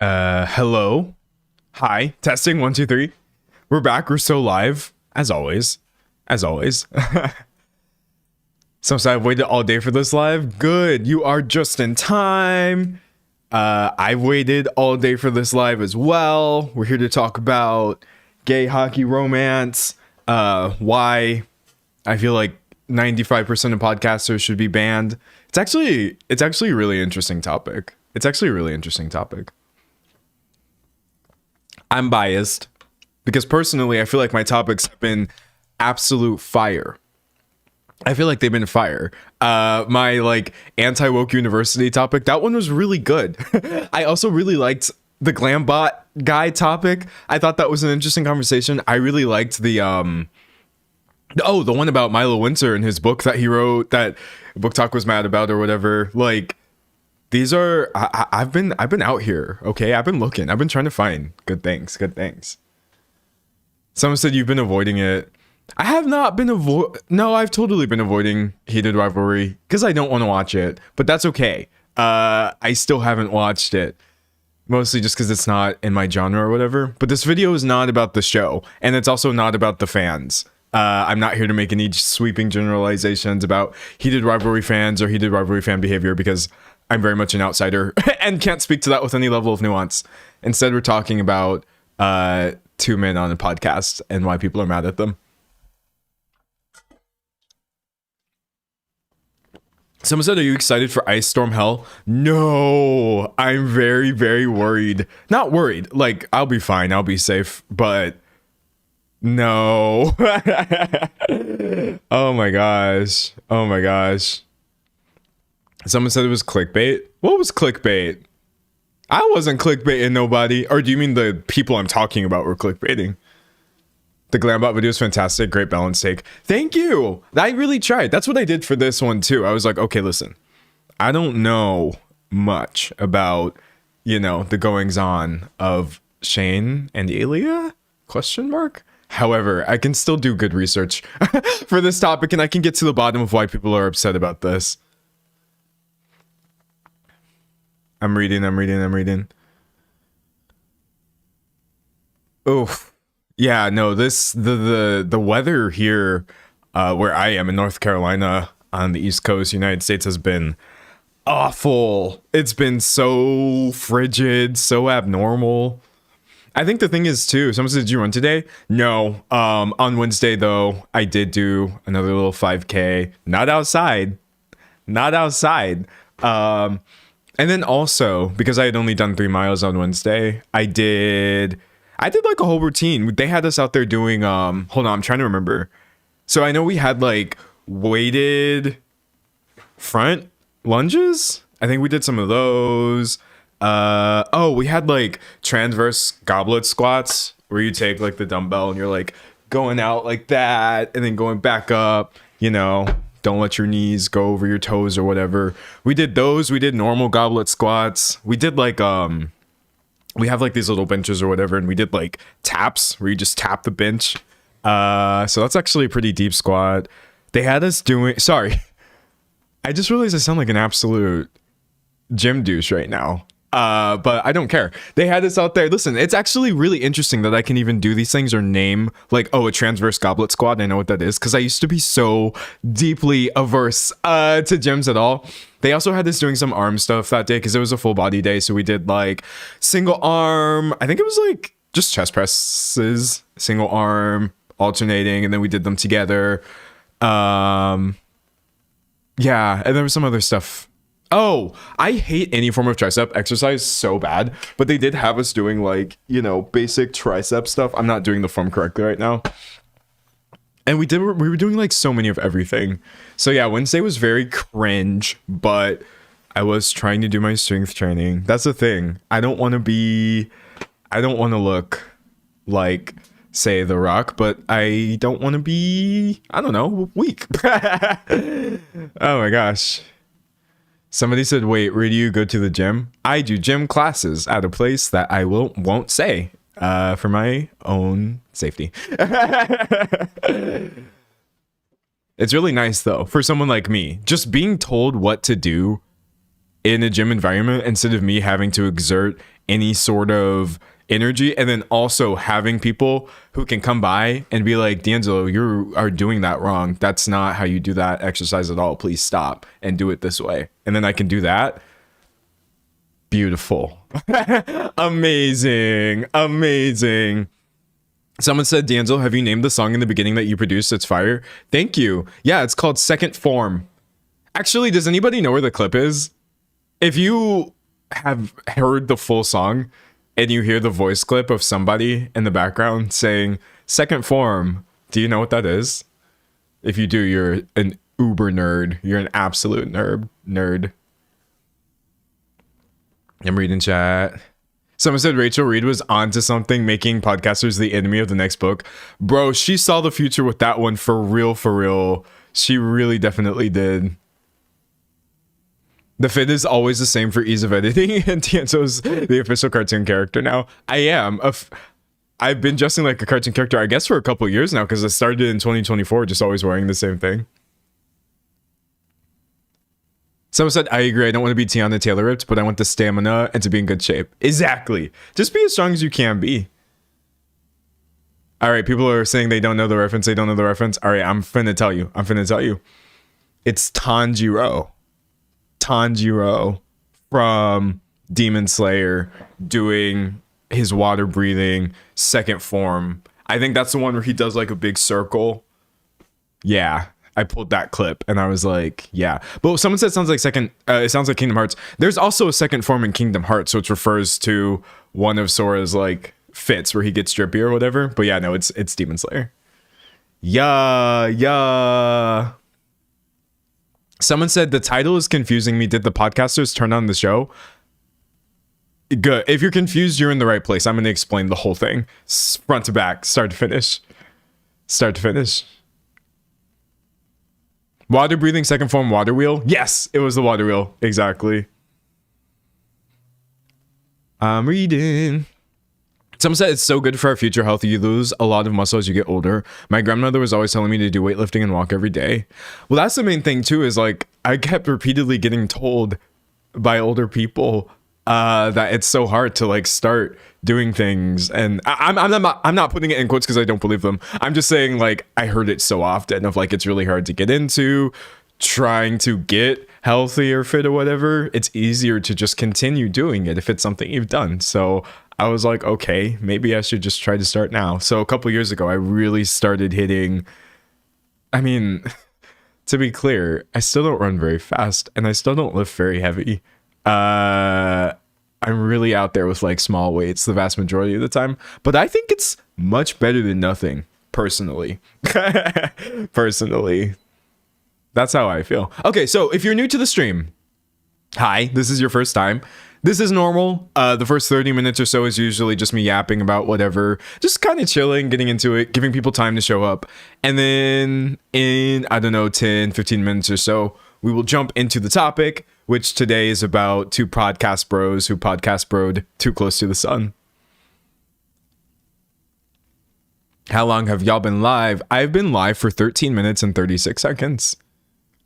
Hello. Hi. Testing 1, 2, 3. We're back. We're still live. As always. As always. So I've waited all day for this live. Good. You are just in time. I've waited all day for this live as well. We're here to talk about gay hockey romance. Why I feel like 95% of podcasters should be banned. It's actually a really interesting topic. I'm biased because personally, I feel like my topics have been absolute fire. I feel like they've been fire. My like anti-woke university topic, that one was really good. I also really liked the Glambot guy topic. I thought that was an interesting conversation. I really liked the one about Milo Winter and his book that he wrote that Book Talk was mad about or whatever. Like, these are I've been out here, okay? I've been looking. I've been trying to find good things. Someone said you've been avoiding it. I have not been No, I've totally been avoiding Heated Rivalry because I don't want to watch it, but that's okay. I still haven't watched it. Mostly just because it's not in my genre or whatever. But this video is not about the show, and it's also not about the fans. I'm not here to make any sweeping generalizations about Heated Rivalry fans or Heated Rivalry fan behavior because I'm very much an outsider and can't speak to that with any level of nuance. Instead, we're talking about two men on a podcast and why people are mad at them. Someone said, are you excited for Ice Storm Hell? No, I'm very, very worried. Not worried. Like, I'll be fine. I'll be safe. But no. Oh my gosh. Someone said it was clickbait. What was clickbait? I wasn't clickbaiting nobody. Or do you mean the people I'm talking about were clickbaiting? The Glambot video is fantastic. Great balance take. Thank you. I really tried. That's what I did for this one too. I was like, okay, listen, I don't know much about, the goings on of Shane and Elia? ? However, I can still do good research for this topic and I can get to the bottom of why people are upset about this. I'm reading. Oof. Yeah, no, the weather here where I am in North Carolina on the East Coast, United States, has been awful. It's been so frigid, so abnormal. I think the thing is too, someone said, did you run today? No. On Wednesday though, I did do another little 5K. Not outside. And then also, because I had only done 3 miles on Wednesday, I did like a whole routine. They had us out there doing hold on, I'm trying to remember. So I know we had like weighted front lunges. I think we did some of those. We had like transverse goblet squats where you take like the dumbbell and you're like going out like that and then going back up, don't let your knees go over your toes or whatever. We did those. We did normal goblet squats. We did like we have like these little benches or whatever, and we did like taps where you just tap the bench. So that's actually a pretty deep squat. They had us doing, sorry, I just realized I sound like an absolute gym douche right now. But I don't care. They had us out there. Listen, it's actually really interesting that I can even do these things or name like, a transverse goblet squat. I know what that is because I used to be so deeply averse to gyms at all. They also had us doing some arm stuff that day because it was a full body day. So we did like single arm. I think it was like just chest presses, single arm, alternating, and then we did them together. Yeah, and there was some other stuff. Oh, I hate any form of tricep exercise so bad, but they did have us doing like, basic tricep stuff. I'm not doing the form correctly right now. And we were doing like so many of everything. So yeah, Wednesday was very cringe, but I was trying to do my strength training. That's the thing. I don't want to look like, say, The Rock, but I don't want to be, I don't know, weak. Oh my gosh. Somebody said, wait, where do you go to the gym? I do gym classes at a place that I won't say for my own safety. It's really nice, though, for someone like me. Just being told what to do in a gym environment instead of me having to exert any sort of energy, and then also having people who can come by and be like, D'Angelo, you are doing that wrong. That's not how you do that exercise at all. Please stop and do it this way. And then I can do that. Beautiful. Amazing. Someone said, D'Angelo, have you named the song in the beginning that you produced? It's fire. Thank you. Yeah, it's called Second Form. Actually, does anybody know where the clip is? If you have heard the full song and you hear the voice clip of somebody in the background saying Second Form, do you know what that is? If you do, you're an uber nerd. You're an absolute nerd. I'm reading chat. Someone said Rachel Reed was onto something, making podcasters the enemy of the next book. Bro, she saw the future with that one for real. She really definitely did. The fit is always the same for ease of editing, and D'Angelo's the official cartoon character now. I am. I've been dressing like a cartoon character, I guess, for a couple years now, because I started in 2024, just always wearing the same thing. Someone said, I agree. I don't want to be Tiana Taylor ripped, but I want the stamina and to be in good shape. Exactly. Just be as strong as you can be. All right, people are saying they don't know the reference. All right, I'm finna tell you. It's Tanjiro from Demon Slayer doing his water breathing second form. I think that's the one where he does like a big circle. Yeah, I pulled that clip and I was like, yeah. But someone said it sounds like Kingdom Hearts. There's also a second form in Kingdom Hearts, which refers to one of Sora's like fits where he gets drippy or whatever. But yeah, no, it's Demon Slayer. Yeah. Someone said the title is confusing me. Did the podcasters turn on the show? Good. If you're confused, you're in the right place. I'm going to explain the whole thing, front to back, start to finish. Water breathing second form water wheel. Yes, it was the water wheel. Exactly. I'm reading. Someone said it's so good for our future health. You lose a lot of muscle as you get older. My grandmother was always telling me to do weightlifting and walk every day. Well, that's the main thing too, is like I kept repeatedly getting told by older people that it's so hard to like start doing things. And I'm not putting it in quotes because I don't believe them. I'm just saying like I heard it so often of like it's really hard to get into trying to get healthy or fit or whatever. It's easier to just continue doing it if it's something you've done. So I was like, okay, maybe I should just try to start now. So a couple years ago, I really started hitting. I mean, to be clear, I still don't run very fast and I still don't lift very heavy. I'm really out there with like small weights the vast majority of the time, but I think it's much better than nothing personally. That's how I feel. Okay, so if you're new to the stream, hi, this is your first time. This is normal. The first 30 minutes or so is usually just me yapping about whatever, just kind of chilling, getting into it, giving people time to show up. And then in, 10, 15 minutes or so, we will jump into the topic, which today is about two podcast bros who podcast broed too close to the sun. How long have y'all been live? I've been live for 13 minutes and 36 seconds.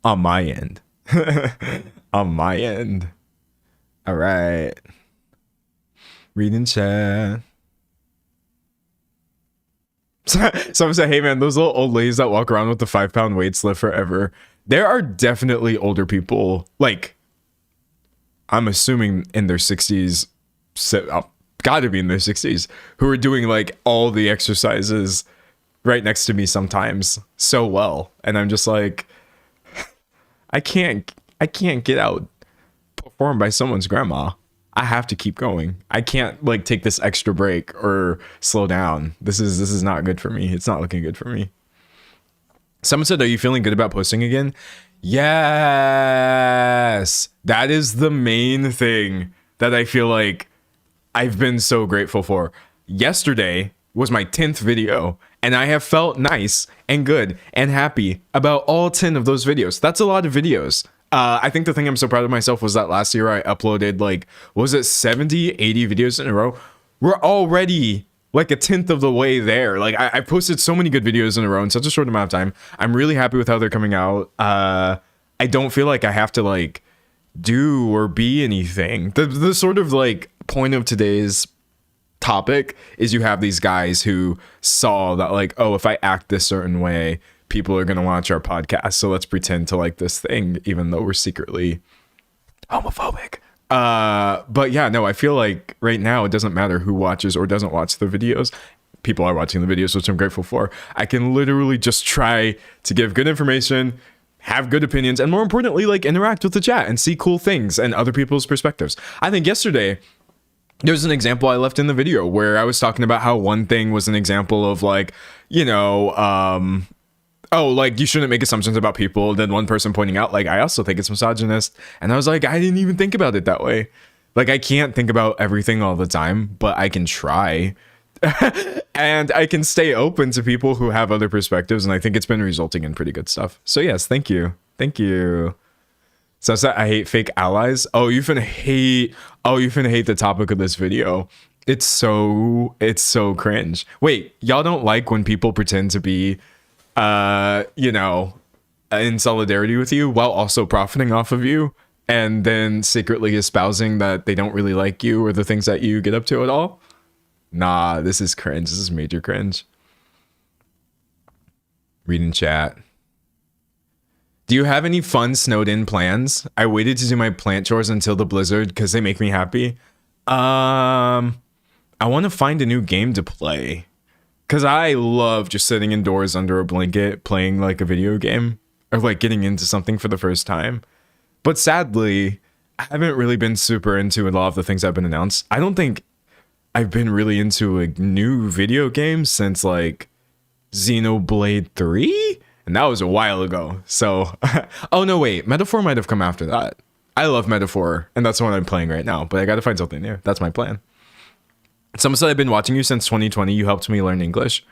On my end. All right. Reading chat. Someone said, hey man, those little old ladies that walk around with the 5-pound weights live forever. There are definitely older people, like, I'm assuming in their 60s, gotta be in their 60s, who are doing like all the exercises right next to me sometimes so well. And I'm just like, I can't get out performed by someone's grandma. I have to keep going. I can't like take this extra break or slow down. This is not good for me. It's not looking good for me. Someone said, are you feeling good about posting again? Yes. That is the main thing that I feel like I've been so grateful for. Yesterday was my 10th video, and I have felt nice and good and happy about all 10 of those videos. That's a lot of videos. I think the thing I'm so proud of myself was that last year I uploaded like, was it 70, 80 videos in a row? We're already like a 10th of the way there. Like I posted so many good videos in a row in such a short amount of time. I'm really happy with how they're coming out. I don't feel like I have to like do or be anything. The sort of like point of today's topic is you have these guys who saw that like, oh, if I act this certain way, people are going to watch our podcast. So let's pretend to like this thing, even though we're secretly homophobic. But yeah, no, I feel like right now it doesn't matter who watches or doesn't watch the videos. People are watching the videos, which I'm grateful for. I can literally just try to give good information, have good opinions, and more importantly, like interact with the chat and see cool things and other people's perspectives. I think yesterday there's an example I left in the video where I was talking about how one thing was an example of like, you know, oh, like you shouldn't make assumptions about people. Then one person pointing out like, I also think it's misogynist. And I was like, I didn't even think about it that way. Like I can't think about everything all the time, but I can try. And I can stay open to people who have other perspectives. And I think it's been resulting in pretty good stuff. So yes, thank you. Thank you. So I hate fake allies. Oh, you finna hate the topic of this video. It's so cringe. Wait, y'all don't like when people pretend to be you know, in solidarity with you while also profiting off of you and then secretly espousing that they don't really like you or the things that you get up to at all? Nah, this is cringe. This is major cringe. Reading chat. Do you have any fun snowed in plans? I waited to do my plant chores until the blizzard because they make me happy. I want to find a new game to play because I love just sitting indoors under a blanket playing like a video game or like getting into something for the first time. But sadly, I haven't really been super into a lot of the things that have been announced. I don't think I've been really into a new video game since like Xenoblade 3, and that was a while ago. So, oh no, wait, Metaphor might have come after that. I love Metaphor, and that's the one I'm playing right now, but I gotta find something new. That's my plan. Someone said I've been watching you since 2020. You helped me learn English.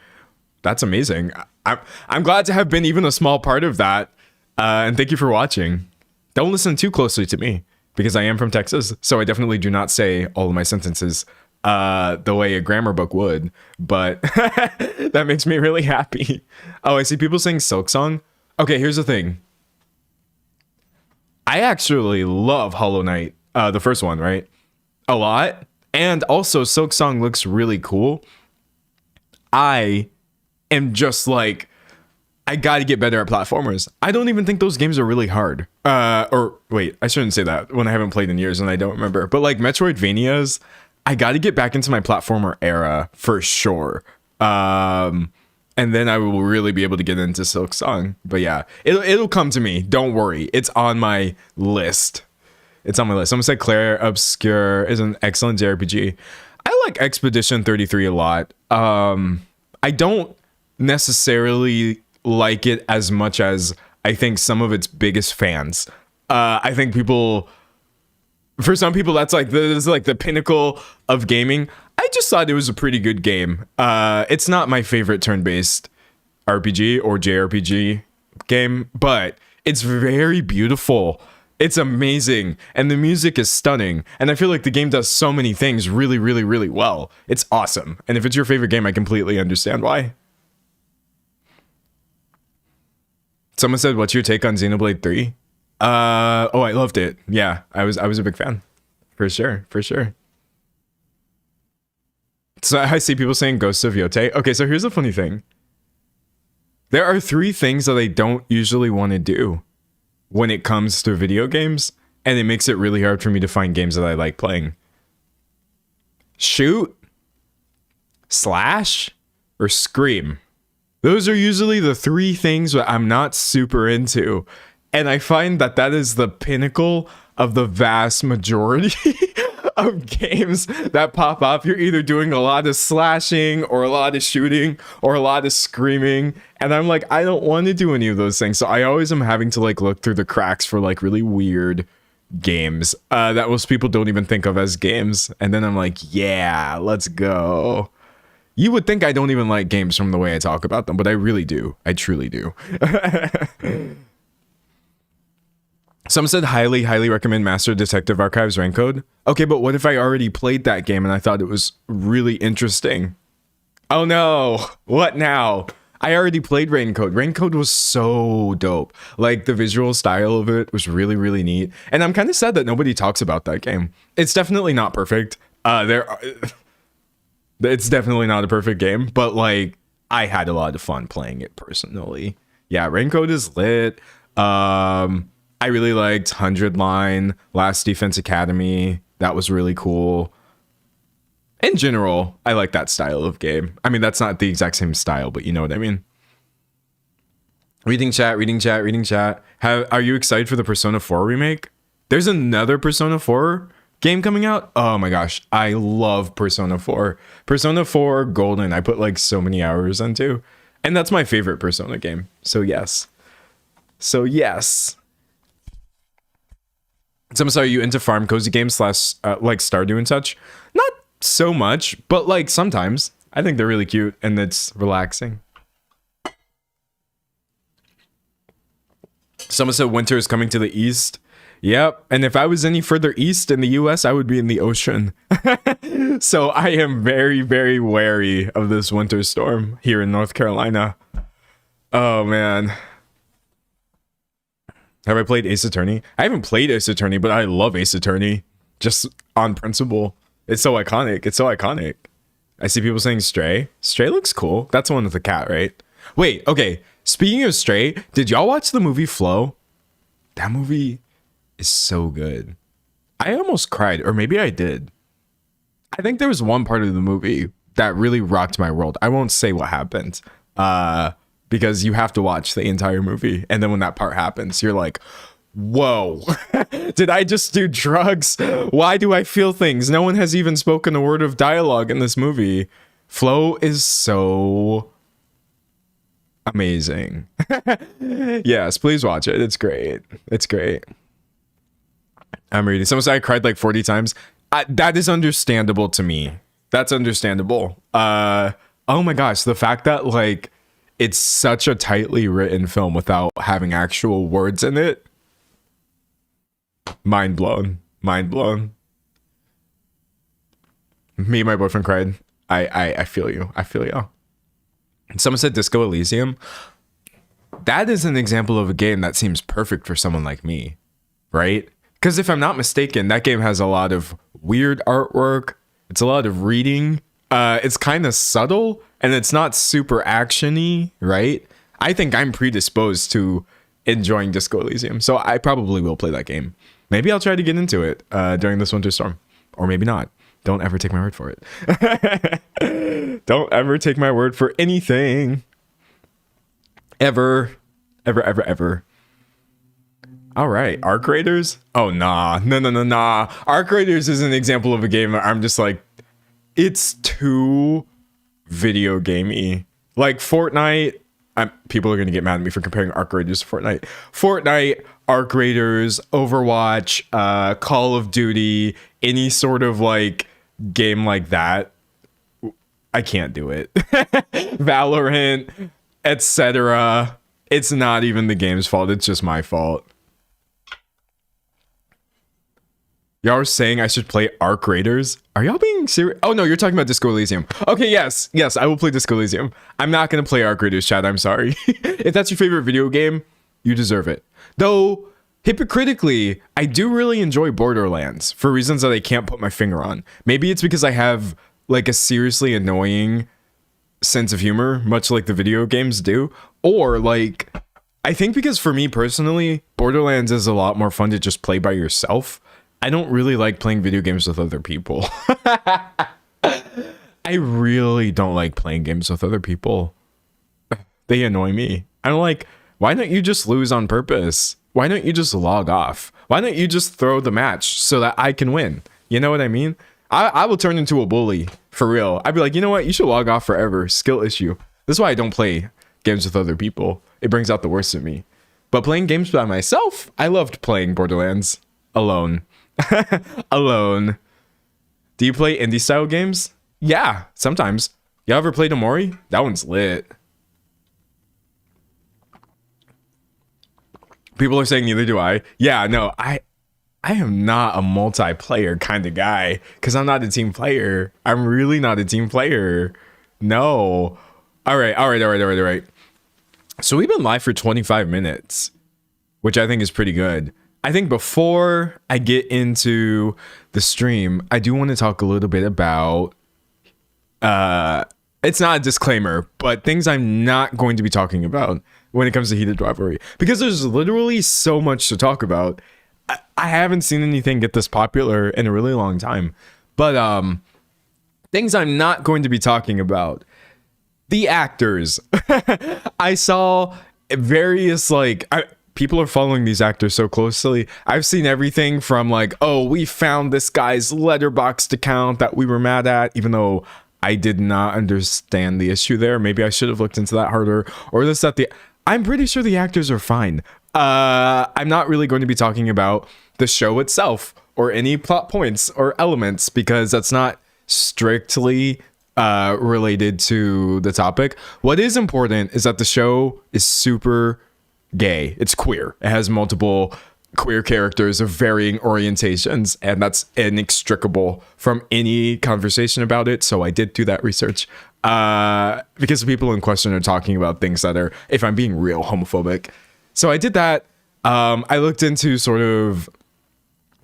That's amazing. I'm glad to have been even a small part of that, and thank you for watching. Don't listen too closely to me, because I am from Texas, so I definitely do not say all of my sentences the way a grammar book would, but that makes me really happy. Oh, I see people saying Silk Song. Okay, here's the thing. I actually love Hollow Knight, the first one, right? A lot. And also Silk Song looks really cool. I am just like, I gotta get better at platformers. I don't even think those games are really hard. Or wait, I shouldn't say that when I haven't played in years and I don't remember. But like Metroidvanias, I got to get back into my platformer era for sure. And then I will really be able to get into Silk Song. But yeah, it'll come to me. Don't worry. It's on my list. It's on my list. Someone said Claire Obscure is an excellent JRPG. I like Expedition 33 a lot. I don't necessarily like it as much as I think some of its biggest fans. I think for some people, that's like the pinnacle of gaming. I just thought it was a pretty good game. It's not my favorite turn-based RPG or JRPG game, but it's very beautiful. It's amazing, and the music is stunning. And I feel like the game does so many things really, really, really well. It's awesome. And if it's your favorite game, I completely understand why. Someone said, "What's your take on Xenoblade 3?" Oh, I loved it. Yeah, I was a big fan. For sure. So I see people saying Ghosts of Yote. Okay, so here's the funny thing. There are 3 things that I don't usually want to do when it comes to video games, and it makes it really hard for me to find games that I like playing. Shoot, slash, or scream. Those are usually the 3 things that I'm not super into. And I find that is the pinnacle of the vast majority of games that pop up. You're either doing a lot of slashing or a lot of shooting or a lot of screaming. And I'm like, I don't want to do any of those things. So I always am having to like look through the cracks for like really weird games that most people don't even think of as games. And then I'm like, yeah, let's go. You would think I don't even like games from the way I talk about them, but I really do. I truly do. Some said highly recommend Master Detective Archives Raincode. Okay, but what if I already played that game and I thought it was really interesting? Oh no, what now? I already played Raincode. Raincode was so dope. Like the visual style of it was really, really neat. And I'm kind of sad that nobody talks about that game. It's definitely not perfect. There, it's definitely not a perfect game, but like I had a lot of fun playing it personally. Yeah, Raincoat is lit. I really liked 100 Line, Last Defense Academy. That was really cool. In general, I like that style of game. I mean, that's not the exact same style, but you know what I mean. Reading chat. Are you excited for the Persona 4 remake? There's another Persona 4 game coming out. Oh my gosh, I love Persona 4. Persona 4 Golden, I put like so many hours into. And that's my favorite Persona game. So yes. Someone saw you into farm cozy games / like Stardew and such? Not so much, but like sometimes. I think they're really cute and it's relaxing. Someone said winter is coming to the east. Yep, and if I was any further east in the US, I would be in the ocean. So I am very, very wary of this winter storm here in North Carolina. Oh man. Have I played Ace Attorney? I haven't played Ace Attorney, but I love Ace Attorney. Just on principle. It's so iconic. I see people saying Stray. Stray looks cool. That's the one with the cat, right? Wait, okay. Speaking of Stray, did y'all watch the movie Flow? That movie is so good. I almost cried, or maybe I did. I think there was one part of the movie that really rocked my world. I won't say what happened. Because you have to watch the entire movie. And then when that part happens, you're like, whoa, did I just do drugs? Why do I feel things? No one has even spoken a word of dialogue in this movie. Flow is so amazing. Yes, please watch it. It's great. I'm reading. Someone said I cried like 40 times. That is understandable to me. That's understandable. Oh my gosh, the fact that like it's such a tightly written film without having actual words in it. Mind blown. Me and my boyfriend cried. I feel you. Someone said Disco Elysium. That is an example of a game that seems perfect for someone like me, right? Because if I'm not mistaken, that game has a lot of weird artwork. It's a lot of reading. It's kind of subtle and it's not super actiony, right? I think I'm predisposed to enjoying Disco Elysium, so I probably will play that game. Maybe I'll try to get into it during this winter storm, or maybe not. Don't ever take my word for it. Don't ever take my word for anything. Ever. All right, Arc Raiders? Oh, nah. Arc Raiders is an example of a game where I'm just like, it's too video gamey. Like Fortnite, people are going to get mad at me for comparing Arc Raiders to Fortnite. Fortnite, Arc Raiders, Overwatch, Call of Duty, any sort of like game like that, I can't do it. Valorant, etc. It's not even the game's fault, it's just my fault. Y'all are saying I should play Arc Raiders? Are y'all being serious? Oh no, you're talking about Disco Elysium. Okay, yes, I will play Disco Elysium. I'm not gonna play Arc Raiders, chat, I'm sorry. If that's your favorite video game, you deserve it. Though, hypocritically, I do really enjoy Borderlands for reasons that I can't put my finger on. Maybe it's because I have like a seriously annoying sense of humor, much like the video games do. Or like, I think because for me personally, Borderlands is a lot more fun to just play by yourself. I don't really like playing video games with other people. I really don't like playing games with other people. They annoy me. I'm like, why don't you just lose on purpose? Why don't you just log off? Why don't you just throw the match so that I can win? You know what I mean? I will turn into a bully, for real. I'd be like, you know what? You should log off forever. Skill issue. This is why I don't play games with other people. It brings out the worst in me. But playing games by myself, I loved playing Borderlands alone. Alone. Do you play indie style games? Yeah, sometimes. Y'all ever played Amori? That one's lit. People are saying neither do I. Yeah, no, I am not a multiplayer kind of guy because I'm not a team player. I'm really not a team player. No. All right. So we've been live for 25 minutes, which I think is pretty good. I think before I get into the stream, I do want to talk a little bit about it's not a disclaimer, but things I'm not going to be talking about when it comes to Heated Rivalry, because there's literally so much to talk about. I haven't seen anything get this popular in a really long time. But things I'm not going to be talking about. The actors. I saw various people are following these actors so closely. I've seen everything from like, oh, we found this guy's Letterboxd account that we were mad at, even though I did not understand the issue there. Maybe I should have looked into that harder. Or this, that, the... I'm pretty sure the actors are fine. I'm not really going to be talking about the show itself or any plot points or elements, because that's not strictly related to the topic. What is important is that the show is super gay. It's queer. It has multiple queer characters of varying orientations, and that's inextricable from any conversation about it. So I did do that research because the people in question are talking about things that are, if I'm being real, homophobic. So I did that. I looked into sort of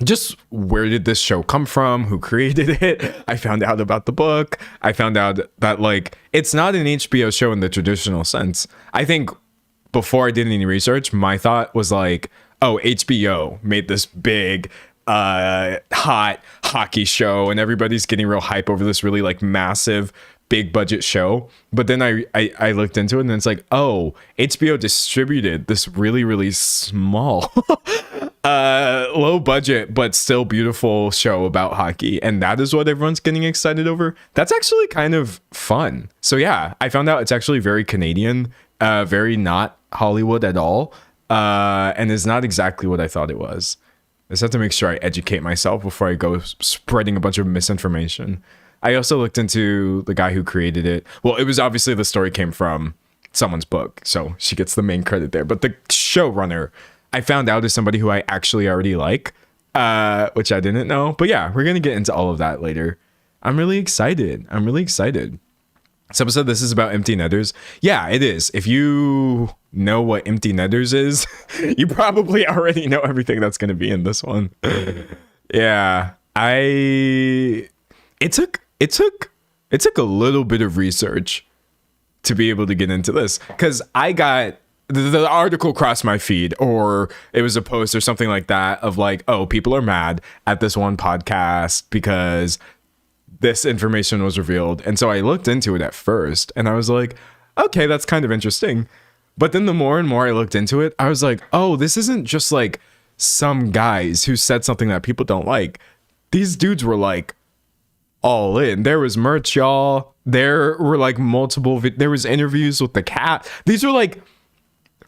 just where did this show come from, who created it. I found out about the book. I found out that like it's not an HBO show in the traditional sense. I think before I did any research, my thought was like, oh, HBO made this big hot hockey show and everybody's getting real hype over this really like massive big budget show. But then I looked into it and it's like, oh, HBO distributed this really, really small low budget but still beautiful show about hockey, and that is what everyone's getting excited over. That's actually kind of fun. So yeah, I found out it's actually very Canadian, very not Hollywood at all, and is not exactly what I thought it was. I just have to make sure I educate myself before I go spreading a bunch of misinformation. I also looked into the guy who created it. Well, it was obviously the story came from someone's book, so she gets the main credit there. But the showrunner, I found out, is somebody who I actually already like, which I didn't know. But yeah, we're going to get into all of that later. I'm really excited. Someone said this is about empty netters. Yeah, it is. If you know what empty netters is, you probably already know everything that's going to be in this one. Yeah, it took a little bit of research to be able to get into this, because I got the article crossed my feed, or it was a post or something like that of like, oh, people are mad at this one podcast because this information was revealed. And so I looked into it at first and I was like, okay, that's kind of interesting. But then the more and more I looked into it, I was like, oh, this isn't just like some guys who said something that people don't like. These dudes were like all in. There was merch, y'all. There were like there was interviews with the cat. These were like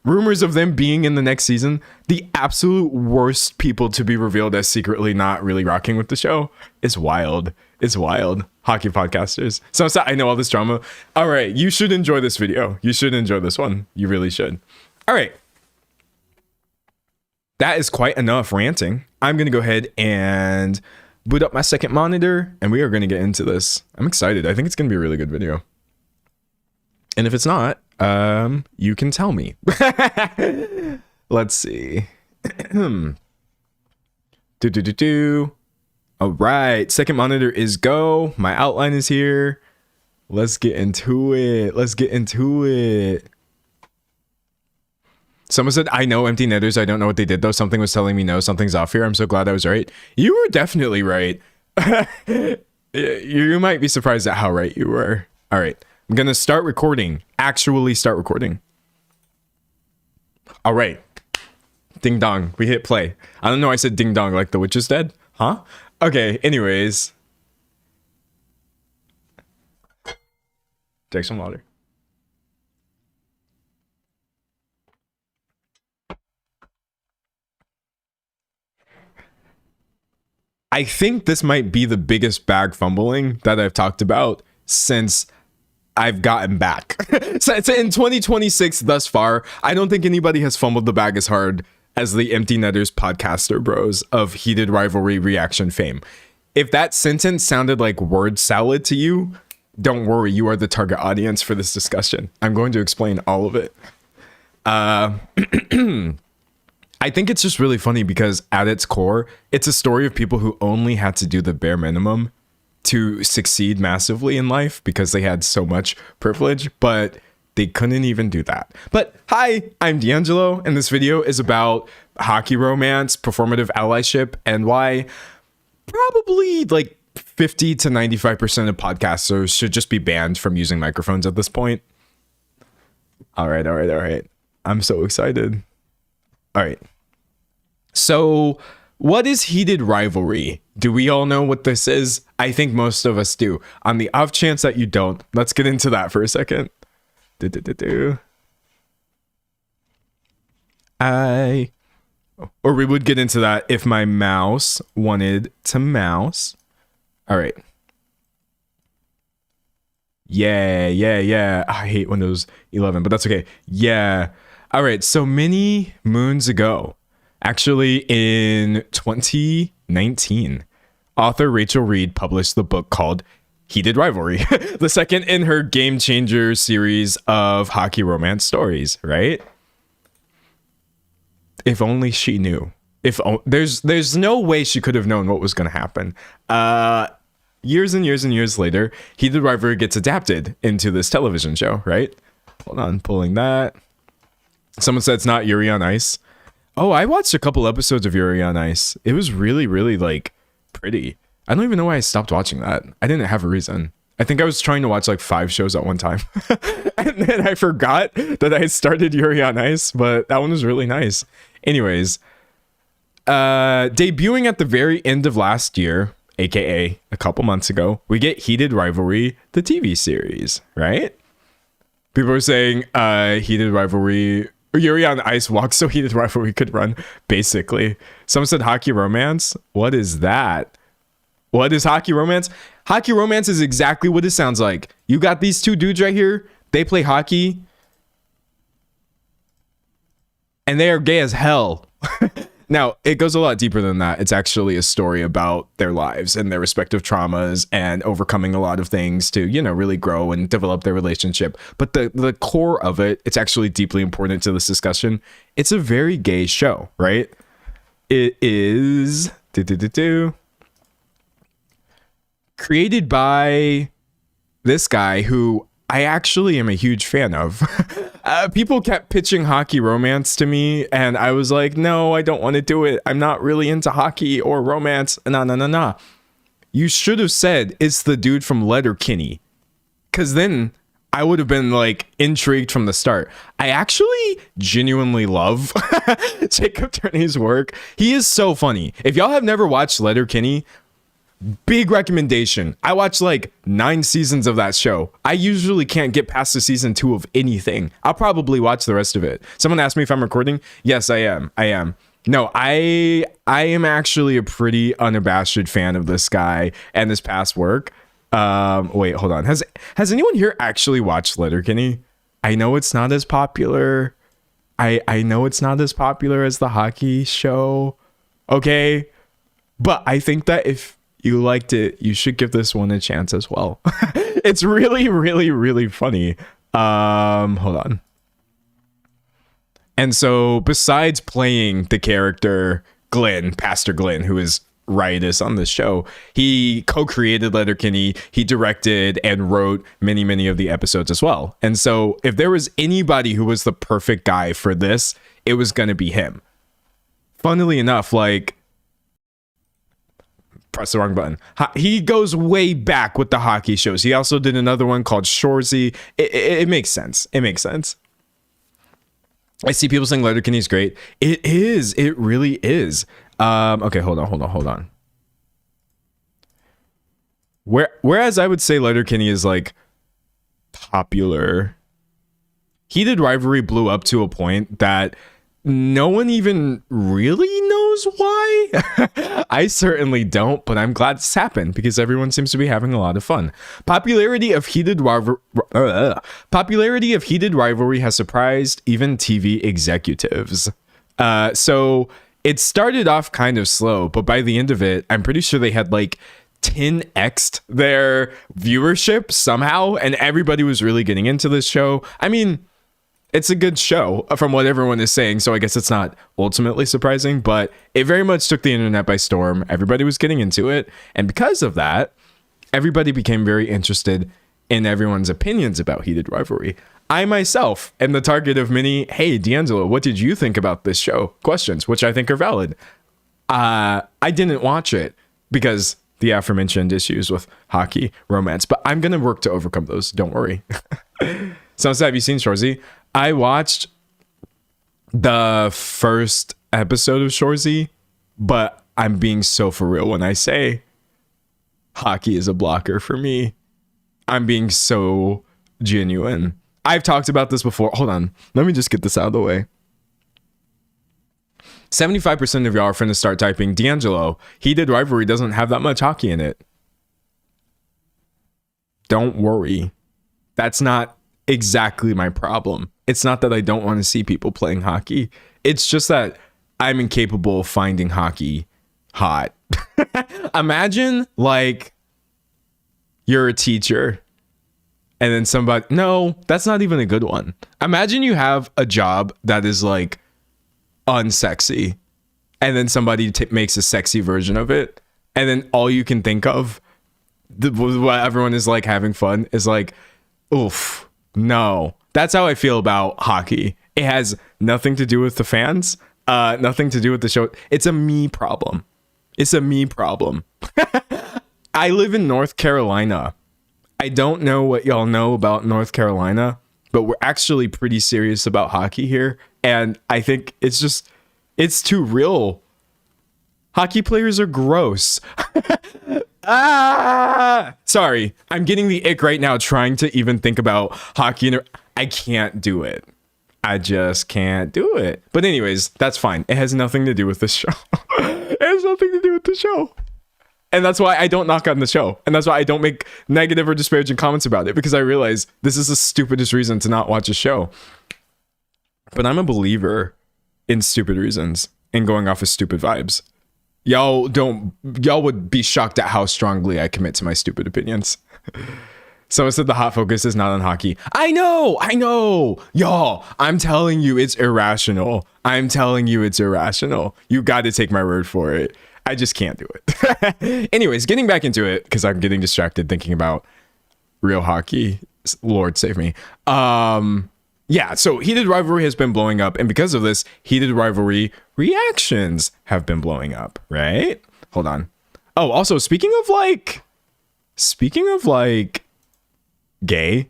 rumors of them being in the next season. The absolute worst people to be revealed as secretly not really rocking with the show. Is wild. It's wild. Hockey podcasters. So I know all this drama. All right, you should enjoy this video. You should enjoy this one. You really should. All right. That is quite enough ranting. I'm going to go ahead and boot up my second monitor, and we are going to get into this. I'm excited. I think it's going to be a really good video. And if it's not, you can tell me. Let's see. All right, second monitor is go. My outline is here. Let's get into it. Someone said, I know empty netters. I don't know what they did though. Something was telling me no, something's off here. I'm so glad I was right. You were definitely right. You might be surprised at how right you were. All right, I'm gonna start recording. Actually start recording. All right. Ding dong. We hit play. I don't know. I said ding dong like the witch is dead. Huh? Okay. Anyways. Take some water. I think this might be the biggest bag fumbling that I've talked about since I've gotten back. So it's in 2026 thus far. I don't think anybody has fumbled the bag as hard as the Empty Netters podcaster bros of Heated Rivalry reaction fame. If that sentence sounded like word salad to you, don't worry, you are the target audience for this discussion. I'm going to explain all of it. I I think it's just really funny because at its core, it's a story of people who only had to do the bare minimum to succeed massively in life because they had so much privilege, but they couldn't even do that. But hi, I'm D'Angelo, and this video is about hockey romance, performative allyship, and why probably like 50 to 95% of podcasters should just be banned from using microphones at this point. All right. I'm so excited. All right. So, what is heated rivalry? Do we all know what this is? I think most of us do. On the off chance that you don't, let's get into that for a second. Or we would get into that if my mouse wanted to mouse. All right. Yeah. I hate Windows 11, but that's okay. Yeah. All right. So many moons ago, actually in 2019, author Rachel Reed published the book called Heated Rivalry, the second in her Game Changer series of hockey romance stories, right? If only she knew. There's no way she could have known what was going to happen. Years and years later, Heated Rivalry gets adapted into this television show, right? Hold on, pulling that. Someone said it's not Yuri on Ice. Oh, I watched a couple episodes of Yuri on Ice. It was really, really like pretty. I don't even know why I stopped watching that. I didn't have a reason. I think I was trying to watch like 5 shows at one time. And then I forgot that I started Yuri on Ice, but that one was really nice. Anyways, debuting at the very end of last year, aka a couple months ago, we get Heated Rivalry, the TV series, right? People are saying Heated Rivalry, or Yuri on Ice walks so Heated Rivalry could run, basically. Someone said hockey romance. What is that? What is hockey romance? Hockey romance is exactly what it sounds like. You got these two dudes right here. They play hockey. And they are gay as hell. Now, it goes a lot deeper than that. It's actually a story about their lives and their respective traumas and overcoming a lot of things to, really grow and develop their relationship. But the core of it, it's actually deeply important to this discussion. It's a very gay show, right? It is created by this guy who I actually am a huge fan of. People kept pitching hockey romance to me, and I was like, no, I don't want to do it. I'm not really into hockey or romance. Nah. You should have said it's the dude from Letterkenny, because then I would have been like intrigued from the start. I actually genuinely love Jacob Turney's work. He is so funny. If y'all have never watched Letterkenny, big recommendation. I watched like 9 seasons of that show. I usually can't get past the season 2 of anything. I'll probably watch the rest of it. Someone asked me if I'm recording. Yes, I am. No, I am actually a pretty unabashed fan of this guy and this past work. Wait, hold on. Has anyone here actually watched Letterkenny? I know it's not as popular. I know it's not as popular as the hockey show. Okay. But I think that if you liked it, you should give this one a chance as well. It's really, really, really funny. Hold on. And so besides playing the character Glenn, Pastor Glenn, who is riotous on the show, he co-created Letterkenny. He directed and wrote many, many of the episodes as well. And so if there was anybody who was the perfect guy for this, it was going to be him. Funnily enough, like, press the wrong button. He goes way back with the hockey shows. He also did another one called Shoresy. It makes sense. I see people saying Letterkenny's great. It is. It really is. Okay, hold on. Whereas I would say Letterkenny is like popular, Heated Rivalry blew up to a point that no one even really knows why. I certainly don't, but I'm glad this happened because everyone seems to be having a lot of fun. Popularity of Heated Rivalry has surprised even TV executives. So it started off kind of slow, but by the end of it, I'm pretty sure they had like 10x'd their viewership somehow, and everybody was really getting into this show. I mean, It's a good show from what everyone is saying, so I guess it's not ultimately surprising, but it very much took the internet by storm. Everybody was getting into it, and because of that, everybody became very interested in everyone's opinions about Heated Rivalry. I myself am the target of many, hey, D'Angelo, what did you think about this show? Questions, which I think are valid. I didn't watch it because the aforementioned issues with hockey, romance, but I'm going to work to overcome those. Don't worry. So, have you seen Shorzy? I watched the first episode of Shorzy, but I'm being so for real when I say hockey is a blocker for me. I'm being so genuine. I've talked about this before. Hold on. Let me just get this out of the way. 75% of y'all are finna start typing, D'Angelo, Heated Rivalry doesn't have that much hockey in it. Don't worry. That's not exactly my problem. It's not that I don't want to see people playing hockey. It's just that I'm incapable of finding hockey hot. Imagine like you're a teacher and then somebody, no, that's not even a good one. Imagine you have a job that is like unsexy and then somebody makes a sexy version of it. And then all you can think of, what everyone is like having fun is like, oof, no. That's how I feel about hockey. It has nothing to do with the fans, nothing to do with the show. It's a me problem. It's a me problem. I live in North Carolina. I don't know what y'all know about North Carolina, but we're actually pretty serious about hockey here. And I think it's too real. Hockey players are gross. Sorry, I'm getting the ick right now trying to even think about hockey. I can't do it. I just can't do it. But anyways, that's fine. It has nothing to do with the show. It has nothing to do with the show. And that's why I don't knock on the show. And that's why I don't make negative or disparaging comments about it, because I realize this is the stupidest reason to not watch a show. But I'm a believer in stupid reasons and going off of stupid vibes. Y'all would be shocked at how strongly I commit to my stupid opinions. Someone said the hot focus is not on hockey. I know. Y'all, I'm telling you it's irrational. You got to take my word for it. I just can't do it. Anyways, getting back into it, because I'm getting distracted thinking about real hockey. Lord save me. Yeah, so Heated Rivalry has been blowing up, and because of this, Heated Rivalry reactions have been blowing up, right? Hold on. Oh, also, speaking of gay,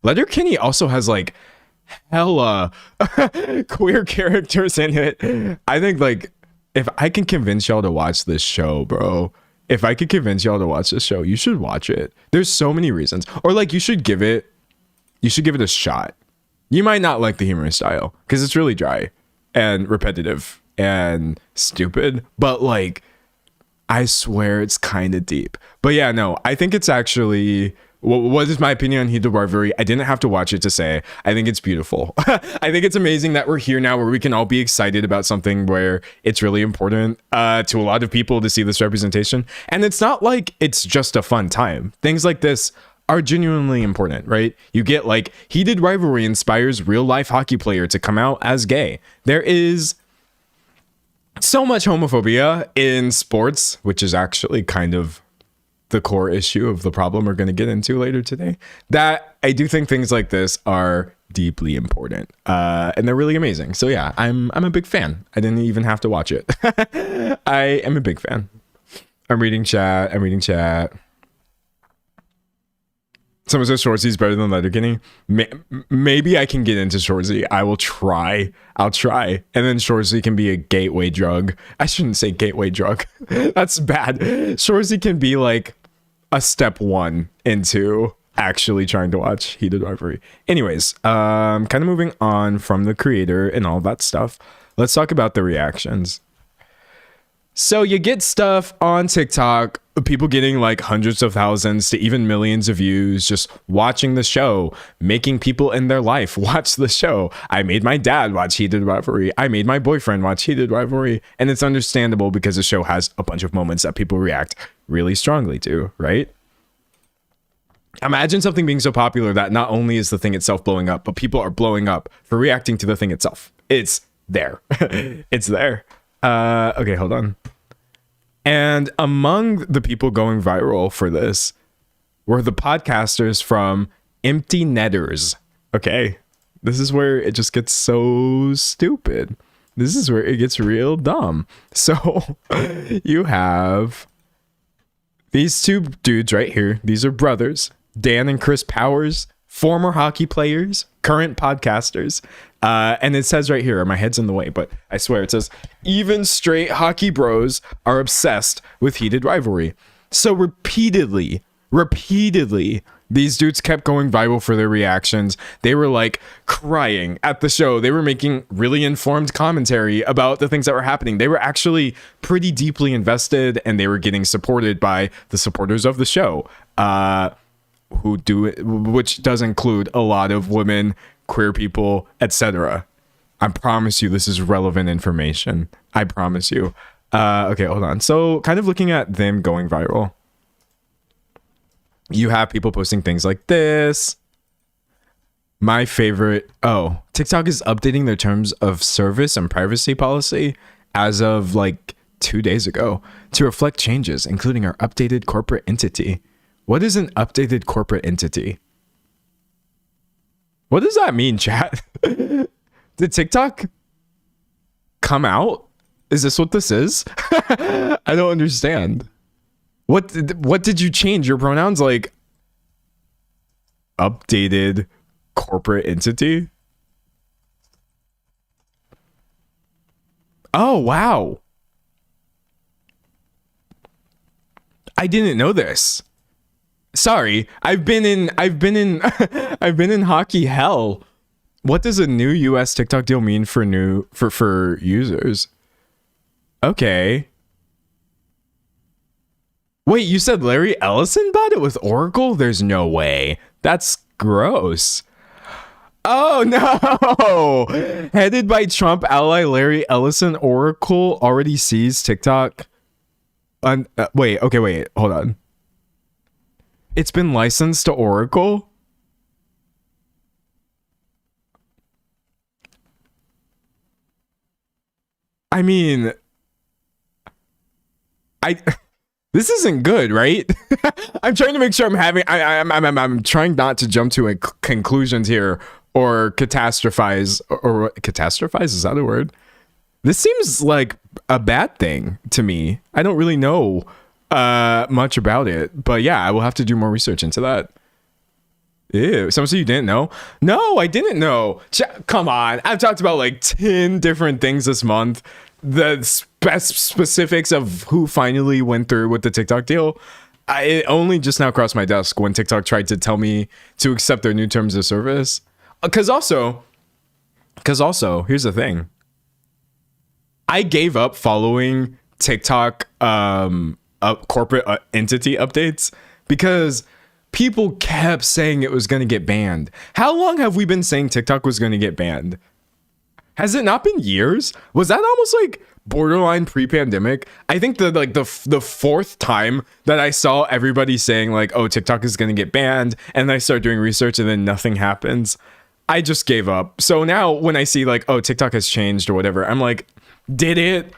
Letterkenny also has like hella queer characters in it. I think like if I can convince y'all to watch this show, bro, if I could convince y'all to watch this show, you should watch it. There's so many reasons. Or like you should give it a shot. You might not like the humor style because it's really dry and repetitive and stupid, but like I swear it's kind of deep. But yeah, no, I think it's actually, what is my opinion on Heated Rivalry? I didn't have to watch it to say I think it's beautiful. I think it's amazing that we're here now where we can all be excited about something where it's really important to a lot of people to see this representation. And it's not like it's just a fun time. Things like this are genuinely important, right? You get like Heated Rivalry inspires real life hockey player to come out as gay. There is so much homophobia in sports, which is actually kind of the core issue of the problem we're going to get into later today, that I do think things like this are deeply important, and they're really amazing. So yeah, I'm a big fan. I didn't even have to watch it. I am a big fan. I'm reading chat. Someone says Shorzy is better than Letterkenny. Maybe I can get into Shorzy. I will try. I'll try. And then Shorzy can be a gateway drug. I shouldn't say gateway drug. That's bad. Shorzy can be like a step one into actually trying to watch Heated Rivalry. Anyways, kind of moving on from the creator and all that stuff. Let's talk about the reactions. So you get stuff on TikTok, people getting like hundreds of thousands to even millions of views, just watching the show, making people in their life watch the show. I made my dad watch Heated Rivalry. I made my boyfriend watch Heated Rivalry. And it's understandable because the show has a bunch of moments that people react really strongly to, right? Imagine something being so popular that not only is the thing itself blowing up, but people are blowing up for reacting to the thing itself. It's there. It's there. Okay, hold on. And among the people going viral for this were the podcasters from Empty Netters. Okay, this is where it just gets so stupid. This is where it gets real dumb. So you have these two dudes right here. These are brothers, Dan and Chris Powers, former hockey players, current podcasters. And it says right here, my head's in the way, but I swear it says, even straight hockey bros are obsessed with heated rivalry. So repeatedly, these dudes kept going viral for their reactions. They were like crying at the show. They were making really informed commentary about the things that were happening. They were actually pretty deeply invested, and they were getting supported by the supporters of the show, who do it, which does include a lot of women, queer people, etc. I promise you this is relevant information. I promise you. Okay, hold on. So kind of looking at them going viral, you have people posting things like this. My favorite, TikTok is updating their terms of service and privacy policy as of like 2 days ago to reflect changes, including our updated corporate entity. What is an updated corporate entity? What does that mean, chat? Did TikTok come out? Is this what this is? I don't understand. What did you change? Your pronouns like updated corporate entity? Oh, wow. I didn't know this. Sorry, I've been in hockey hell. What does a new US TikTok deal mean for users? Okay. Wait, you said Larry Ellison bought it with Oracle? There's no way. That's gross. Oh no! Headed by Trump ally Larry Ellison, Oracle already sees TikTok. Wait, hold on. It's been licensed to Oracle? I mean, this isn't good, right? I'm trying to make sure I'm trying not to jump to conclusions here or catastrophize or catastrophize. Is that a word? This seems like a bad thing to me. I don't really know much about it, but yeah, I will have to do more research into that. Ew, someone said you didn't know? No, I didn't know. Come on, I've talked about like 10 different things this month. The specifics of who finally went through with the TikTok deal, it only just now crossed my desk when TikTok tried to tell me to accept their new terms of service. Because also, here's the thing. I gave up following TikTok corporate entity updates because people kept saying it was going to get banned. How long have we been saying TikTok was going to get banned? Has it not been years? Was that almost like borderline pre-pandemic? I think the fourth time that I saw everybody saying like, oh, TikTok is going to get banned, and I start doing research and then nothing happens, I just gave up. So now when I see like, oh, TikTok has changed or whatever, I'm like, did it?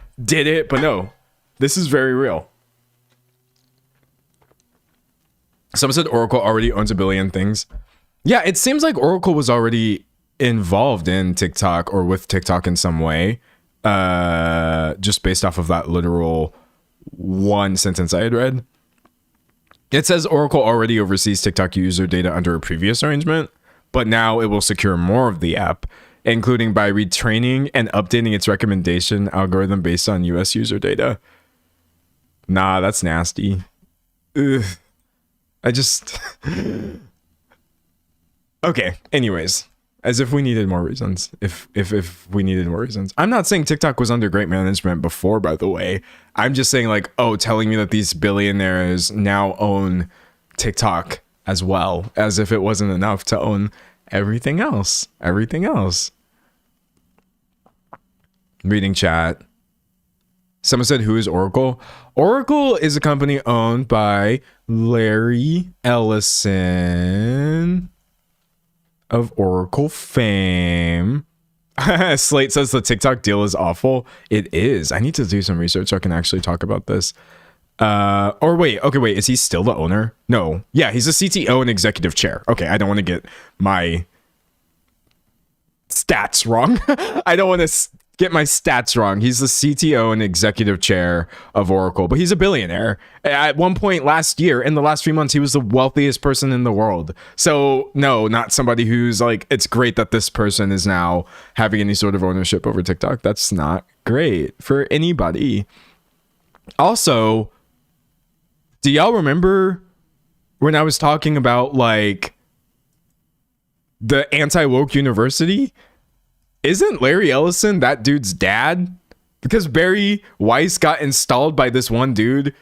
But no, this is very real. Someone said Oracle already owns a billion things. Yeah, it seems like Oracle was already involved in TikTok or with TikTok in some way, just based off of that literal one sentence I had read. It says Oracle already oversees TikTok user data under a previous arrangement, but now it will secure more of the app, including by retraining and updating its recommendation algorithm based on US user data. Nah, that's nasty. Ugh. Okay, anyways. As if we needed more reasons. If we needed more reasons. I'm not saying TikTok was under great management before, by the way. I'm just saying like, oh, telling me that these billionaires now own TikTok as well, as if it wasn't enough to own everything else. Reading chat. Someone said, who is Oracle? Oracle is a company owned by Larry Ellison of Oracle fame. Slate says the TikTok deal is awful. It is. I need to do some research so I can actually talk about this. Or wait, is he still the owner? No. Yeah, he's a CTO and executive chair. Okay, I don't want to get my stats wrong. I don't want to get my stats wrong. He's the CTO and executive chair of Oracle, but he's a billionaire. At one point last year, in the last 3 months, he was the wealthiest person in the world. So no, not somebody who's like, it's great that this person is now having any sort of ownership over TikTok. That's not great for anybody. Also, do y'all remember when I was talking about like the anti-woke university? Isn't Larry Ellison that dude's dad? Because Barry Weiss got installed by this one dude.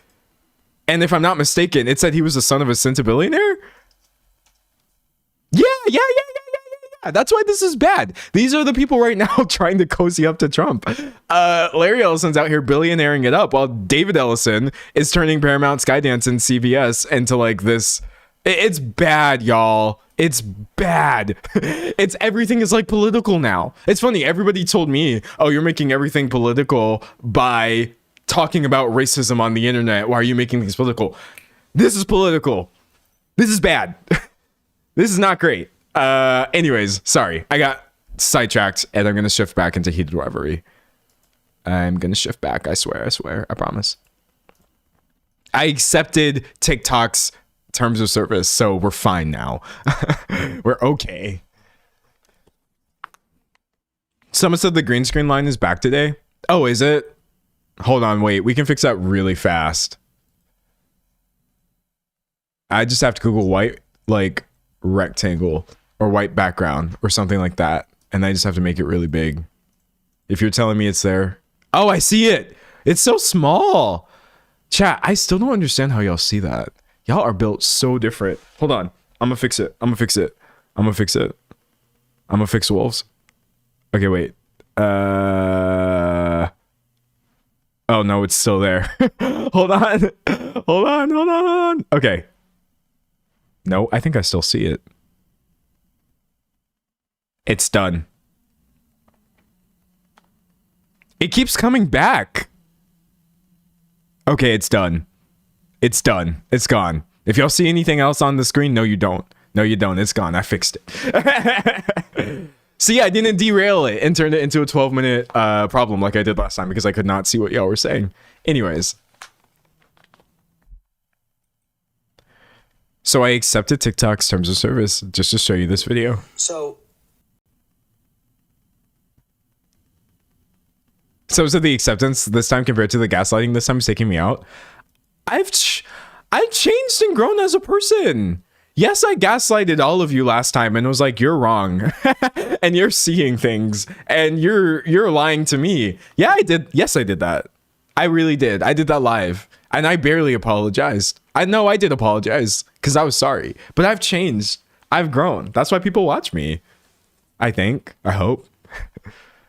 And if I'm not mistaken, it said he was the son of a centibillionaire? Yeah. That's why this is bad. These are the people right now trying to cozy up to Trump. Larry Ellison's out here billionairing it up while David Ellison is turning Paramount, Skydance, and CBS into like this. It's bad, y'all. It's bad. It's everything is like political now. It's funny. Everybody told me, oh, you're making everything political by talking about racism on the internet. Why are you making things political? This is political. This is bad. This is not great. Anyways, sorry. I got sidetracked and I'm going to shift back into heated rivalry. I'm going to shift back. I swear. I promise. I accepted TikTok's terms of service, so we're fine now. We're okay. Someone said the green screen line is back today. Oh, is it? Hold on, wait. We can fix that really fast. I just have to Google white, like, rectangle or white background or something like that. And I just have to make it really big. If you're telling me it's there. Oh, I see it. It's so small. Chat, I still don't understand how y'all see that. Y'all are built so different. Hold on. I'm gonna fix it. I'm gonna fix wolves. Okay, wait. Oh no, it's still there. Hold on. Okay. No, I think I still see it. It's done. It keeps coming back. Okay, it's done. It's done. It's gone. If y'all see anything else on the screen, no, you don't. It's gone. I fixed it. See, I didn't derail it and turned it into a 12-minute problem like I did last time because I could not see what y'all were saying. Anyways. So I accepted TikTok's terms of service just to show you this video. So is it the acceptance this time compared to the gaslighting this time is taking me out? I've changed and grown as a person. Yes, I gaslighted all of you last time and was like, you're wrong. And you're seeing things and you're lying to me. Yeah, I did. Yes, I did that. I really did. I did that live and I barely apologized. I know I did apologize because I was sorry, but I've changed. I've grown. That's why people watch me. I think. I hope.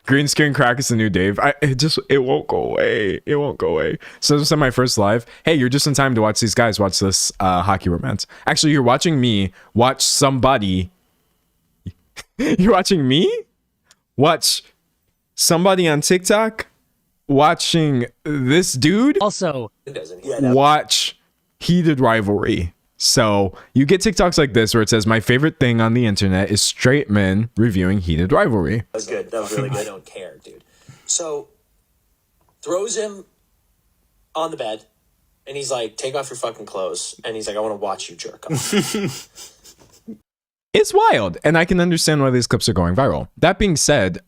Green screen crack is the new Dave. It won't go away. It won't go away. So this is my first live. Hey, you're just in time to watch these guys watch this hockey romance. Actually, you're watching me watch somebody. You're watching me watch somebody on TikTok watching this dude also watch heated rivalry. So you get TikToks like this where it says my favorite thing on the internet is straight men reviewing heated rivalry. That was good. That was really good. I don't care, dude. So throws him on the bed and he's like, take off your fucking clothes. And he's like, I want to watch you jerk off. It's wild. And I can understand why these clips are going viral. That being said,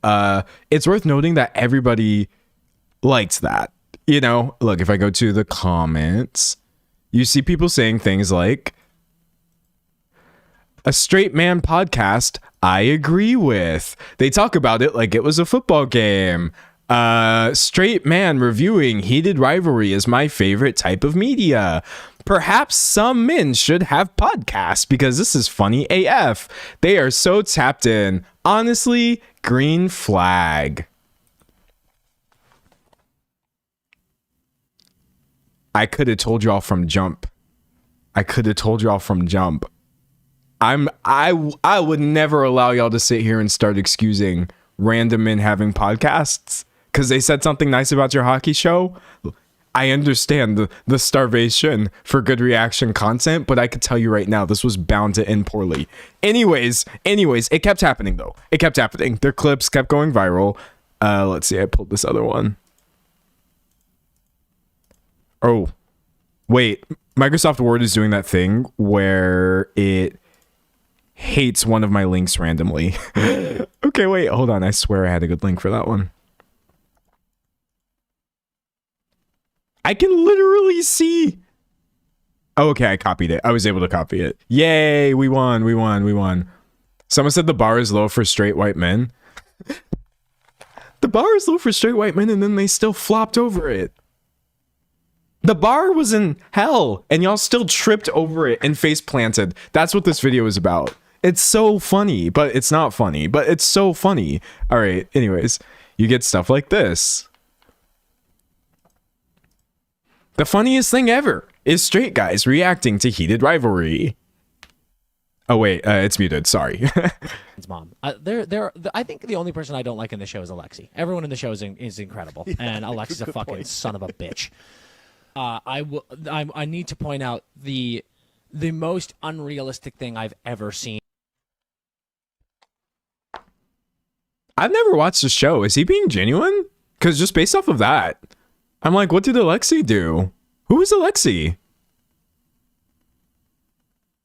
it's worth noting that everybody liked that. You know, look, if I go to the comments, you see people saying things like, a straight man podcast, I agree with. They talk about it like it was a football game. Straight man reviewing heated rivalry is my favorite type of media. Perhaps some men should have podcasts because this is funny AF. They are so tapped in. Honestly, green flag. I could have told y'all from jump. I could have told y'all from jump. I would never allow y'all to sit here and start excusing random men having podcasts because they said something nice about your hockey show. I understand the starvation for good reaction content, but I could tell you right now, this was bound to end poorly. Anyways, it kept happening though. It kept happening. Their clips kept going viral. Let's see. I pulled this other one. Oh, wait. Microsoft Word is doing that thing where it hates one of my links randomly. Okay, wait, hold on. I swear I had a good link for that one. I can literally see. Oh, okay, I copied it. I was able to copy it. Yay, we won. Someone said the bar is low for straight white men. The bar is low for straight white men, and then they still flopped over it. The bar was in hell, and y'all still tripped over it and face planted. That's what this video is about. It's so funny, but it's not funny, but it's so funny. All right, anyways, you get stuff like this. The funniest thing ever is straight guys reacting to heated rivalry. Oh wait, it's muted. Sorry. His mom. I think the only person I don't like in the show is Alexi. Everyone in the show is incredible, and Alexi's a fucking point. Son of a bitch. I need to point out the most unrealistic thing I've ever seen. I've never watched the show. Is he being genuine? Because just based off of that, I'm like, what did Alexi do? Who is Alexi?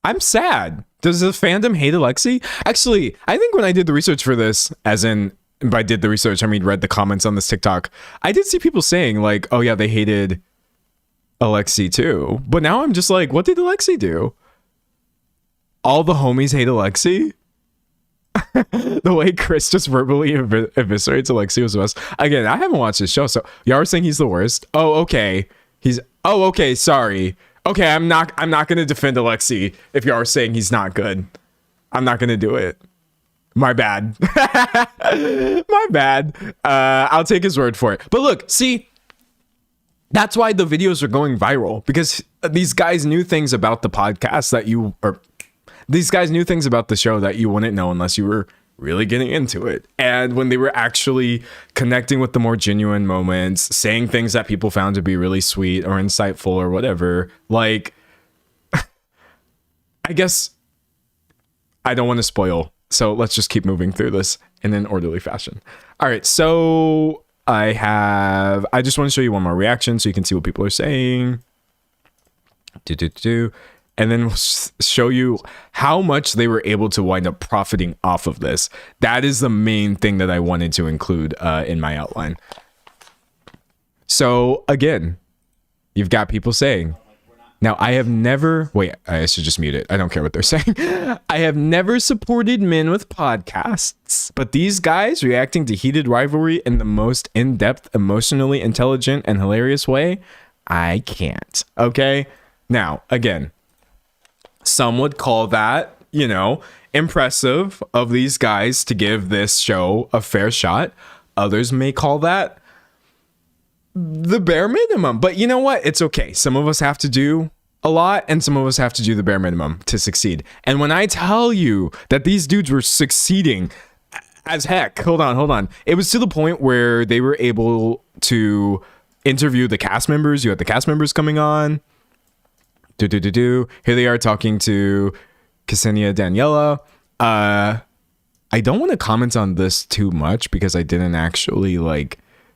I'm sad. Does the fandom hate Alexi? Actually, I think when I did the research for this, as in, by did the research, I mean read the comments on this TikTok, I did see people saying like, oh yeah, they hated Alexi too. But now I'm just like, what did Alexi do? All the homies hate Alexi? The way Chris just verbally eviscerates Alexi was the best. Again, I haven't watched this show, so y'all are saying he's the worst. Oh, okay. Okay, sorry. Okay, I'm not gonna defend Alexi if y'all are saying he's not good. I'm not gonna do it. My bad. My bad. I'll take his word for it. But look, see, that's why the videos are going viral, because these guys knew things about the podcast that you are. These guys knew things about the show that you wouldn't know unless you were really getting into it. And when they were actually connecting with the more genuine moments, saying things that people found to be really sweet or insightful or whatever, like, I guess I don't want to spoil. So let's just keep moving through this in an orderly fashion. All right. So I just want to show you one more reaction so you can see what people are saying. And then we'll show you how much they were able to wind up profiting off of this. That is the main thing that I wanted to include in my outline. So again, you've got people saying, now I have never, wait, I should just mute it. I don't care what they're saying. I have never supported men with podcasts, but these guys reacting to heated rivalry in the most in-depth, emotionally intelligent, and hilarious way, I can't. Okay? Now, again, some would call that, impressive of these guys to give this show a fair shot. Others may call that the bare minimum. But you know what? It's okay. Some of us have to do a lot, and some of us have to do the bare minimum to succeed. And when I tell you that these dudes were succeeding as heck, hold on. It was to the point where they were able to interview the cast members. You had the cast members coming on. Here they are talking to Ksenia Daniela. I don't want to comment on this too much because I didn't actually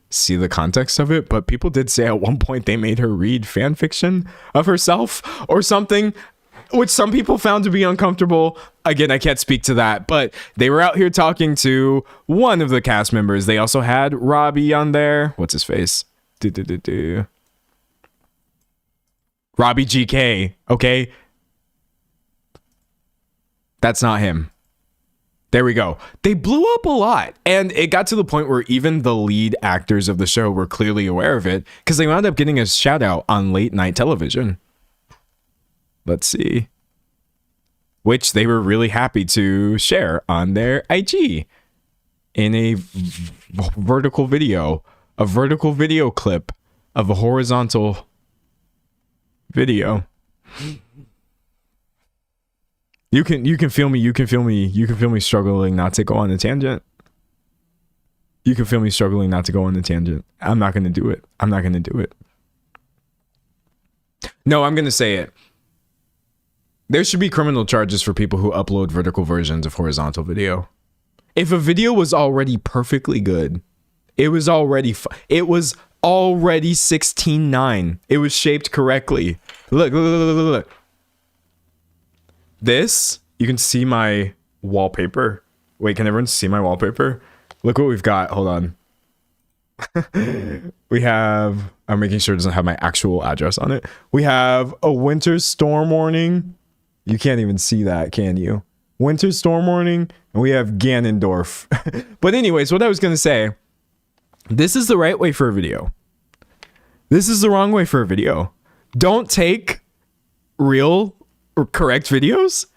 see the context of it, but people did say at one point they made her read fan fiction of herself or something, which some people found to be uncomfortable. Again, I can't speak to that, but they were out here talking to one of the cast members. They also had Robbie on there. What's his face? Robbie GK, okay? That's not him. There we go. They blew up a lot. And it got to the point where even the lead actors of the show were clearly aware of it because they wound up getting a shout out on late night television. Let's see. Which they were really happy to share on their IG in a vertical video clip of a horizontal video. You can feel me. You can feel me. You can feel me struggling not to go on a tangent. You can feel me struggling not to go on a tangent. I'm not going to do it. I'm not going to do it. No, I'm going to say it. There should be criminal charges for people who upload vertical versions of horizontal video. If a video was already perfectly good, it was already 16:9. It was shaped correctly. Look. This, you can see my wallpaper. Wait, can everyone see my wallpaper? Look what we've got. Hold on. We have, I'm making sure it doesn't have my actual address on it. We have a winter storm warning. You can't even see that, can you? Winter storm warning. And we have Ganondorf. But anyways, what I was going to say, this is the right way for a video. This is the wrong way for a video. Don't take real or correct videos,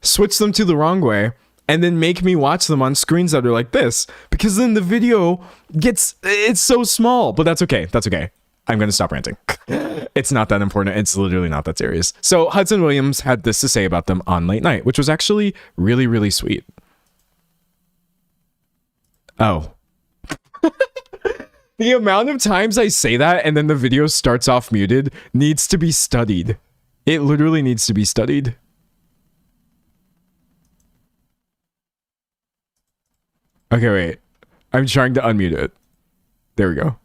switch them to the wrong way, and then make me watch them on screens that are like this, because then the video it's so small. But that's okay. That's okay. I'm going to stop ranting. It's not that important. It's literally not that serious. So Hudson Williams had this to say about them on Late Night, which was actually really, really sweet. Oh. The amount of times I say that and then the video starts off muted needs to be studied. It literally needs to be studied. Okay, wait. I'm trying to unmute it. There we go.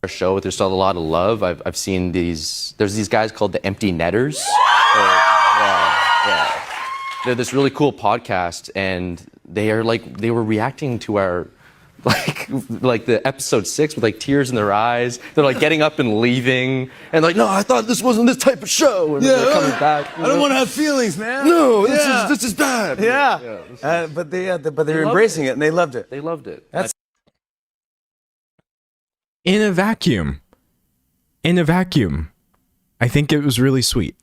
Our show, but there's still a lot of love. I've seen there's these guys called the Empty Netters. Yeah. They're this really cool podcast, and they were reacting to our like the episode 6 with like tears in their eyes. They're like getting up and leaving, and like, no, I thought this wasn't this type of show. And they're coming back. I don't want to have feelings, man. No, this is bad. Yeah. But they're embracing it, and they loved it. They loved it. That's In a vacuum, I think it was really sweet.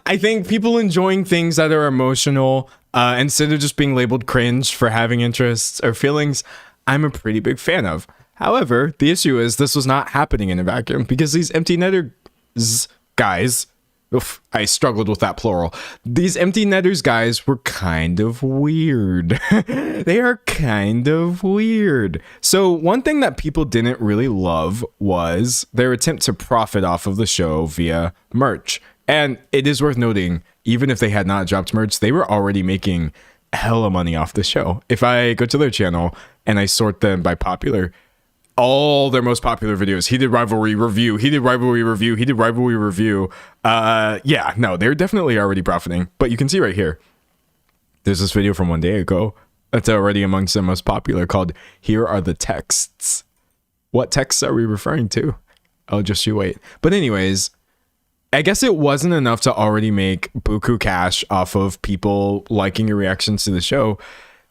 I think people enjoying things that are emotional, instead of just being labeled cringe for having interests or feelings, I'm a pretty big fan of. However, the issue is this was not happening in a vacuum, because these empty netters guys, oof, I struggled with that plural. These empty netters guys were kind of weird. They are kind of weird. So one thing that people didn't really love was their attempt to profit off of the show via merch. And it is worth noting, even if they had not dropped merch, they were already making hella money off the show. If I go to their channel and I sort them by popular, all their most popular videos, he did rivalry review, he did rivalry review, he did rivalry review. Yeah, no, they're definitely already profiting. But you can see right here, there's this video from one day ago that's already amongst the most popular called Here Are the Texts. What texts are we referring to? Oh, just you wait. But anyways, I guess it wasn't enough to already make buku cash off of people liking your reactions to the show.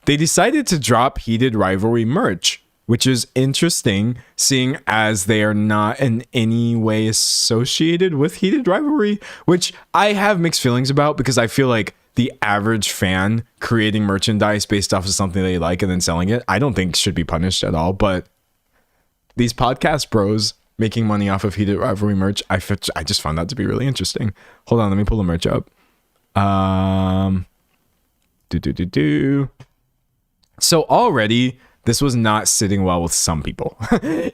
They decided to drop Heated Rivalry merch, which is interesting, seeing as they are not in any way associated with Heated Rivalry, which I have mixed feelings about, because I feel like the average fan creating merchandise based off of something they like and then selling it, I don't think should be punished at all. But these podcast bros making money off of Heated Rivalry merch, I just found that to be really interesting. Hold on, let me pull the merch up. So already, this was not sitting well with some people.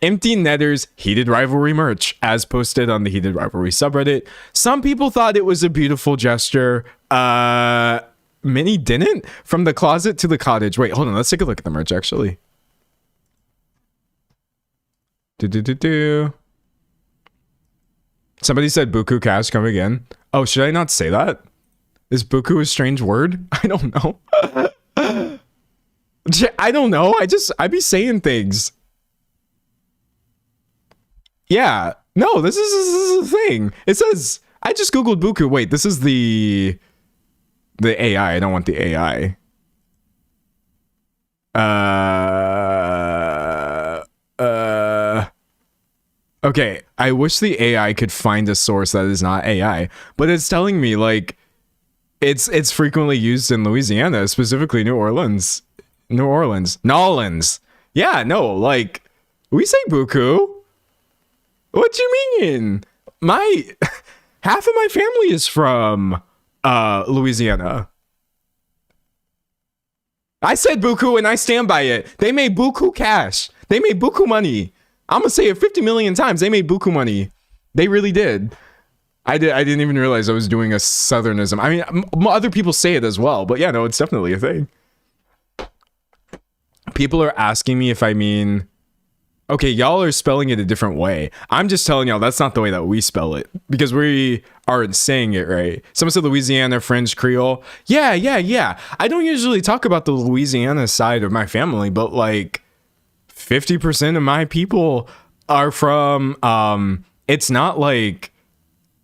Empty Netters Heated Rivalry merch, as posted on the Heated Rivalry subreddit. Some people thought it was a beautiful gesture. Many didn't. From the closet to the cottage. Wait, hold on. Let's take a look at the merch, actually. Somebody said Buku Cash come again. Oh, should I not say that? Is Buku a strange word? I don't know. I don't know. I be saying things. Yeah. No, this is a thing. It says, I just Googled Buku. Wait, this is the AI. I don't want the AI. Okay, I wish the AI could find a source that is not AI, but it's telling me like it's frequently used in Louisiana, specifically New Orleans. Nolans. Yeah, no, like we say buku. What you mean? My half of my family is from Louisiana. I said buku and I stand by it. They made buku cash. They made buku money. I'm gonna say it 50 million times. They made buku money. They really did. I didn't even realize I was doing a southernism. I mean, other people say it as well, but yeah, no, it's definitely a thing. People are asking me if I mean, okay, y'all are spelling it a different way. I'm just telling y'all that's not the way that we spell it because we aren't saying it right. Someone said Louisiana French Creole. Yeah. I don't usually talk about the Louisiana side of my family, but like 50% of my people are from, it's not like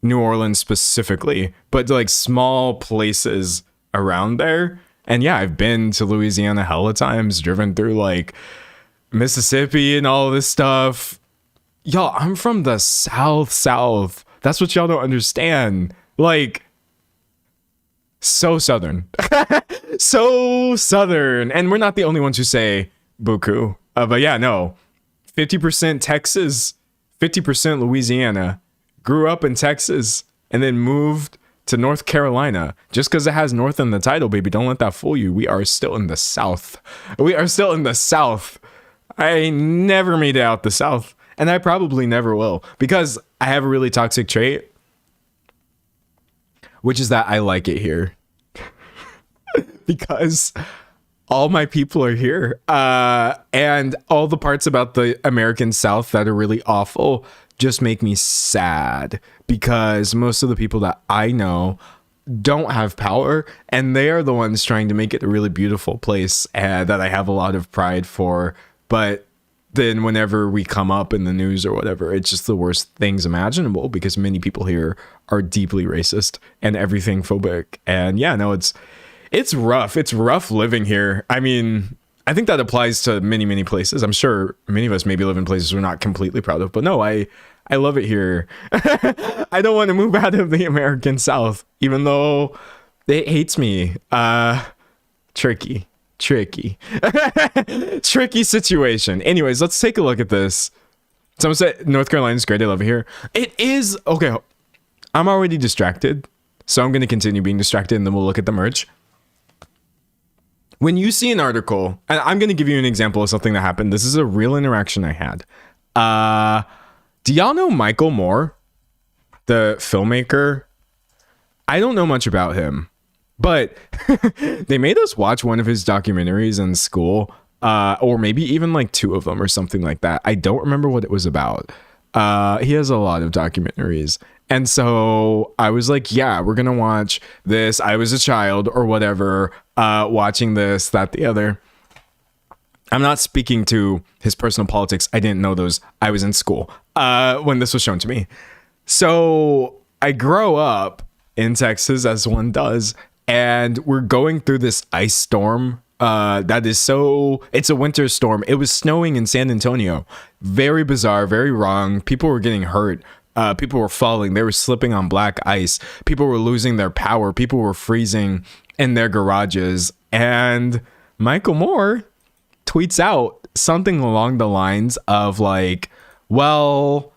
New Orleans specifically, but like small places around there. And yeah, I've been to Louisiana hella times, driven through like Mississippi and all this stuff. Y'all, I'm from the South. That's what y'all don't understand. Like, so Southern. So Southern. And we're not the only ones who say buku. But yeah, no. 50% Texas, 50% Louisiana. Grew up in Texas and then moved to North Carolina. Just because it has North in the title, baby, don't let that fool you. We are still in the South. We are still in the South. I never made it out the South, and I probably never will, because I have a really toxic trait, which is that I like it here. Because all my people are here, and all the parts about the American South that are really awful just make me sad, because most of the people that I know don't have power, and they are the ones trying to make it a really beautiful place that I have a lot of pride for. But then whenever we come up in the news or whatever, it's just the worst things imaginable, because many people here are deeply racist and everything phobic. And yeah, no, it's rough. It's rough living here. I mean, I think that applies to many places. I'm sure many of us maybe live in places we're not completely proud of, but no, I love it here. I don't want to move out of the American South, even though it hates me. Tricky situation. Anyways, let's take a look at this. Someone said North Carolina's great. I love it here. It is. Okay, I'm already distracted, so I'm going to continue being distracted, and then we'll look at the merch. When you see an article, and I'm going to give you an example of something that happened. This is a real interaction I had. Do y'all know Michael Moore, the filmmaker? I don't know much about him, but they made us watch one of his documentaries in school, or maybe even like two of them or something like that. I don't remember what it was about. He has a lot of documentaries. And so I was like, yeah, we're going to watch this. I was a child or whatever, watching this, that, the other. I'm not speaking to his personal politics. I didn't know those. I was in school when this was shown to me. So I grow up in Texas, as one does, and we're going through this ice storm. It's a winter storm. It was snowing in San Antonio. Very bizarre, very wrong. People were getting hurt. People were falling. They were slipping on black ice. People were losing their power. People were freezing in their garages. And Michael Moore tweets out something along the lines of like, well,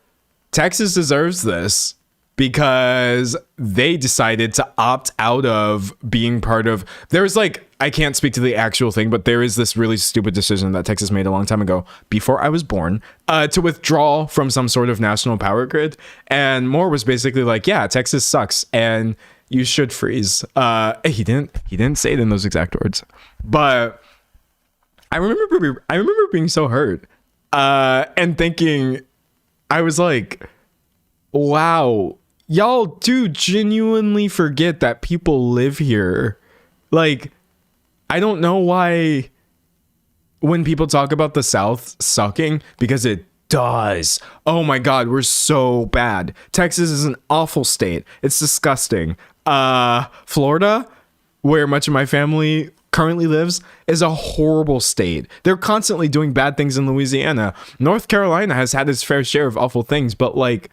Texas deserves this because they decided to opt out of being part of, there's like, I can't speak to the actual thing, but there is this really stupid decision that Texas made a long time ago, before I was born, to withdraw from some sort of national power grid. And Moore was basically like, yeah, Texas sucks and you should freeze. He didn't say it in those exact words, but I remember being so hurt, and thinking, I was like, wow, y'all do genuinely forget that people live here. Like, I don't know why when people talk about the South sucking, because it does. Oh my God, we're so bad. Texas is an awful state. It's disgusting. Florida, where much of my family currently lives, is a horrible state. They're constantly doing bad things in Louisiana. North Carolina has had its fair share of awful things, but like,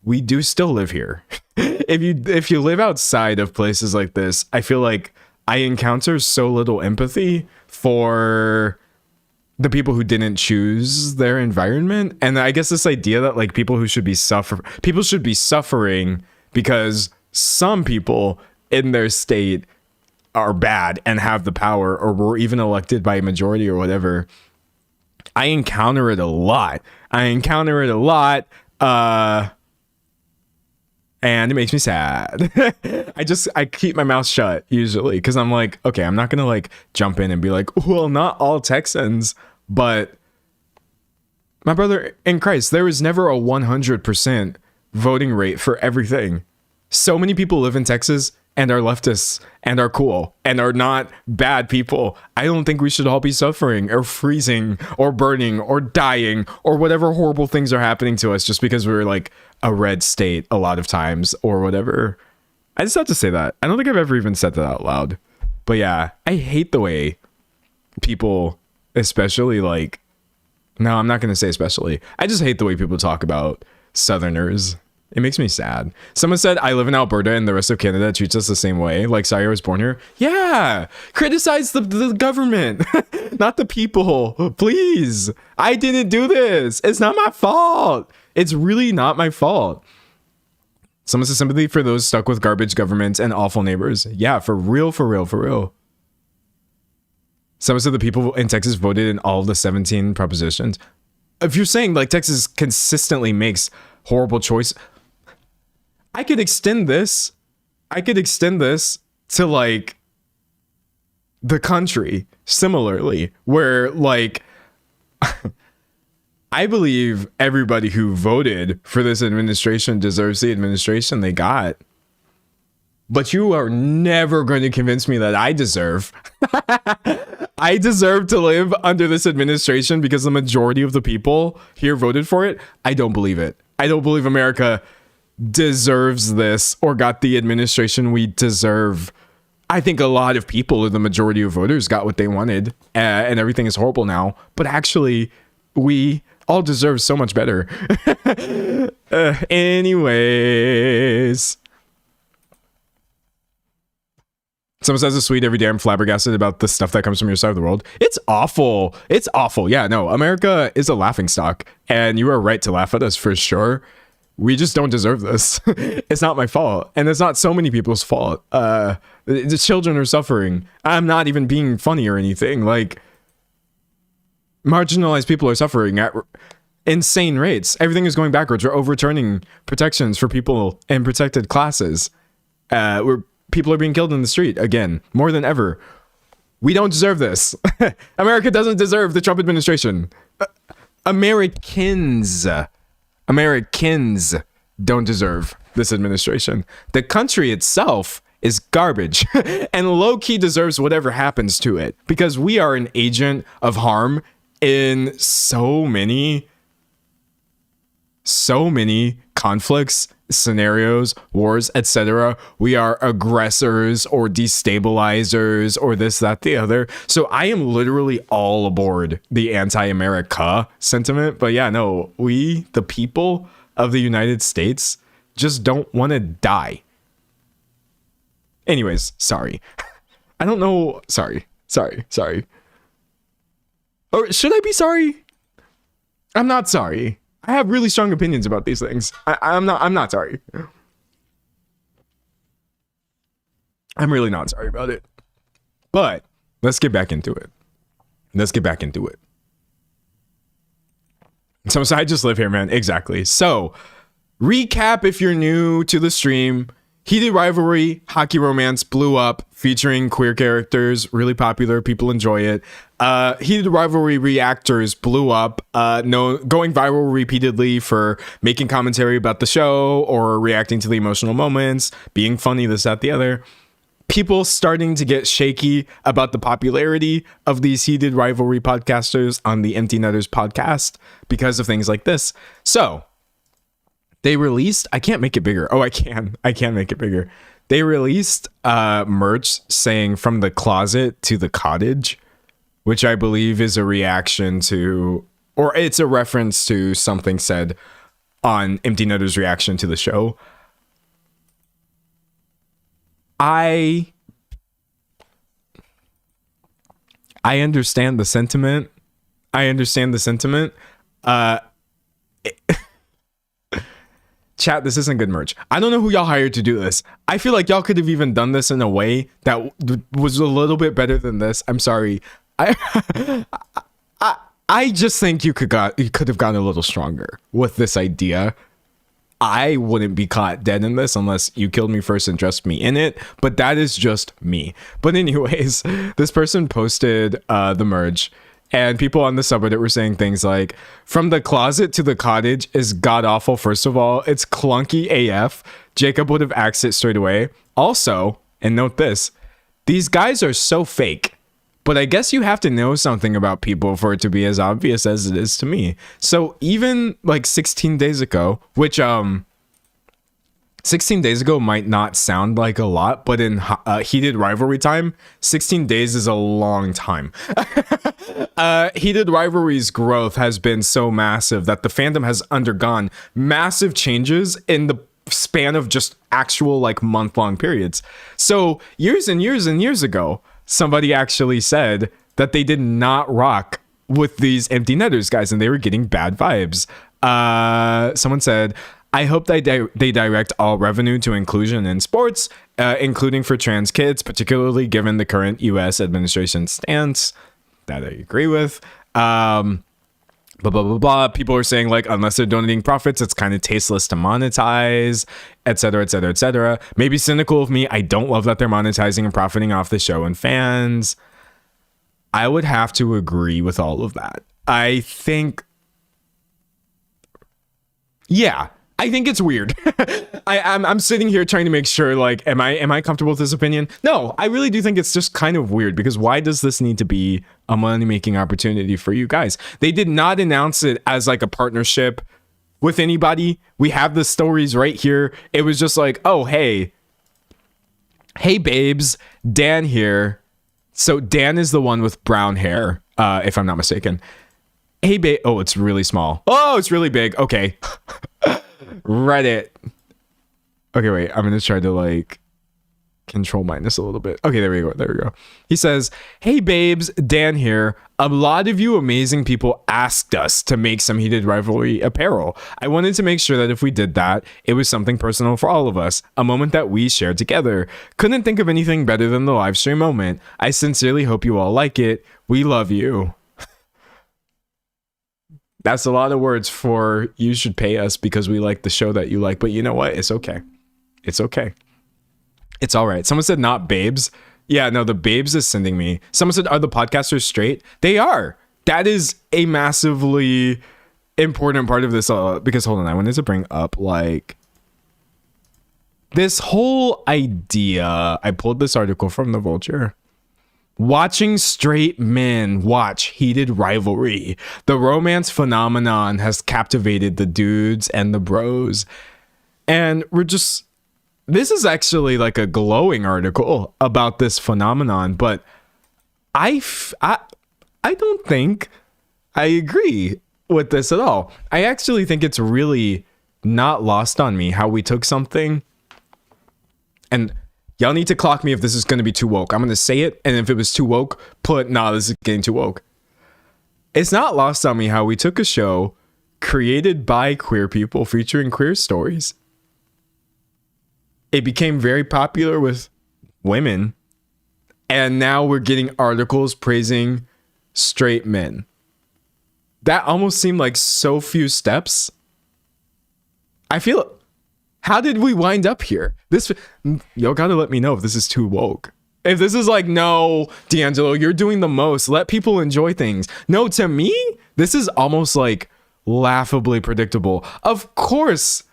we do still live here. If you live outside of places like this, I feel like I encounter so little empathy for the people who didn't choose their environment. And I guess this idea that like people should be suffering because some people in their state are bad and have the power, or were even elected by a majority or whatever, I encounter it a lot. And it makes me sad. I keep my mouth shut usually because I'm like, okay, I'm not gonna like jump in and be like, well, not all Texans, but my brother in Christ, there is never a 100% voting rate for everything. So many people live in Texas and are leftists and are cool and are not bad people. I don't think we should all be suffering or freezing or burning or dying or whatever horrible things are happening to us just because we're like a red state a lot of times or whatever. I just have to say that. I don't think I've ever even said that out loud. But yeah, I hate the way people, especially like, no, I'm not going to say especially. I just hate the way people talk about Southerners. It makes me sad. Someone said, I live in Alberta and the rest of Canada treats us the same way. Like, sorry, I was born here. Yeah. Criticize the government, not the people. Please. I didn't do this. It's not my fault. It's really not my fault. Someone says sympathy for those stuck with garbage governments and awful neighbors. Yeah, for real, for real, for real. Someone said the people in Texas voted in all of the 17 propositions. If you're saying like Texas consistently makes horrible choice, I could extend this to like the country similarly, where like I believe everybody who voted for this administration deserves the administration they got. But you are never going to convince me that I deserve to live under this administration because the majority of the people here voted for it. I don't believe it. I don't believe America deserves this or got the administration we deserve. I think a lot of people, the majority of voters, got what they wanted and everything is horrible now. But actually, we all deserve so much better. Anyways. Someone says it's sweet every day. I'm flabbergasted about the stuff that comes from your side of the world. It's awful. It's awful. Yeah, no, America is a laughingstock. And you are right to laugh at us for sure. We just don't deserve this. It's not my fault. And it's not so many people's fault. The children are suffering. I'm not even being funny or anything. Like, marginalized people are suffering at insane rates. Everything is going backwards. We're overturning protections for people in protected classes. People are being killed in the street again, more than ever. We don't deserve this. America doesn't deserve the Trump administration. Americans don't deserve this administration. The country itself is garbage and low-key deserves whatever happens to it because we are an agent of harm in so many conflicts, scenarios, wars, etc. We are aggressors or destabilizers or this, that, the other. So I am literally all aboard the anti-America sentiment. But yeah, no, we, the people of the United States, just don't want to die. Anyways, sorry. I don't know. Sorry. Or should I be sorry? I'm not sorry. I have really strong opinions about these things. I'm not sorry. I'm really not sorry about it. But let's get back into it. So I just live here, man. Exactly. So recap if you're new to the stream. Heated Rivalry, Hockey Romance blew up, featuring queer characters, really popular, people enjoy it. Heated Rivalry Reactors blew up, going viral repeatedly for making commentary about the show or reacting to the emotional moments, being funny, this, that, the other. People starting to get shaky about the popularity of these Heated Rivalry podcasters on the Empty Netters podcast because of things like this. So they released, I can't make it bigger. Oh, I can make it bigger. They released merch saying from the closet to the cottage, which I believe is a reaction to, or it's a reference to something said on Empty Netter's reaction to the show. I understand the sentiment. Chat, this isn't good merch. I don't know who y'all hired to do this. I feel like y'all could have even done this in a way that was a little bit better than this. I'm sorry. I just think you could have gotten a little stronger with this idea. I wouldn't be caught dead in this unless you killed me first and dressed me in it, but that is just me. But anyways, this person posted the merge, and people on the subreddit were saying things like, from the closet to the cottage is god awful. First of all, it's clunky AF. Jacob would have axed it straight away. Also, and note this, these guys are so fake. But I guess you have to know something about people for it to be as obvious as it is to me. So even like 16 days ago, which 16 days ago might not sound like a lot, but in heated rivalry time, 16 days is a long time. Heated rivalry's growth has been so massive that the fandom has undergone massive changes in the span of just actual like month-long periods. So years and years and years ago, somebody actually said that they did not rock with these empty netters guys and they were getting bad vibes. Someone said, I hope they direct all revenue to inclusion in sports, including for trans kids, particularly given the current US administration stance. That I agree with. Blah, blah, blah, blah. People are saying, like, unless they're donating profits, it's kind of tasteless to monetize, etc., etc., etc. Maybe cynical of me. I don't love that they're monetizing and profiting off the show and fans. I would have to agree with all of that. I think, yeah, I think it's weird. I'm sitting here trying to make sure, like, am I comfortable with this opinion? No, I really do think it's just kind of weird, because why does this need to be a money-making opportunity for you guys? They did not announce it as like a partnership with anybody. We have the stories right here. It was just like, oh, hey babes, Dan here. So Dan is the one with brown hair, if I'm not mistaken. Hey babe, oh, it's really small. Oh, it's really big. Okay. Reddit. Okay, wait. I'm gonna try to like control minus a little bit. Okay, there we go. He says, hey babes, Dan here. A lot of you amazing people asked us to make some heated rivalry apparel. I wanted to make sure that if we did that, it was something personal for all of us, a moment that we shared together. Couldn't think of anything better than the live stream moment. I sincerely hope you all like it. We love you. That's a lot of words for you should pay us because we like the show that you like. But you know what? It's okay. It's okay. It's all right. Someone said not babes. Yeah, no, the babes is sending me. Someone said, are the podcasters straight? They are. That is a massively important part of this. Because hold on, I wanted to bring up like this whole idea. I pulled this article from the Vulture. Watching straight men watch heated rivalry. The romance phenomenon has captivated the dudes and the bros. And this is actually like a glowing article about this phenomenon, but I don't think I agree with this at all. I actually think it's really not lost on me how we took something, and y'all need to clock me if this is going to be too woke. I'm going to say it, and if it was too woke, this is getting too woke. It's not lost on me how we took a show created by queer people featuring queer stories. It became very popular with women, and now we're getting articles praising straight men. That almost seemed like so few steps. I feel... How did we wind up here? Y'all gotta let me know if this is too woke. If this is like, no, D'Angelo, you're doing the most. Let people enjoy things. No, to me, this is almost like laughably predictable. Of course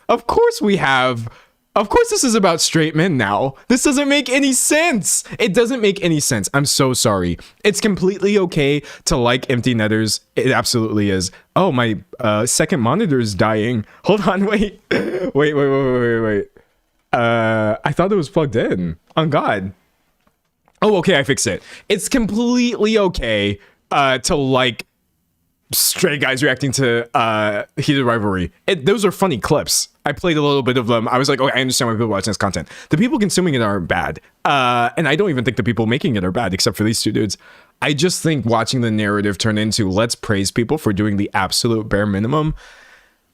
this is about straight men now. This doesn't make any sense. It doesn't make any sense. I'm so sorry. It's completely okay to like empty netters. It absolutely is. Oh, my second monitor is dying. Hold on, wait. Wait. I thought it was plugged in. On God. Oh, okay, I fixed it. It's completely okay to like straight guys reacting to heated rivalry. Those are funny clips. I played a little bit of them. I was like, okay, I understand why people watching this content. The people consuming it aren't bad. And I don't even think the people making it are bad, except for these two dudes. I just think watching the narrative turn into let's praise people for doing the absolute bare minimum.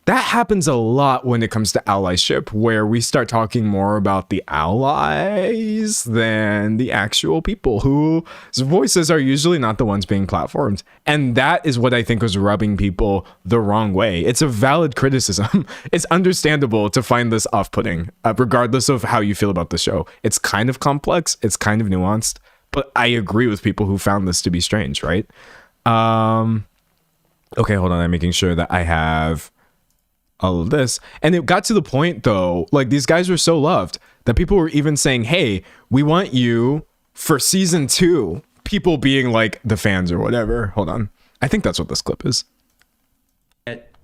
that happens a lot when it comes to allyship, where we start talking more about the allies than the actual people whose voices are usually not the ones being platformed. And that is what I think was rubbing people the wrong way. It's a valid criticism. It's understandable to find this off-putting, regardless of how you feel about the show. It's kind of complex. It's kind of nuanced. But I agree with people who found this to be strange, right? Okay, hold on. I'm making sure that I have all of this. And it got to the point, though, like, these guys were so loved that people were even saying, hey, we want you for season 2. People being like the fans or whatever. Hold on. I think that's what this clip is. Get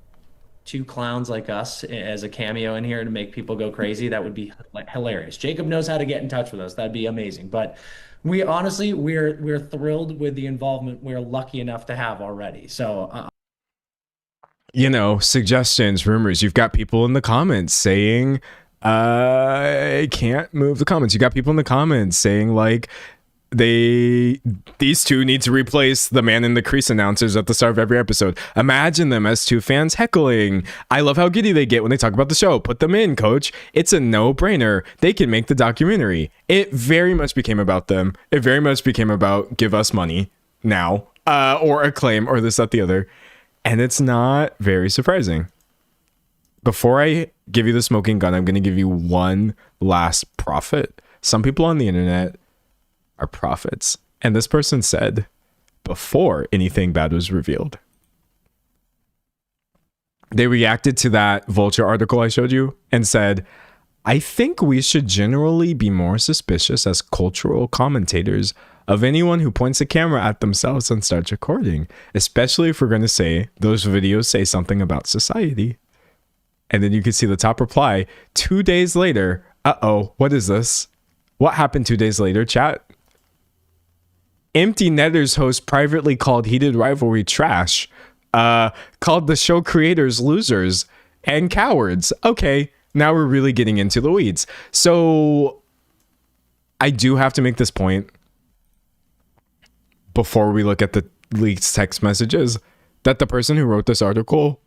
2 clowns like us as a cameo in here to make people go crazy. That would be like hilarious. Jacob knows how to get in touch with us. That'd be amazing. But we honestly, we're thrilled with the involvement we're lucky enough to have already. So suggestions, rumors. You've got people in the comments saying, I can't move the comments. You got people in the comments saying, like, these two need to replace the man in the crease announcers at the start of every episode. Imagine them as 2 fans heckling. I love how giddy they get when they talk about the show. Put them in, coach. It's a no-brainer. They can make the documentary. It very much became about them. It very much became about give us money now, or acclaim, or this, that, the other. And it's not very surprising. Before I give you the smoking gun, I'm going to give you one last prophet. Some people on the internet are prophets. And this person said, before anything bad was revealed, they reacted to that Vulture article I showed you and said, I think we should generally be more suspicious as cultural commentators of anyone who points a camera at themselves and starts recording, especially if we're going to say those videos say something about society. And then you can see the top reply 2 days later. Uh-oh, what is this? What happened 2 days later, chat? Empty Netters host privately called Heated Rivalry trash, called the show creators losers and cowards. Okay, now we're really getting into the weeds. So I do have to make this point before we look at the leaked text messages, that the person who wrote this article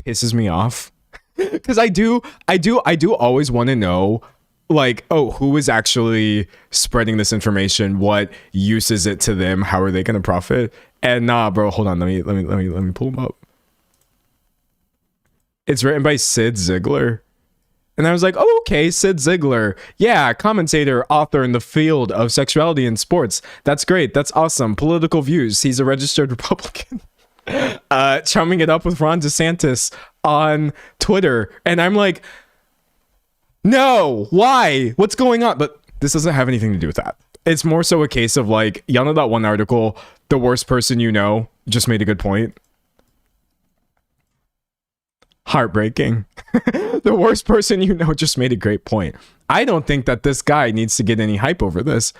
pisses me off. Because I do always want to know, like, oh, who is actually spreading this information? What use is it to them? How are they going to profit? And nah, bro, hold on. Let me pull them up. It's written by Sid Ziegler. And I was like, oh, okay, Sid Ziegler. Yeah, commentator, author in the field of sexuality in sports. That's great. That's awesome. Political views. He's a registered Republican. Chumming it up with Ron DeSantis on Twitter. And I'm like, no, why? What's going on? But this doesn't have anything to do with that. It's more so a case of, like, y'all know that one article, the worst person you know just made a good point. Heartbreaking. The worst person you know just made a great point. I don't think that this guy needs to get any hype over this.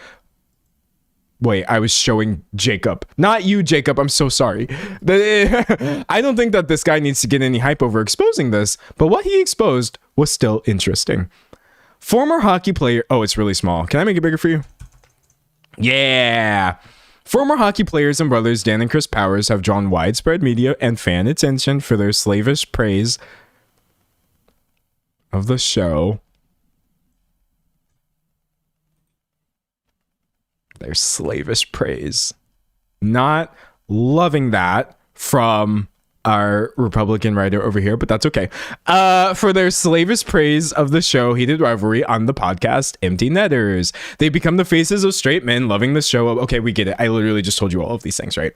Wait, I was showing Jacob. Not you, Jacob. I'm so sorry. I don't think that this guy needs to get any hype over exposing this, but what he exposed was still interesting. Former hockey player... Oh, it's really small. Can I make it bigger for you? Yeah. Former hockey players and brothers Dan and Chris Powers have drawn widespread media and fan attention for their slavish praise of the show. Their slavish praise. Not loving that from our Republican writer over here, but that's okay. For their slavish praise of the show Heated Rivalry on the podcast Empty Netters. They become the faces of straight men loving the show. Okay, we get it. I literally just told you all of these things, right?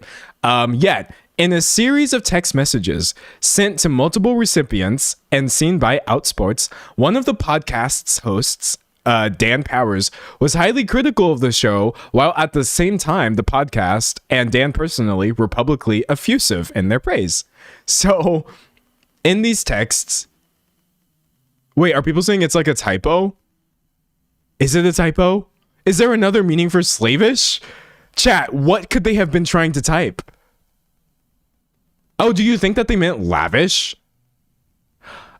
Yet, in a series of text messages sent to multiple recipients and seen by Outsports, one of the podcast's hosts, Dan Powers, was highly critical of the show, while at the same time the podcast and Dan personally were publicly effusive in their praise. So in these texts, wait, are people saying it's like a typo? Is it a typo? Is there another meaning for slavish? Chat, what could they have been trying to type? Oh, do you think that they meant lavish?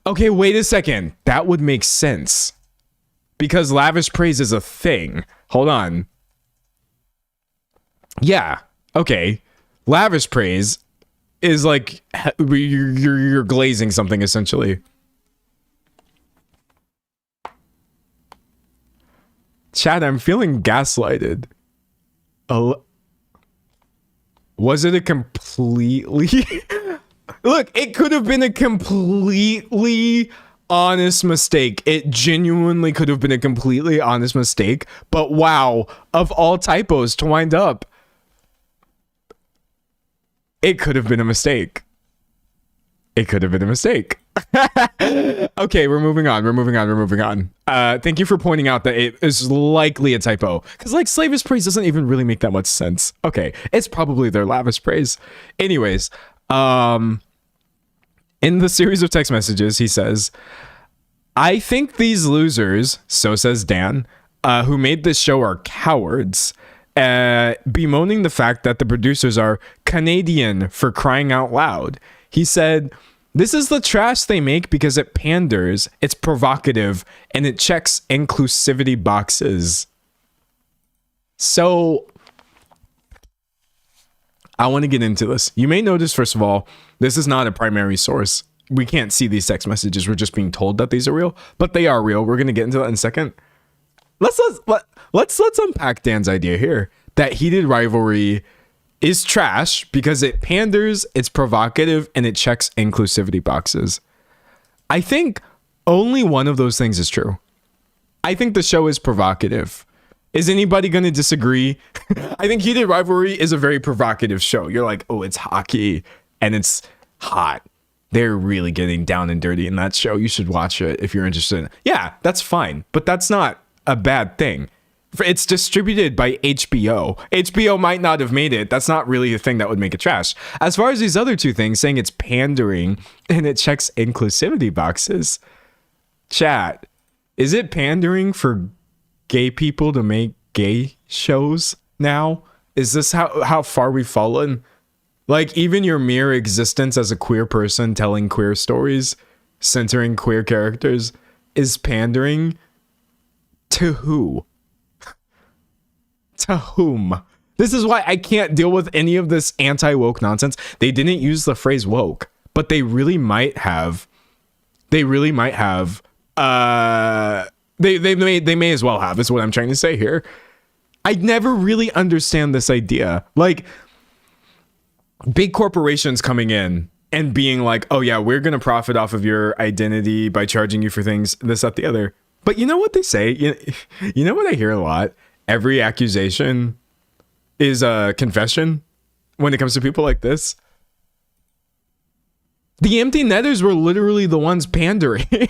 Okay, wait a second. That would make sense. Because lavish praise is a thing. Hold on. Yeah. Okay. Lavish praise is like you're glazing something essentially. Chad, I'm feeling gaslighted. Was it a completely look, it could have been a completely honest mistake. It genuinely could have been a completely honest mistake, but wow, of all typos to wind up, it could have been a mistake. It could have been a mistake. Okay, we're moving on. Thank you for pointing out that it is likely a typo. Because, like, slavish praise doesn't even really make that much sense. Okay, it's probably their lavish praise. Anyways, in the series of text messages, he says, I think these losers, so says Dan, who made this show are cowards. Bemoaning the fact that the producers are Canadian for crying out loud. He said, this is the trash they make because it panders, it's provocative, and it checks inclusivity boxes. So, I want to get into this. You may notice, first of all, this is not a primary source. We can't see these text messages. We're just being told that these are real, but they are real. We're going to get into that in a second. Let's unpack Dan's idea here that heated rivalry is trash because it panders, it's provocative, and it checks inclusivity boxes. I think only one of those things is true. I think the show is provocative. Is anybody going to disagree? I think Heated Rivalry is a very provocative show. You're like, oh, it's hockey and it's hot. They're really getting down and dirty in that show. You should watch it if you're interested. Yeah, that's fine, but that's not a bad thing. It's distributed by HBO. HBO might not have made it. That's not really a thing that would make it trash. As far as these other two things, saying it's pandering and it checks inclusivity boxes. Chat, is it pandering for gay people to make gay shows now? Is this how far we've fallen? Like, even your mere existence as a queer person telling queer stories, centering queer characters, is pandering to who? To whom? This is why I can't deal with any of this anti-woke nonsense. They didn't use the phrase woke, but they really might have. They may as well have, is what I'm trying to say here. I never really understand this idea. Like, big corporations coming in and being like, oh yeah, we're going to profit off of your identity by charging you for things, this, that, the other. But you know what they say? You know what I hear a lot? Every accusation is a confession when it comes to people like this. The empty netters were literally the ones pandering. They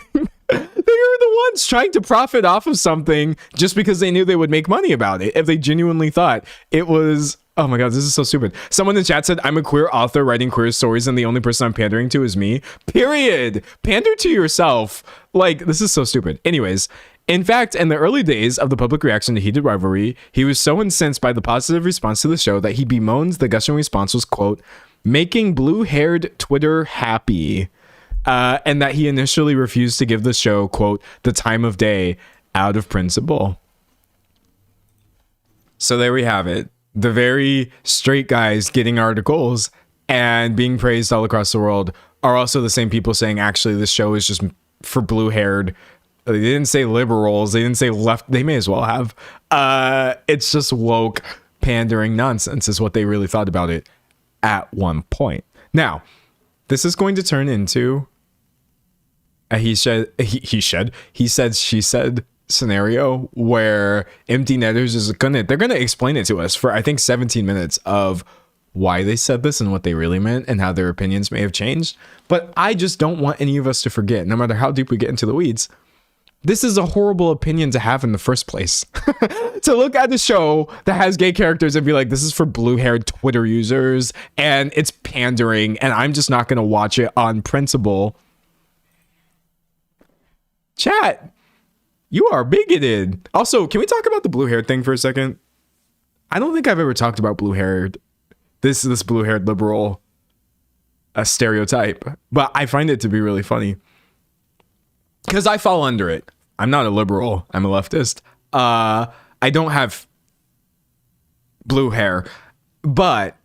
were the ones trying to profit off of something just because they knew they would make money about it. If they genuinely thought it was, oh my God, this is so stupid. Someone in chat said, I'm a queer author writing queer stories and the only person I'm pandering to is me. Period. Pander to yourself. Like, this is so stupid. Anyways, in fact, in the early days of the public reaction to Heated Rivalry, he was so incensed by the positive response to the show that he bemoans the gushing response was, quote, making blue-haired Twitter happy. And that he initially refused to give the show, quote, the time of day out of principle. So there we have it. The very straight guys getting articles and being praised all across the world are also the same people saying, actually, this show is just for blue-haired. They didn't say liberals. They didn't say left. They may as well have. It's just woke pandering nonsense is what they really thought about it at one point. Now, this is going to turn into a he said, she said scenario where Empty Netters is they're gonna explain it to us for I think 17 minutes of why they said this and what they really meant and how their opinions may have changed. But I just don't want any of us to forget, no matter how deep we get into the weeds, this is a horrible opinion to have in the first place. To look at the show that has gay characters and be like, this is for blue-haired Twitter users and it's pandering and I'm just not going to watch it on principle. Chat, you are bigoted. Also, can we talk about the blue-haired thing for a second? I don't think I've ever talked about blue-haired, this blue-haired liberal stereotype, but I find it to be really funny. Because I fall under it. I'm not a liberal. I'm a leftist. I don't have blue hair. But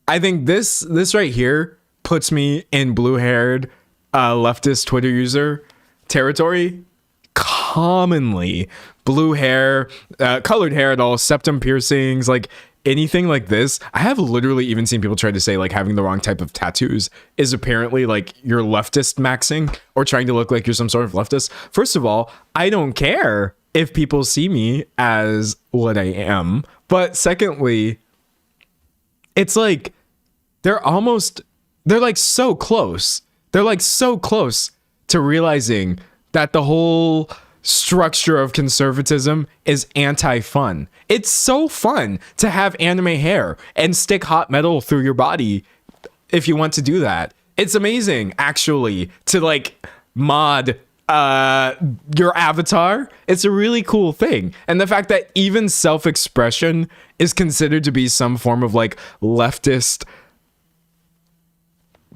I think this right here puts me in blue-haired leftist Twitter user territory. Commonly blue hair, colored hair at all, septum piercings, like anything like this. I have literally even seen people try to say like having the wrong type of tattoos is apparently like you're leftist maxing or trying to look like you're some sort of leftist. First of all, I don't care if people see me as what I am. But secondly, it's like they're like so close. They're like so close to realizing that the whole structure of conservatism is anti-fun. It's so fun to have anime hair and stick hot metal through your body if you want to do that. It's amazing, actually, to like mod your avatar. It's a really cool thing. And the fact that even self-expression is considered to be some form of like leftist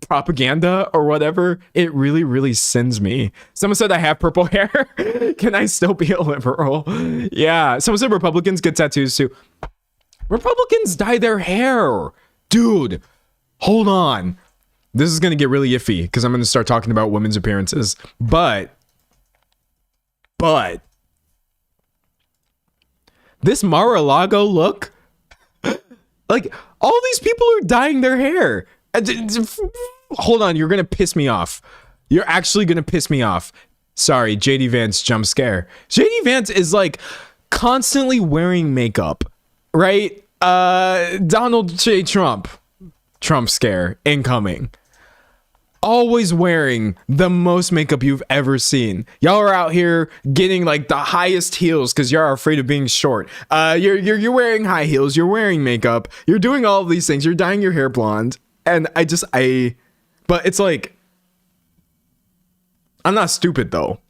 propaganda or whatever, it really, really sends me. Someone said I have purple hair. Can I still be a liberal? Yeah. Someone said Republicans get tattoos too. Republicans dye their hair. Dude, hold on. This is going to get really iffy because I'm going to start talking about women's appearances. But this Mar-a-Lago look, like all these people are dyeing their hair. Hold on, you're gonna piss me off. You're actually gonna piss me off. Sorry, JD Vance jump scare. JD Vance is like constantly wearing makeup, right? Donald J. Trump scare incoming. Always wearing the most makeup you've ever seen. Y'all are out here getting like the highest heels because you're afraid of being short. You're wearing high heels. You're wearing makeup. You're doing all of these things. You're dyeing your hair blonde. And but it's like, I'm not stupid though,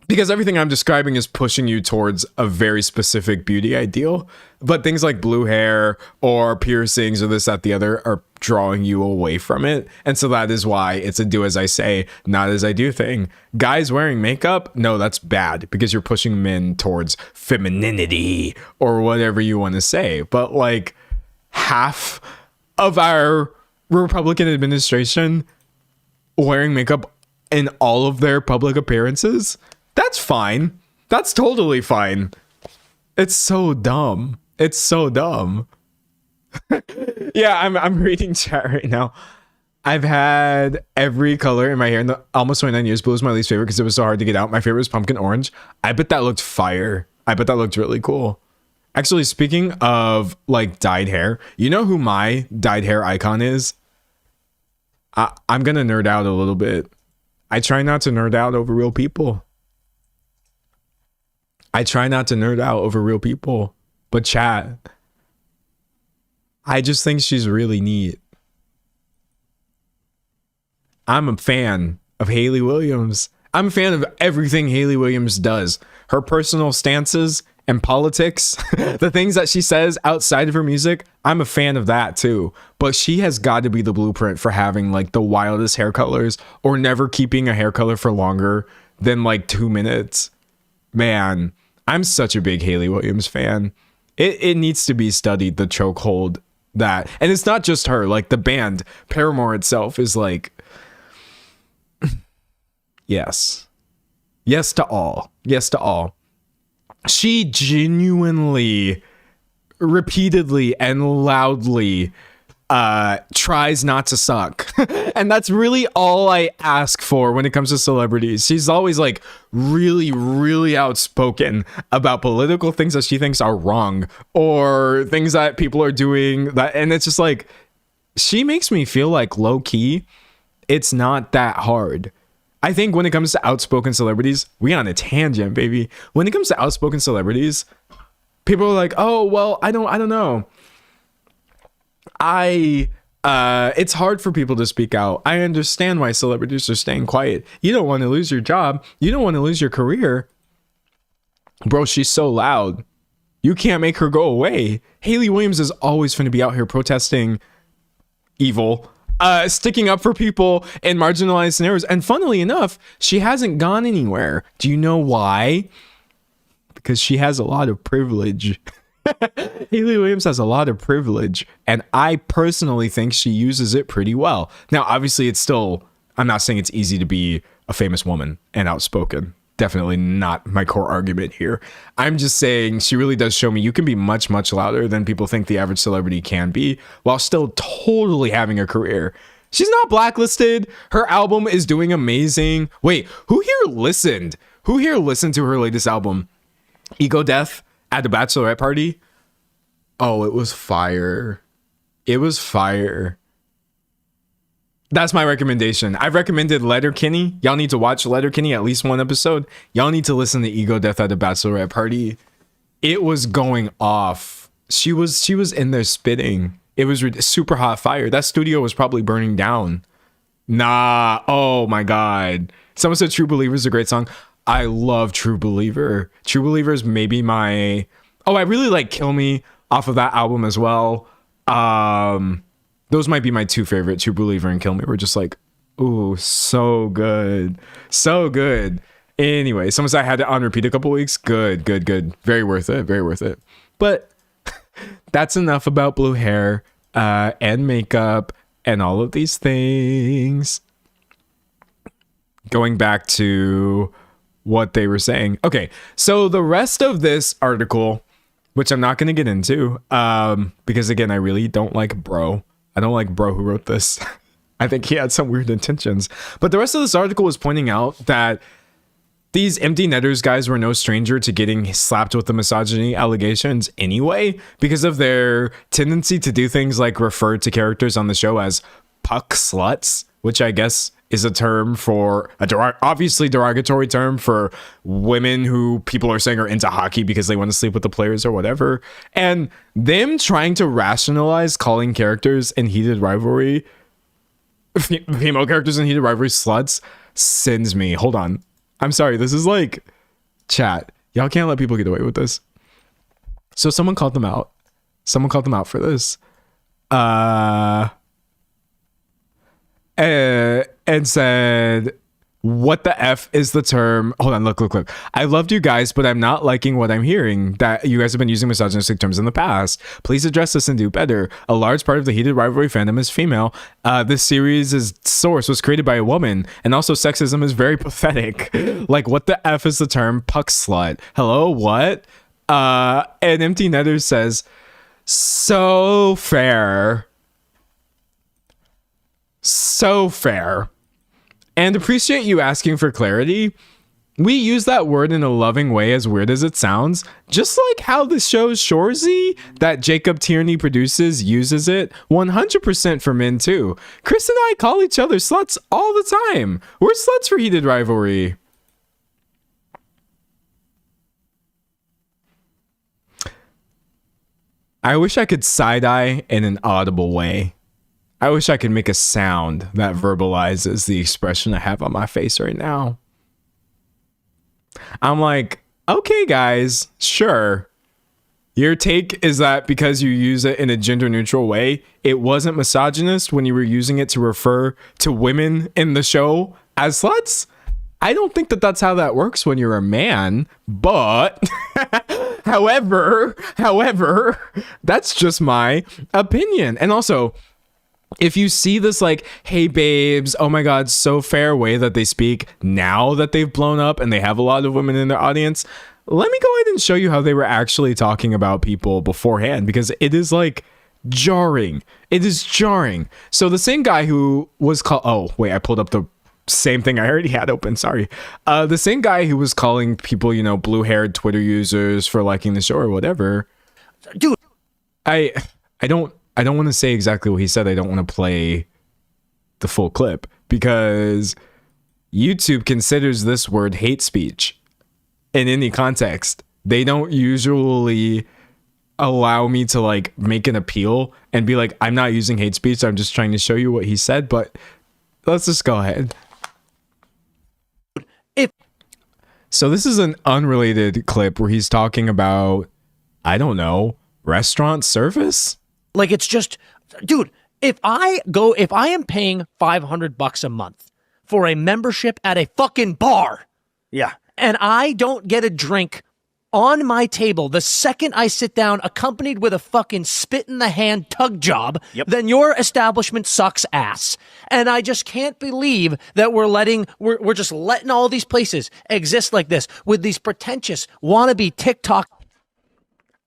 because everything I'm describing is pushing you towards a very specific beauty ideal. But things like blue hair or piercings or this, that, the other are drawing you away from it. And so that is why it's a do as I say, not as I do thing. Guys wearing makeup, no, that's bad because you're pushing men towards femininity or whatever you want to say. But like half of our Republican administration wearing makeup in all of their public appearances, that's fine. That's totally fine. It's so dumb. It's so dumb. Yeah, I'm reading chat right now. I've had every color in my hair in the almost 29 years. Blue was my least favorite because it was so hard to get out. My favorite was pumpkin orange. I bet that looked fire. I bet that looked really cool. Actually, speaking of like dyed hair, you know who my dyed hair icon is? I'm gonna nerd out a little bit. I try not to nerd out over real people. But chat, I just think she's really neat. I'm a fan of Hayley Williams. I'm a fan of everything Hayley Williams does. Her personal stances and politics, the things that she says outside of her music, I'm a fan of that too. But she has got to be the blueprint for having like the wildest hair colors or never keeping a hair color for longer than like 2 minutes. Man, I'm such a big Hayley Williams fan. It needs to be studied, the chokehold that, and it's not just her, like the band Paramore itself is like, yes to all. She genuinely, repeatedly, and loudly tries not to suck. And that's really all I ask for when it comes to celebrities. She's always like really, really outspoken about political things that she thinks are wrong or things that people are doing that, and it's just like, she makes me feel like low key, it's not that hard. I think when it comes to outspoken celebrities, we on a tangent, baby. When it comes to outspoken celebrities, people are like, oh, well, I don't know. It's hard for people to speak out. I understand why celebrities are staying quiet. You don't want to lose your job. You don't want to lose your career. Bro, she's so loud. You can't make her go away. Hayley Williams is always going to be out here protesting evil, sticking up for people in marginalized scenarios. And funnily enough, she hasn't gone anywhere. Do you know why? Because she has a lot of privilege. Haley Williams has a lot of privilege, and I personally think she uses it pretty well. Now, obviously, it's still, I'm not saying it's easy to be a famous woman and outspoken. Definitely not my core argument here. I'm just saying she really does show me you can be much, much louder than people think the average celebrity can be while still totally having a career. She's not blacklisted. Her album is doing amazing. Wait, who here listened? Who here listened to her latest album? Ego Death at the bachelorette party? Oh, it was fire. It was fire. That's my recommendation. I've recommended Letterkenny. Y'all need to watch Letterkenny, at least one episode. Y'all need to listen to Ego Death at the bachelorette party. It was going off. She was in there spitting. It was super hot fire. That studio was probably burning down. Nah. Oh my God. Someone said True Believer is a great song. I love True Believer. True Believer is maybe my... Oh, I really like Kill Me off of that album as well. Those might be my two favorite. True Believer and Kill Me were just like, ooh, so good. So good. Anyway, someone said I had it on repeat a couple weeks. Good. Very worth it. Very worth it. But that's enough about blue hair and makeup and all of these things. Going back to what they were saying. Okay, so the rest of this article, which I'm not going to get into, because again, I really don't like Bro. I don't like Bro who wrote this. I think he had some weird intentions. But the rest of this article was pointing out that these empty netters guys were no stranger to getting slapped with the misogyny allegations anyway, because of their tendency to do things like refer to characters on the show as puck sluts, which I guess is a term for obviously derogatory term for women who people are saying are into hockey because they want to sleep with the players or whatever. And them trying to rationalize calling characters in Heated Rivalry, female characters in Heated Rivalry sluts, sends me. Hold on. I'm sorry. This is like chat. Y'all can't let people get away with this. So someone called them out. Someone called them out for this. And said, what the F is the term? Hold on, look. I loved you guys, but I'm not liking what I'm hearing, that you guys have been using misogynistic terms in the past. Please address this and do better. A large part of the Heated Rivalry fandom is female. This series' source was created by a woman, and also sexism is very pathetic. Like, what the F is the term puck slut? Hello, what? And Empty Netter says, so fair. So fair. And appreciate you asking for clarity. We use that word in a loving way, as weird as it sounds, just like how the show Shoresy that Jacob Tierney produces uses it 100% for men too. Chris and I call each other sluts all the time. We're sluts for Heated Rivalry. I wish I could side-eye in an audible way. I wish I could make a sound that verbalizes the expression I have on my face right now. I'm like, okay, guys, sure. Your take is that because you use it in a gender neutral way, it wasn't misogynist when you were using it to refer to women in the show as sluts? I don't think that that's how that works when you're a man, but however, that's just my opinion. And also, if you see this like, hey babes, oh my god, so fair way that they speak now that they've blown up and they have a lot of women in their audience, let me go ahead and show you how they were actually talking about people beforehand, because it is like jarring. It is jarring. So the same guy who was called, oh wait, I pulled up the same thing I already had open, sorry. The same guy who was calling people, you know, blue-haired Twitter users for liking the show or whatever. Dude, I don't want to say exactly what he said. I don't want to play the full clip because YouTube considers this word hate speech in any context. They don't usually allow me to like make an appeal and be like, I'm not using hate speech. I'm just trying to show you what he said, but let's just go ahead. So this is an unrelated clip where he's talking about, I don't know, restaurant service. Like, it's just, dude, if I am paying $500 a month for a membership at a fucking bar, Yeah. and I don't get a drink on my table the second I sit down, accompanied with a fucking spit in the hand tug job, then your establishment sucks ass. And I just can't believe that we're just letting all these places exist like this with these pretentious wannabe TikTok.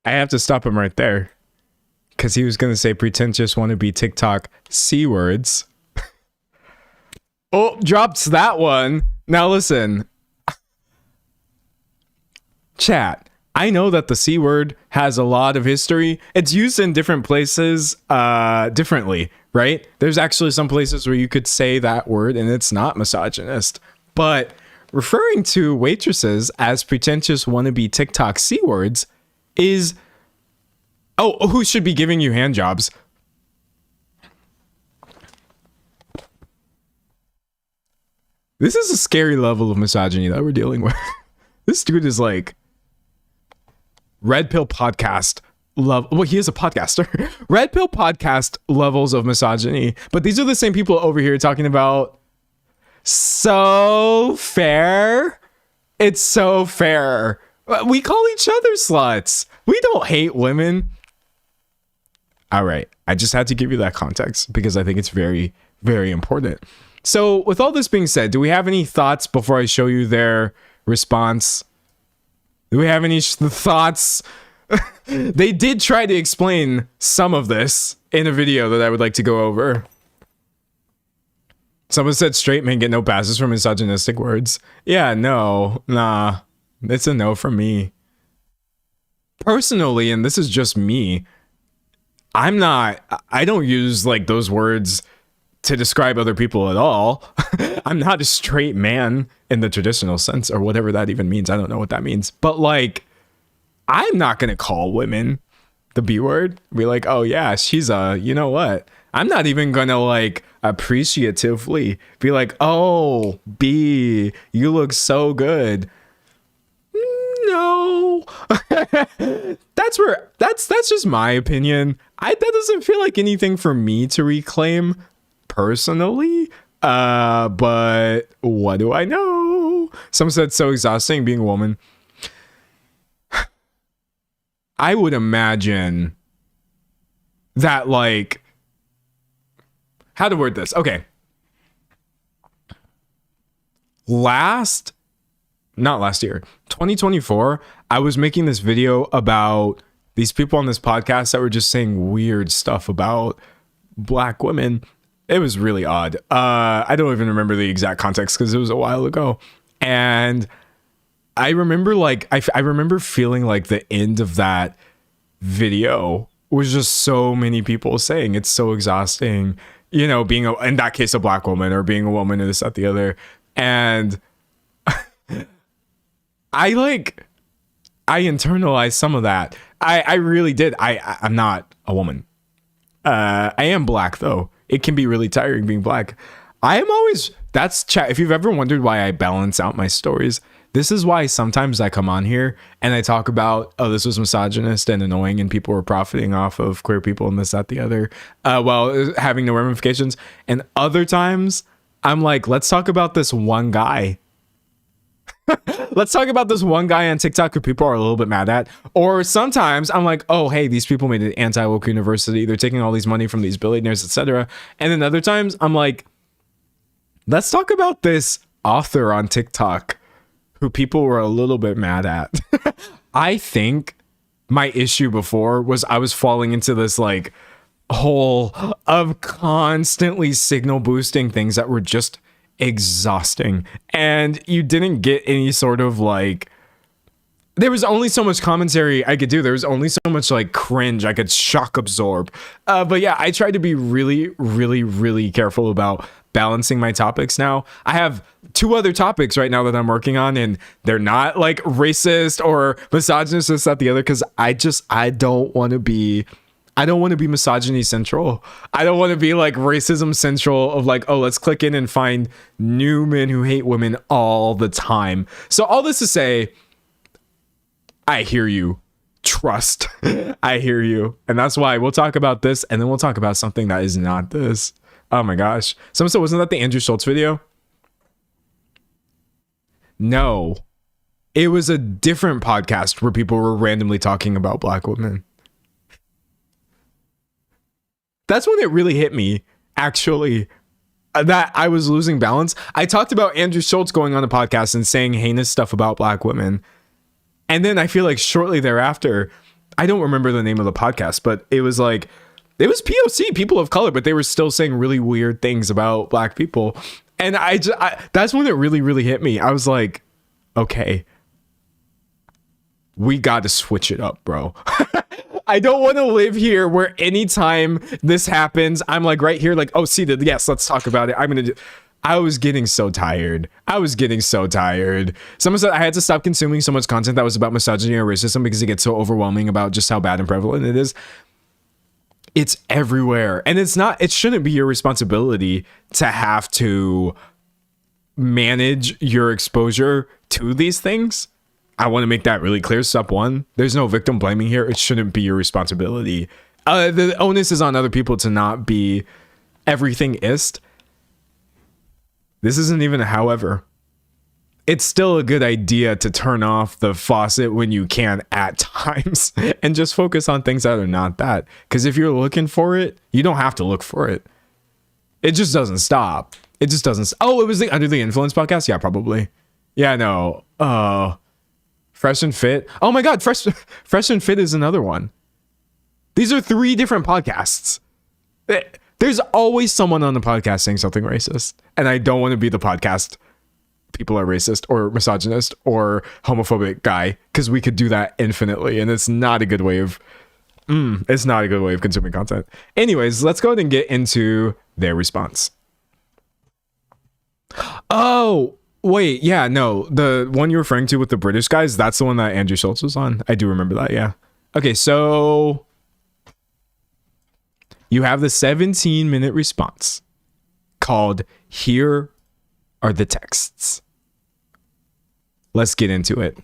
I have to stop him right there because he was going to say pretentious wannabe TikTok C words. Oh, drops that one. Now listen. Chat, I know that the C word has a lot of history. It's used in different places differently, right? There's actually some places where you could say that word and it's not misogynist. But referring to waitresses as pretentious wannabe TikTok C words is... Oh, who should be giving you hand jobs? This is a scary level of misogyny that we're dealing with. This dude is like... Red Pill Podcast well, he is a podcaster. Red Pill Podcast levels of misogyny. But these are the same people over here talking about so fair. It's so fair. We call each other sluts. We don't hate women. All right. I just had to give you that context because I think it's very, very important. So with all this being said, do we have any thoughts before I show you their response? Do we have any thoughts? They did try to explain some of this in a video that I would like to go over. Someone said straight men get no passes for misogynistic words. Yeah, no, nah. It's a no from me. Personally, and this is just me, I don't use like those words to describe other people at all. I'm not a straight man in the traditional sense or whatever that even means. I don't know what that means. But like, I'm not going to call women the B word. Be like, oh yeah, she's you know what? I'm not even going to like appreciatively be like, oh, B, you look so good. No. that's just my opinion. That doesn't feel like anything for me to reclaim personally. But what do I know? Someone said so exhausting being a woman. I would imagine that like, how to word this? Okay. Not last year, 2024, I was making this video about these people on this podcast that were just saying weird stuff about black women. It was really odd. I don't even remember the exact context because it was a while ago. And I remember like, I remember feeling like the end of that video was just so many people saying it's so exhausting, you know, being in that case, a black woman or being a woman and this, that, the other. And I internalized some of that. I really did. I'm not a woman. I am black though. It can be really tiring being black. That's chat. If you've ever wondered why I balance out my stories, this is why sometimes I come on here and I talk about, oh, this was misogynist and annoying and people were profiting off of queer people and this, that, the other, while having no ramifications. And other times I'm like, let's talk about this one guy. Let's talk about this one guy on TikTok who people are a little bit mad at. Or sometimes I'm like, oh, hey, these people made an anti-woke university. They're taking all these money from these billionaires, etc. And then other times I'm like, let's talk about this author on TikTok who people were a little bit mad at. I think my issue before was I was falling into this like hole of constantly signal boosting things that were just exhausting, and you didn't get any sort of like, there was only so much commentary I could do. There was only so much like cringe I could shock absorb. But yeah, I tried to be really, really, really careful about balancing my topics. Now I have 2 other topics right now that I'm working on, and they're not like racist or misogynist, this, that, the other, because I don't want to be misogyny central. I don't want to be like racism central of like, oh, let's click in and find new men who hate women all the time. So all this to say, I hear you. Trust. I hear you. And that's why we'll talk about this and then we'll talk about something that is not this. Oh my gosh. Someone said, wasn't that the Andrew Schultz video? No. It was a different podcast where people were randomly talking about black women. That's when it really hit me, actually, that I was losing balance. I talked about Andrew Schultz going on a podcast and saying heinous stuff about black women. And then I feel like shortly thereafter, I don't remember the name of the podcast, but it was like, it was POC, people of color, but they were still saying really weird things about black people. And that's when it really, really hit me. I was like, okay, we got to switch it up, bro. I don't want to live here where anytime this happens, I'm like right here, like, oh, seated. Yes, let's talk about it. I was getting so tired. Someone said I had to stop consuming so much content that was about misogyny or racism because it gets so overwhelming about just how bad and prevalent it is. It's everywhere. And it shouldn't be your responsibility to have to manage your exposure to these things. I want to make that really clear. Step one, there's no victim blaming here. It shouldn't be your responsibility. The onus is on other people to not be everything-ist. This isn't even a however. It's still a good idea to turn off the faucet when you can at times and just focus on things that are not that. Because if you're looking for it, you don't have to look for it. It just doesn't stop. Oh, it was the Under the Influence podcast? Yeah, probably. Yeah, no. Fresh and Fit. Oh my God, Fresh and Fit is another one. These are 3 different podcasts. There's always someone on the podcast saying something racist. And I don't want to be the podcast people are racist or misogynist or homophobic guy, because we could do that infinitely. And it's not a good way of consuming content. Anyways, let's go ahead and get into their response. Oh, wait. Yeah, no. The one you're referring to with the British guys, that's the one that Andrew Schultz was on. I do remember that. Yeah. Okay. So you have the 17-minute response called Here Are the Texts. Let's get into it.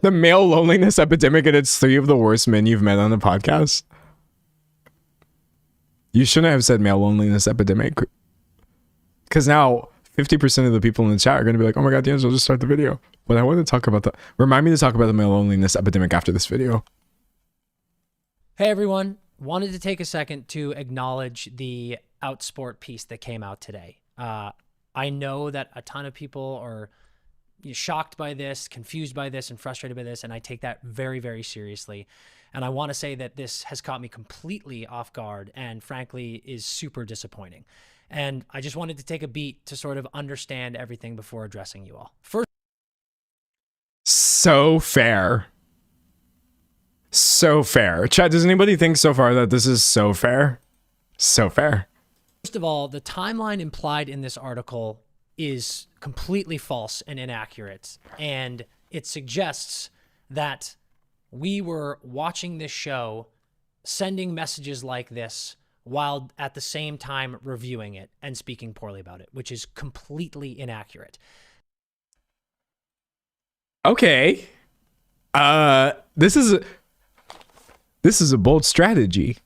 The male loneliness epidemic, and it's 3 of the worst men you've met on the podcast. You shouldn't have said male loneliness epidemic, because now 50% of the people in the chat are going to be like, oh my God, D'Angelo, just start the video. But I want to talk about remind me to talk about the male loneliness epidemic after this video. Hey everyone, wanted to take a second to acknowledge the Outsport piece that came out today. I know that a ton of people are shocked by this, confused by this, and frustrated by this, and I take that very, very seriously. And I want to say that this has caught me completely off guard and frankly is super disappointing. And I just wanted to take a beat to sort of understand everything before addressing you all. First, so fair. So fair. Chat, does anybody think so far that this is so fair? So fair. First of all, the timeline implied in this article is completely false and inaccurate. And it suggests that we were watching this show, sending messages like this, while at the same time reviewing it and speaking poorly about it, which is completely inaccurate. Okay. This is a bold strategy.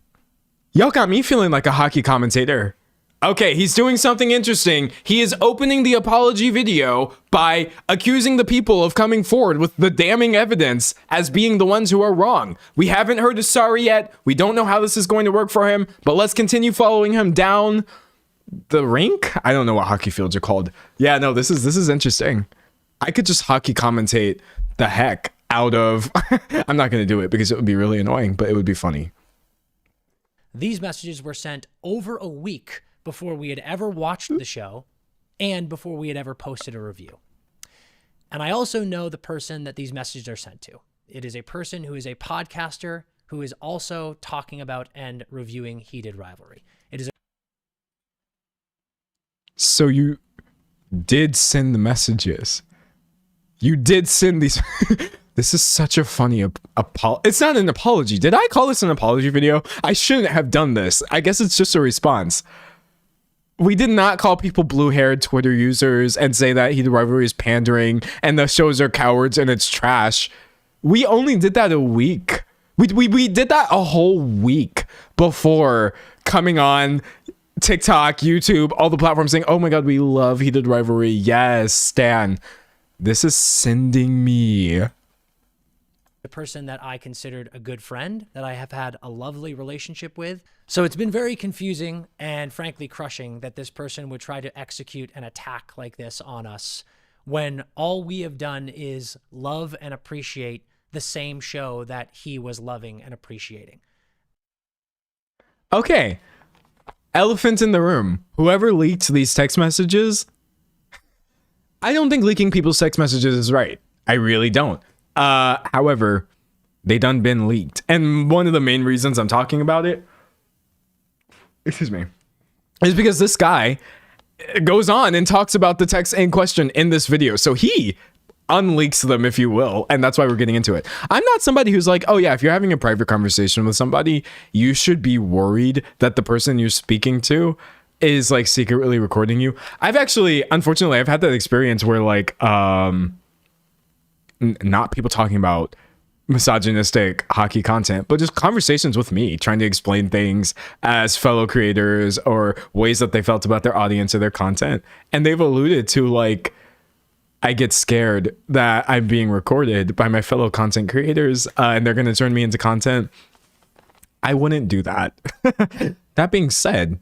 Y'all got me feeling like a hockey commentator. Okay, he's doing something interesting. He is opening the apology video by accusing the people of coming forward with the damning evidence as being the ones who are wrong. We haven't heard his sorry yet. We don't know how this is going to work for him, but let's continue following him down the rink. I don't know what hockey fields are called. Yeah, no, this is interesting. I could just hockey commentate the heck out of I'm not going to do it because it would be really annoying, but it would be funny. These messages were sent over a week before we had ever watched the show and before we had ever posted a review. And I also know the person that these messages are sent to. It is a person who is a podcaster who is also talking about and reviewing Heated Rivalry. It is a So you did send the messages. You did send these. This is such a funny it's not an apology. Did I call this an apology video? I shouldn't have done this. I guess it's just a response. We did not call people blue-haired Twitter users and say that Heated Rivalry is pandering and the shows are cowards and it's trash. We only did that a week. We did that a whole week before coming on TikTok, YouTube, all the platforms saying, oh my God, we love Heated Rivalry. Yes, Stan. This is sending me. The person that I considered a good friend, that I have had a lovely relationship with. So it's been very confusing and frankly crushing that this person would try to execute an attack like this on us when all we have done is love and appreciate the same show that he was loving and appreciating. Okay. Elephant in the room. Whoever leaked these text messages, I don't think leaking people's text messages is right. I really don't. However, they done been leaked. And one of the main reasons I'm talking about it, excuse me, is because this guy goes on and talks about the text in question in this video. So he unleaks them, if you will, and that's why we're getting into it. I'm not somebody who's like, oh yeah, if you're having a private conversation with somebody, you should be worried that the person you're speaking to is like secretly recording you. Unfortunately, I've had that experience where like, not people talking about misogynistic hockey content, but just conversations with me trying to explain things as fellow creators or ways that they felt about their audience or their content. And they've alluded to like, I get scared that I'm being recorded by my fellow content creators and they're going to turn me into content. I wouldn't do that. That being said,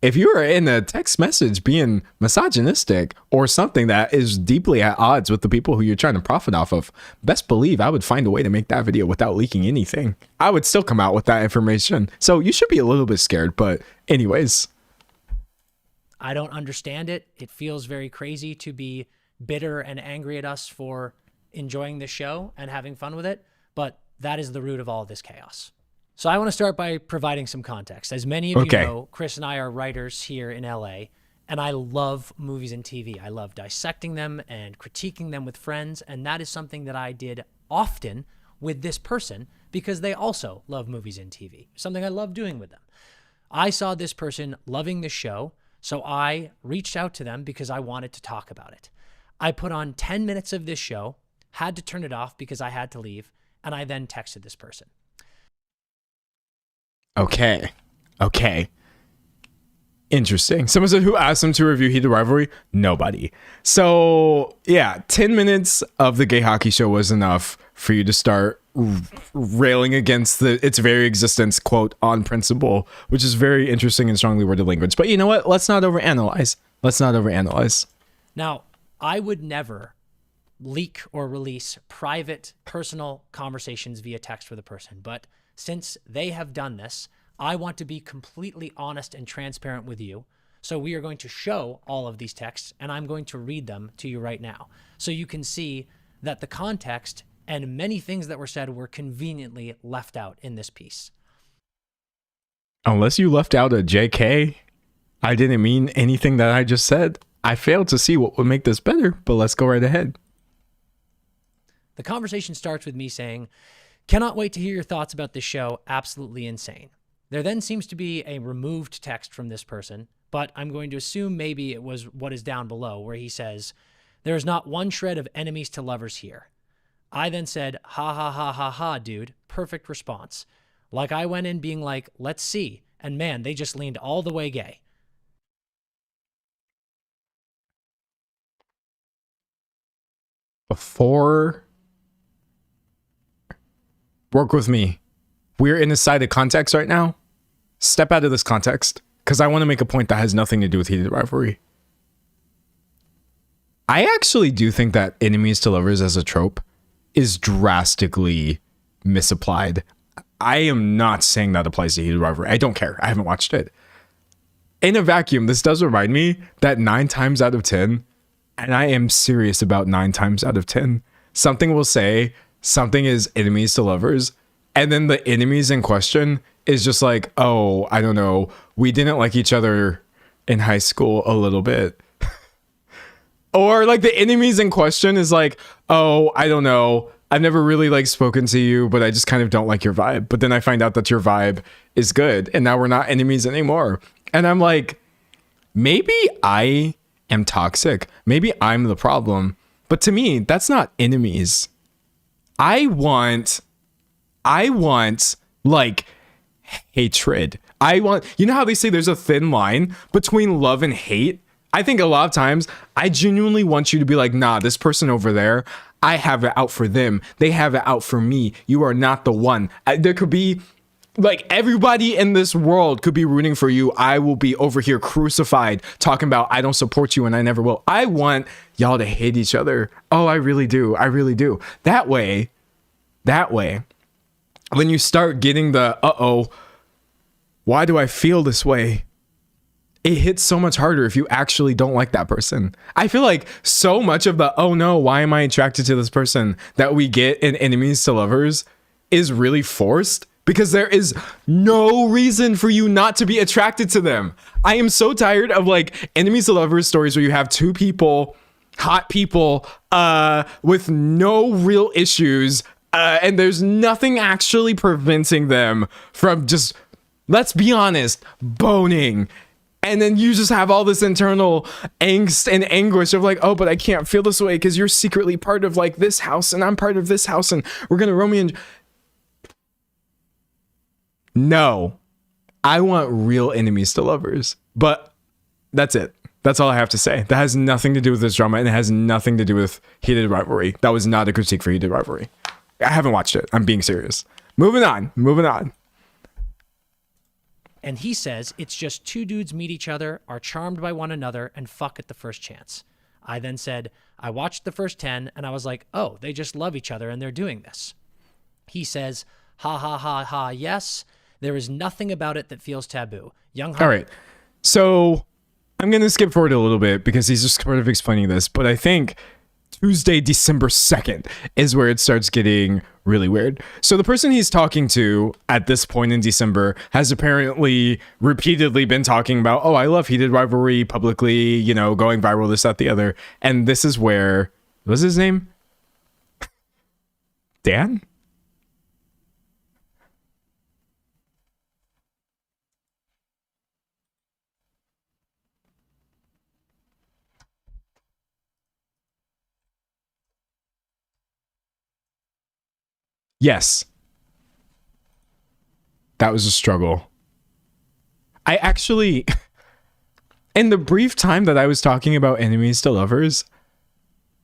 if you are in a text message being misogynistic or something that is deeply at odds with the people who you're trying to profit off of, best believe I would find a way to make that video without leaking anything. I would still come out with that information. So you should be a little bit scared. But anyways, I don't understand it. It feels very crazy to be bitter and angry at us for enjoying the show and having fun with it, but that is the root of all of this chaos. So I want to start by providing some context. As many of you know, Chris and I are writers here in LA, and I love movies and TV. I love dissecting them and critiquing them with friends, and that is something that I did often with this person because they also love movies and TV, something I love doing with them. I saw this person loving the show, so I reached out to them because I wanted to talk about it. I put on 10 minutes of this show, had to turn it off because I had to leave, and I then texted this person. Okay. Interesting. Someone said, who asked him to review Heated Rivalry? Nobody. So yeah, 10 minutes of the gay hockey show was enough for you to start railing against its very existence, quote, on principle, which is very interesting and strongly worded language. But you know what? Let's not overanalyze. Now, I would never leak or release private, personal conversations via text with a person. But since they have done this, I want to be completely honest and transparent with you. So we are going to show all of these texts, and I'm going to read them to you right now. So you can see that the context and many things that were said were conveniently left out in this piece. Unless you left out a JK, I didn't mean anything that I just said. I failed to see what would make this better, but let's go right ahead. The conversation starts with me saying, cannot wait to hear your thoughts about this show. Absolutely insane. There then seems to be a removed text from this person, but I'm going to assume maybe it was what is down below where he says, there is not one shred of enemies to lovers here. I then said, ha ha ha ha ha, dude. Perfect response. Like I went in being like, let's see. And man, they just leaned all the way gay. Before, work with me. We're in a sided context right now. Step out of this context because I want to make a point that has nothing to do with Heated Rivalry. I actually do think that enemies to lovers as a trope is drastically misapplied. I am not saying that applies to Heated Rivalry. I don't care. I haven't watched it. In a vacuum, this does remind me that 9 times out of 10, and I am serious about 9 times out of 10, something will say something is enemies to lovers, and then the enemies in question is just like, oh, I don't know, we didn't like each other in high school a little bit. Or like the enemies in question is like, oh, I don't know, I've never really like spoken to you, but I just kind of don't like your vibe. But then I find out that your vibe is good, and now we're not enemies anymore. And I'm like, maybe I am toxic. Maybe I'm the problem. But to me, that's not enemies. I want like hatred. I want, you know how they say there's a thin line between love and hate? I think a lot of times I genuinely want you to be like, nah, this person over there, I have it out for them. They have it out for me. You are not the one. There could be like everybody in this world could be rooting for you. I will be over here crucified talking about I don't support you and I never will. I want y'all to hate each other. Oh, I really do. I really do. That way, when you start getting the, why do I feel this way? It hits so much harder if you actually don't like that person. I feel like so much of the, oh no, why am I attracted to this person that we get in Enemies to Lovers is really forced because there is no reason for you not to be attracted to them. I am so tired of like Enemies to Lovers stories where you have two people, hot people, with no real issues, and there's nothing actually preventing them from just, let's be honest, boning. And then you just have all this internal angst and anguish of like, oh, but I can't feel this way because you're secretly part of like this house and I'm part of this house and we're going to Romeo and... No, I want real Enemies to Lovers. But that's it. That's all I have to say. That has nothing to do with this drama and it has nothing to do with Heated Rivalry. That was not a critique for Heated Rivalry. I haven't watched it. I'm being serious. Moving on. And he says it's just two dudes meet each other, are charmed by one another, and fuck at the first chance. I then said, I watched the first 10, and I was like, oh, they just love each other, and they're doing this. He says, ha ha ha ha, yes, there is nothing about it that feels taboo. All right, so I'm going to skip forward a little bit because he's just sort of explaining this, but I think Tuesday, December 2nd is where it starts getting really weird. So the person he's talking to at this point in December has apparently repeatedly been talking about, oh, I love Heated Rivalry publicly, you know, going viral, this, that, the other. And this is where, what's his name? Dan? Yes. That was a struggle. I actually, in the brief time that I was talking about Enemies to Lovers,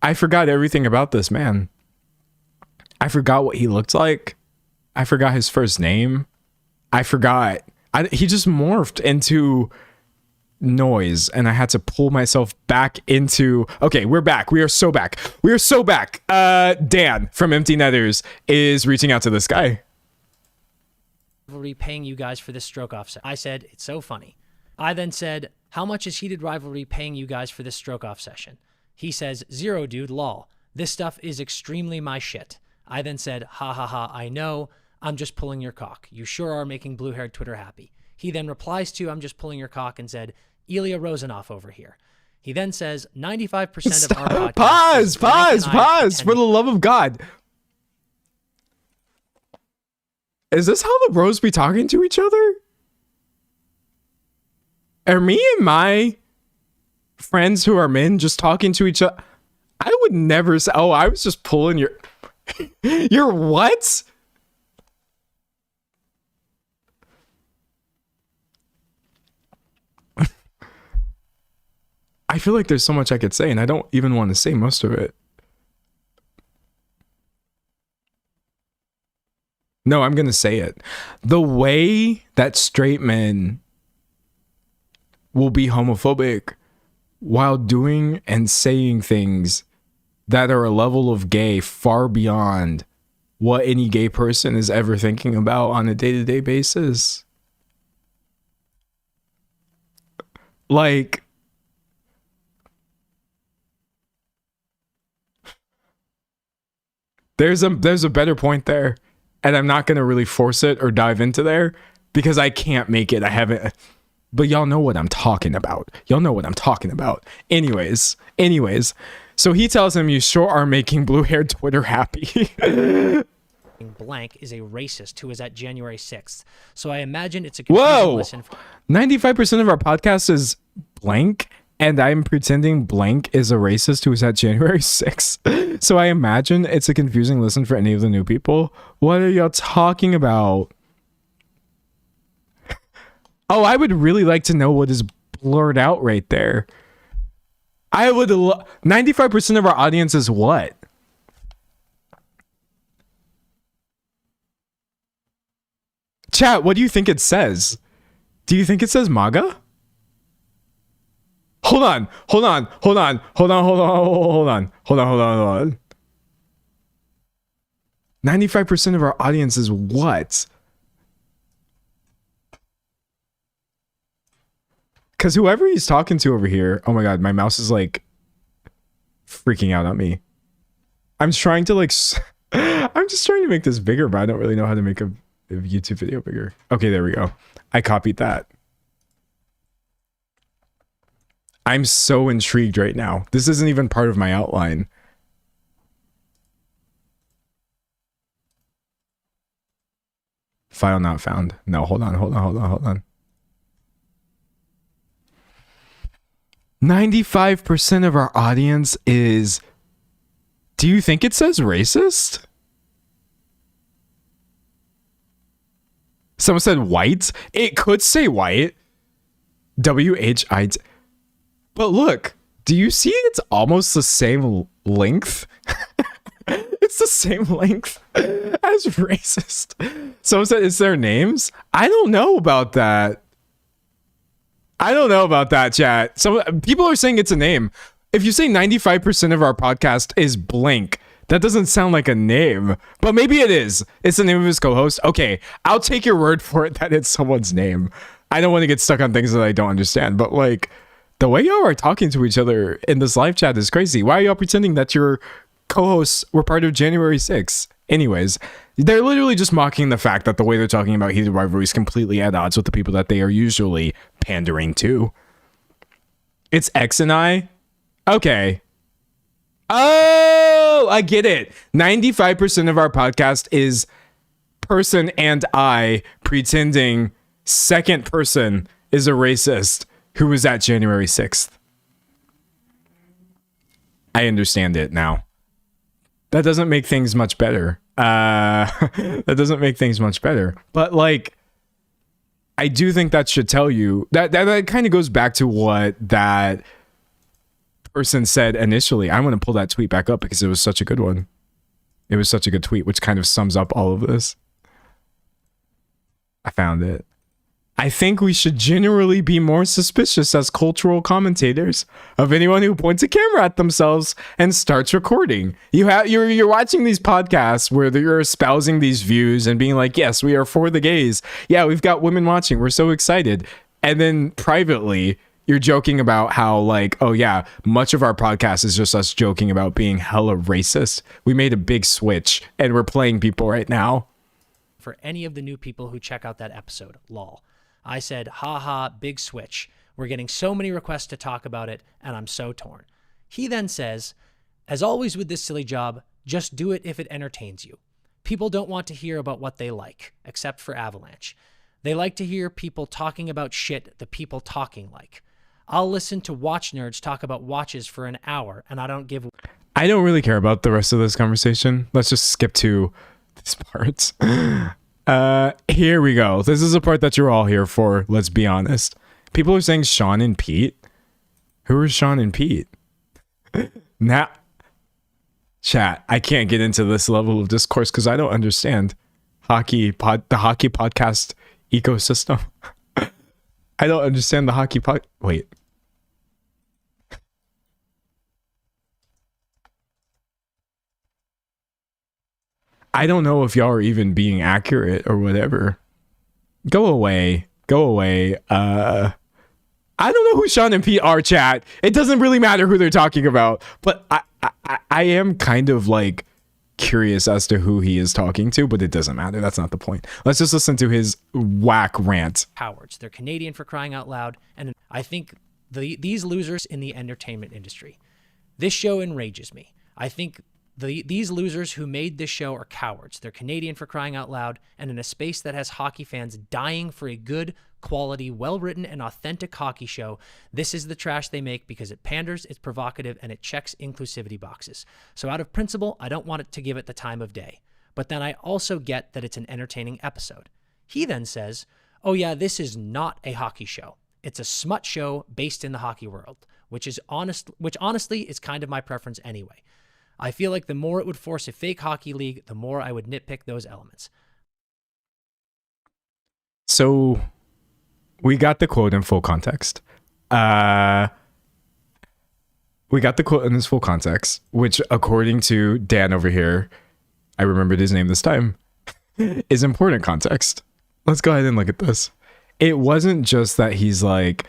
I forgot everything about this man. I forgot what he looked like. I forgot his first name. I forgot. He just morphed into noise and I had to pull myself back into, okay, we're back. We are so back. Dan from Empty Netters is reaching out to this guy. Paying you guys for this stroke off. I said, it's so funny. I then said, how much is Heated Rivalry paying you guys for this stroke off session? He says, 0, dude, lol. This stuff is extremely my shit. I then said, ha ha ha, I know. I'm just pulling your cock. You sure are making blue-haired Twitter happy. He then replies to, I'm just pulling your cock, and said, Ilya Rozanoff over here. He then says, 95% of our podcast... Pause, for the love of God. Is this how the bros be talking to each other? Are me and my friends who are men just talking to each other? I would never say, oh, I was just pulling your... Your what? I feel like there's so much I could say, and I don't even want to say most of it. No, I'm going to say it. The way that straight men will be homophobic while doing and saying things that are a level of gay far beyond what any gay person is ever thinking about on a day-to-day basis. Like, there's a better point there, and I'm not going to really force it or dive into there because I can't make it. I haven't, but y'all know what I'm talking about. Anyways, so he tells him, you sure are making blue-haired Twitter happy. Blank is a racist who was at January 6th. So I imagine it's a whoa, listen. 95% of our podcast is blank, and I'm pretending blank is a racist who was at January 6th. So I imagine it's a confusing listen for any of the new people. What are y'all talking about? Oh, I would really like to know what is blurred out right there. 95% of our audience is what? Chat, what do you think it says? Do you think it says MAGA? Hold on. 95% of our audience is what? Because whoever he's talking to over here, oh my god, my mouse is like freaking out on me. I'm trying to like, I'm just trying to make this bigger, but I don't really know how to make a YouTube video bigger. Okay, there we go. I copied that. I'm so intrigued right now. This isn't even part of my outline. File not found. No, hold on. 95% of our audience is... Do you think it says racist? Someone said white. It could say white. W-H-I-T. But look, do you see it's almost the same length? It's the same length as racist. Someone said, is there names? I don't know about that. Chat. Some people are saying it's a name. If you say 95% of our podcast is blank, that doesn't sound like a name, but maybe it is. It's the name of his co-host. Okay, I'll take your word for it that it's someone's name. I don't want to get stuck on things that I don't understand, but like the way y'all are talking to each other in this live chat is crazy. Why are y'all pretending that your co-hosts were part of January 6th? Anyways, they're literally just mocking the fact that the way they're talking about heated rivalry is completely at odds with the people that they are usually pandering to. It's X and I. Okay. Oh, I get it. 95% of our podcast is person and I pretending second person is a racist who was at January 6th. I understand it now. That doesn't make things much better. That doesn't make things much better. But like, I do think that should tell you that kind of goes back to what that person said initially. I'm going to pull that tweet back up because it was such a good one. It was such a good tweet, which kind of sums up all of this. I found it. I think we should generally be more suspicious as cultural commentators of anyone who points a camera at themselves and starts recording. You're watching these podcasts where you're espousing these views and being like, yes, we are for the gays. Yeah, we've got women watching. We're so excited. And then privately, you're joking about how like, oh yeah, much of our podcast is just us joking about being hella racist. We made a big switch and we're playing people right now. For any of the new people who check out that episode, lol. I said, haha, big switch. We're getting so many requests to talk about it, and I'm so torn. He then says, as always with this silly job, just do it if it entertains you. People don't want to hear about what they like, except for Avalanche. They like to hear people talking about shit the people talking like. I'll listen to watch nerds talk about watches for an hour, and I don't really care about the rest of this conversation. Let's just skip to this part. Here we go. This is a part that you're all here for. Let's be honest. People are saying Sean and Pete. Who are Sean and Pete? Now, chat, I can't get into this level of discourse because I don't understand the hockey podcast ecosystem. I don't understand the hockey wait. I don't know if y'all are even being accurate or whatever. Go away. I don't know who Sean and Pete are, chat. It doesn't really matter who they're talking about, but I am kind of like curious as to who he is talking to, but it doesn't matter. That's not the point. Let's just listen to his whack rant. Cowards. They're Canadian for crying out loud, and I think these losers in the entertainment industry. This show enrages me. I think these losers who made this show are cowards. They're Canadian for crying out loud, and in a space that has hockey fans dying for a good, quality, well-written, and authentic hockey show, this is the trash they make because it panders, it's provocative, and it checks inclusivity boxes. So out of principle, I don't want it to give it the time of day. But then I also get that it's an entertaining episode. He then says, oh yeah, this is not a hockey show. It's a smut show based in the hockey world, which honestly is kind of my preference anyway. I feel like the more it would force a fake hockey league, the more I would nitpick those elements. So we got the quote in full context. We got the quote in this full context, which according to Dan over here, I remembered his name this time, is important context. Let's go ahead and look at this. It wasn't just that he's like,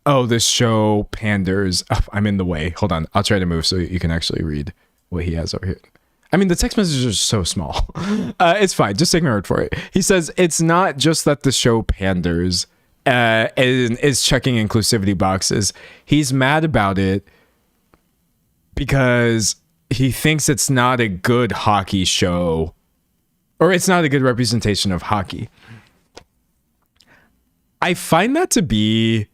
oh, this show panders. Oh, I'm in the way. Hold on. I'll try to move so you can actually read what he has over here. I mean, the text messages are so small. It's fine. Just take my word for it. He says, it's not just that the show panders and is checking inclusivity boxes. He's mad about it because he thinks it's not a good hockey show, or it's not a good representation of hockey. I find that to be,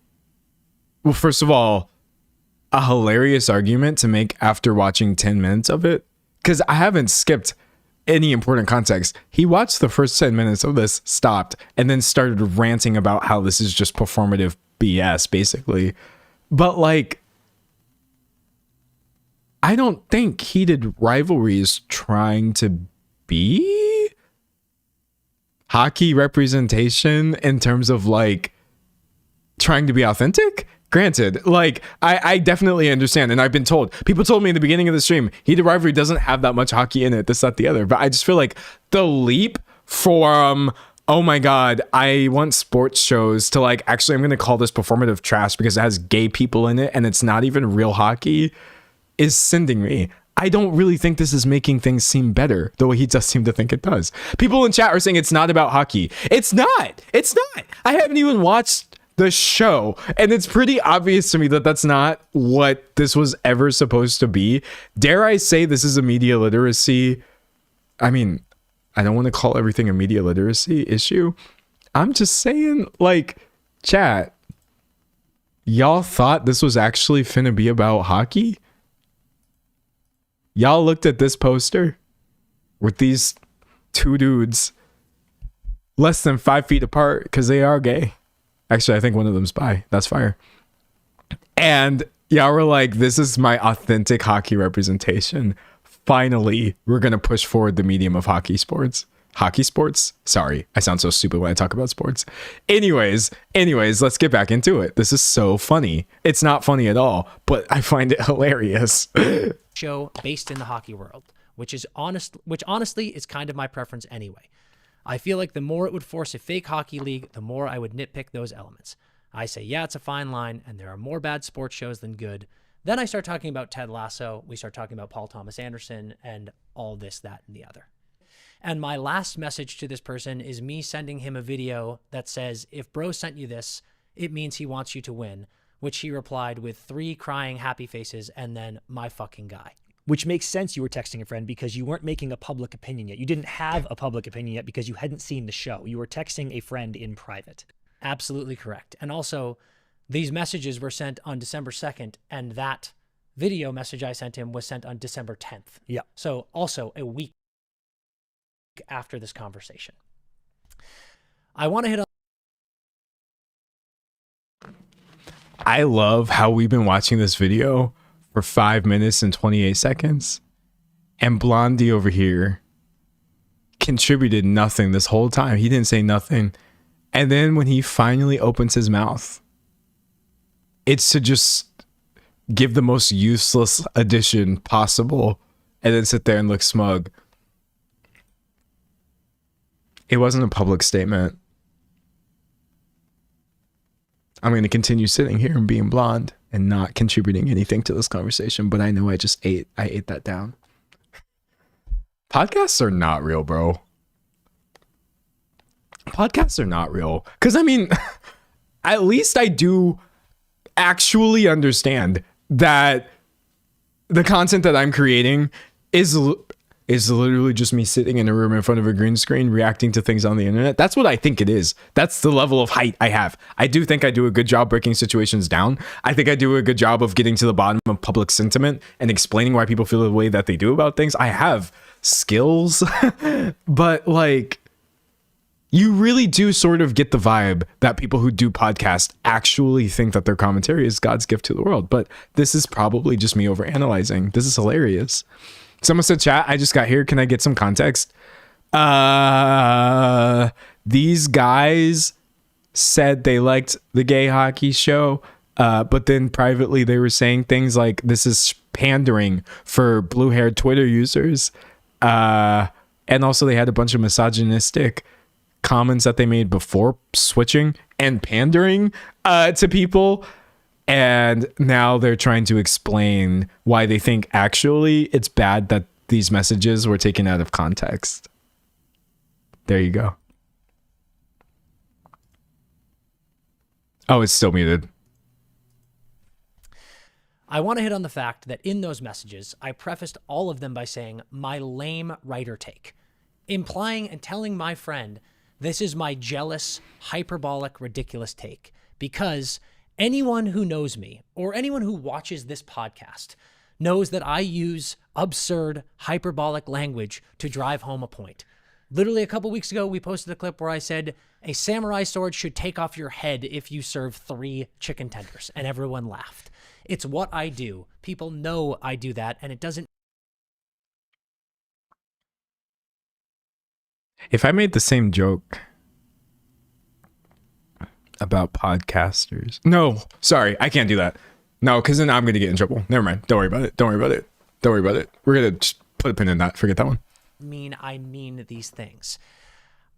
well, first of all, a hilarious argument to make after watching 10 minutes of it, because I haven't skipped any important context. He watched the first 10 minutes of this, stopped, and then started ranting about how this is just performative BS, basically. But like, I don't think Heated Rivalry is trying to be hockey representation in terms of like trying to be authentic. Granted, like I definitely understand, and I've been told, people told me in the beginning of the stream, Heated Rivalry doesn't have that much hockey in it, this, that, the other. But I just feel like the leap from, oh my god, I want sports shows, to like, actually I'm gonna call this performative trash because it has gay people in it and it's not even real hockey, is sending me. I don't really think this is making things seem better, though he does seem to think it does. People in chat are saying it's not about hockey. It's not. It's not. I haven't even watched the show, and it's pretty obvious to me that that's not what this was ever supposed to be. Dare I say this is a media literacy? I mean, I don't want to call everything a media literacy issue. I'm just saying, like, chat, y'all thought this was actually finna be about hockey? Y'all looked at this poster with these two dudes less than 5 feet apart, because they are gay. Actually, I think one of them's bi. That's fire. And y'all were like, this is my authentic hockey representation. Finally, we're going to push forward the medium of hockey sports. Hockey sports? Sorry, I sound so stupid when I talk about sports. Anyways, let's get back into it. This is so funny. It's not funny at all, but I find it hilarious. Show based in the hockey world, which honestly is kind of my preference anyway. I feel like the more it would force a fake hockey league, the more I would nitpick those elements. I say, yeah, it's a fine line, and there are more bad sports shows than good. Then I start talking about Ted Lasso, we start talking about Paul Thomas Anderson, and all this, that, and the other. And my last message to this person is me sending him a video that says, if bro sent you this, it means he wants you to win, which he replied with 3 crying happy faces and then my fucking guy. Which makes sense, you were texting a friend because you weren't making a public opinion yet. You didn't have a public opinion yet because you hadn't seen the show. You were texting a friend in private. Absolutely correct. And also, these messages were sent on December 2nd, and that video message I sent him was sent on December 10th. Yeah. So also a week after this conversation. I want to hit on... I love how we've been watching this video for 5 minutes and 28 seconds. And Blondie over here contributed nothing this whole time. He didn't say nothing. And then when he finally opens his mouth, it's to just give the most useless addition possible and then sit there and look smug. It wasn't a public statement. I'm going to continue sitting here and being blonde and not contributing anything to this conversation, but I know I ate that down. Podcasts are not real, bro. Podcasts are not real. Because, I mean, at least I do actually understand that the content that I'm creating is literally just me sitting in a room in front of a green screen reacting to things on the internet. That's what I think it is. That's the level of height I have. I do think I do a good job breaking situations down. I think I do a good job of getting to the bottom of public sentiment and explaining why people feel the way that they do about things. I have skills, but like, You really do sort of get the vibe that people who do podcasts actually think that their commentary is God's gift to the world. But this is probably just me overanalyzing. This is hilarious. Someone said, chat, I just got here. Can I get some context? These guys said they liked the gay hockey show, but then privately they were saying things like this is pandering for blue-haired Twitter users. And also they had a bunch of misogynistic comments that they made before switching and pandering to people, and now they're trying to explain why they think actually it's bad that these messages were taken out of context. There you go. Oh, it's still muted. I want to hit on the fact that in those messages, I prefaced all of them by saying my lame writer take, implying and telling my friend this is my jealous, hyperbolic, ridiculous take, because anyone who knows me or anyone who watches this podcast knows that I use absurd, hyperbolic language to drive home a point. Literally a couple weeks ago, we posted a clip where I said a samurai sword should take off your head if you serve 3 chicken tenders, and everyone laughed. It's what I do. People know I do that, and it doesn't. If I made the same joke about podcasters, no, sorry, I can't do that. No, because then I'm going to get in trouble. Never mind. Don't worry about it. Don't worry about it. Don't worry about it. We're going to just put a pin in that. Forget that one. I mean these things.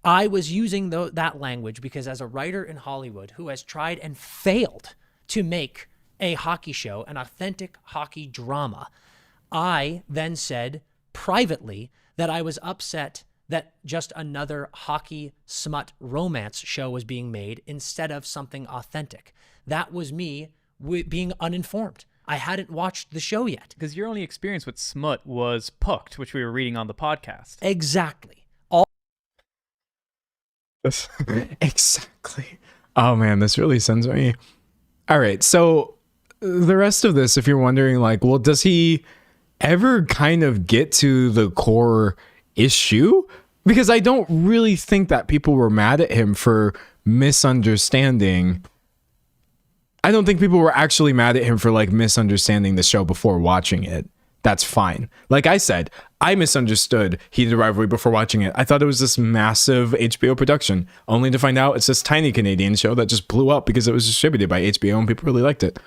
I was using that language because as a writer in Hollywood who has tried and failed to make a hockey show, an authentic hockey drama, I then said privately that I was upset that just another hockey smut romance show was being made instead of something authentic. That was me being uninformed. I hadn't watched the show yet. Because your only experience with smut was Pucked, which we were reading on the podcast. Exactly. Exactly. Oh man, this really sends me. All right, so the rest of this, if you're wondering, like, well, does he ever kind of get to the core issue? Because I don't really think that people were mad at him for misunderstanding. I don't think people were actually mad at him for like misunderstanding the show before watching it. That's fine. Like I said, I misunderstood Heated Rivalry before watching it. I thought it was this massive HBO production, only to find out it's this tiny Canadian show that just blew up because it was distributed by HBO and people really liked it.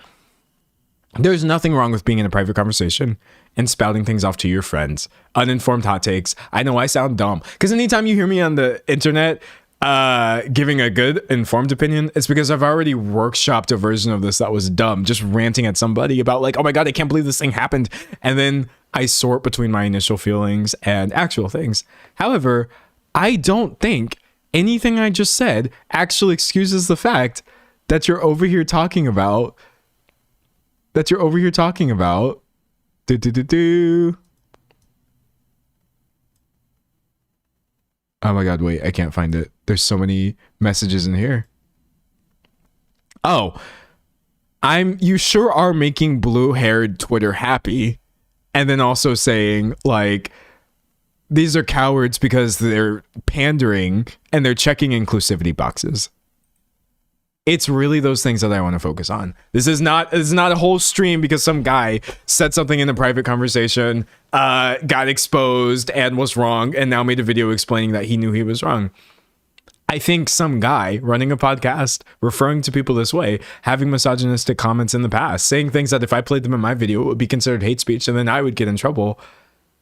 There's nothing wrong with being in a private conversation and spouting things off to your friends. Uninformed hot takes. I know I sound dumb because anytime you hear me on the internet giving a good informed opinion, it's because I've already workshopped a version of this that was dumb, just ranting at somebody about like, oh my God, I can't believe this thing happened. And then I sort between my initial feelings and actual things. However, I don't think anything I just said actually excuses the fact that you're over here talking about Oh my God, wait, I can't find it. There's so many messages in here. Oh, you sure are making blue-haired Twitter happy. And then also saying like, these are cowards because they're pandering and they're checking inclusivity boxes. It's really those things that I want to focus on. This is not a whole stream because some guy said something in a private conversation, got exposed and was wrong, and now made a video explaining that he knew he was wrong. I think some guy running a podcast, referring to people this way, having misogynistic comments in the past, saying things that if I played them in my video, it would be considered hate speech, and then I would get in trouble,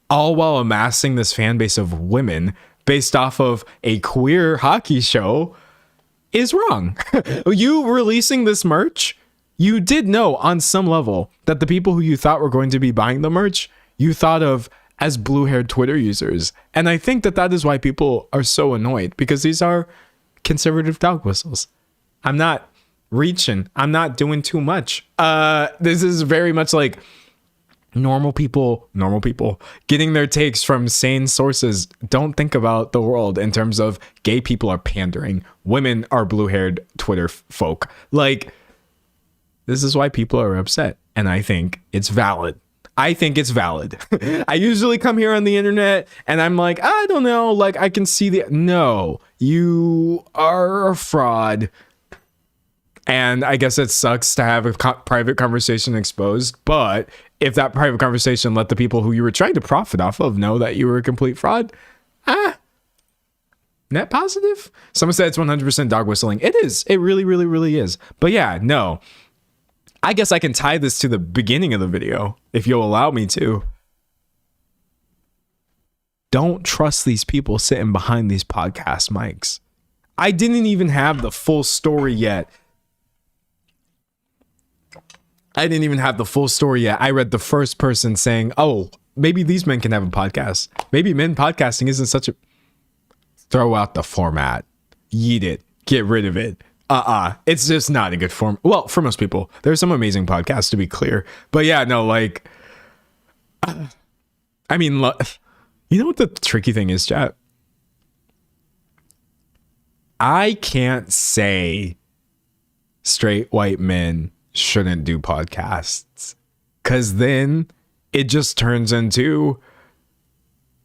all while amassing this fan base of women based off of a queer hockey show, is wrong. You releasing this merch, you did know on some level that the people who you thought were going to be buying the merch, you thought of as blue-haired Twitter users. And I think that is why people are so annoyed, because these are conservative dog whistles. I'm not reaching. I'm not doing too much. This is very much like normal people getting their takes from sane sources. Don't think about the world in terms of gay people are pandering, women are blue-haired Twitter folk. Like, this is why people are upset, and I think it's valid. I think it's valid. I usually come here on the internet and I'm like, I don't know, like I can see no, you are a fraud. And I guess it sucks to have a private conversation exposed, but if that private conversation let the people who you were trying to profit off of know that you were a complete fraud, net positive. Someone said it's 100% dog whistling. It is. It really, really, really is. But yeah, no. I guess I can tie this to the beginning of the video, if you'll allow me to. Don't trust these people sitting behind these podcast mics. I didn't even have the full story yet. I read the first person saying, oh, maybe these men can have a podcast. Maybe men podcasting isn't such a... Throw out the format. Yeet it. Get rid of it. It's just not a good form. Well, for most people. There's some amazing podcasts, to be clear. But yeah, no, like... I mean, you know what the tricky thing is, chat? I can't say straight white men shouldn't do podcasts. Because then it just turns into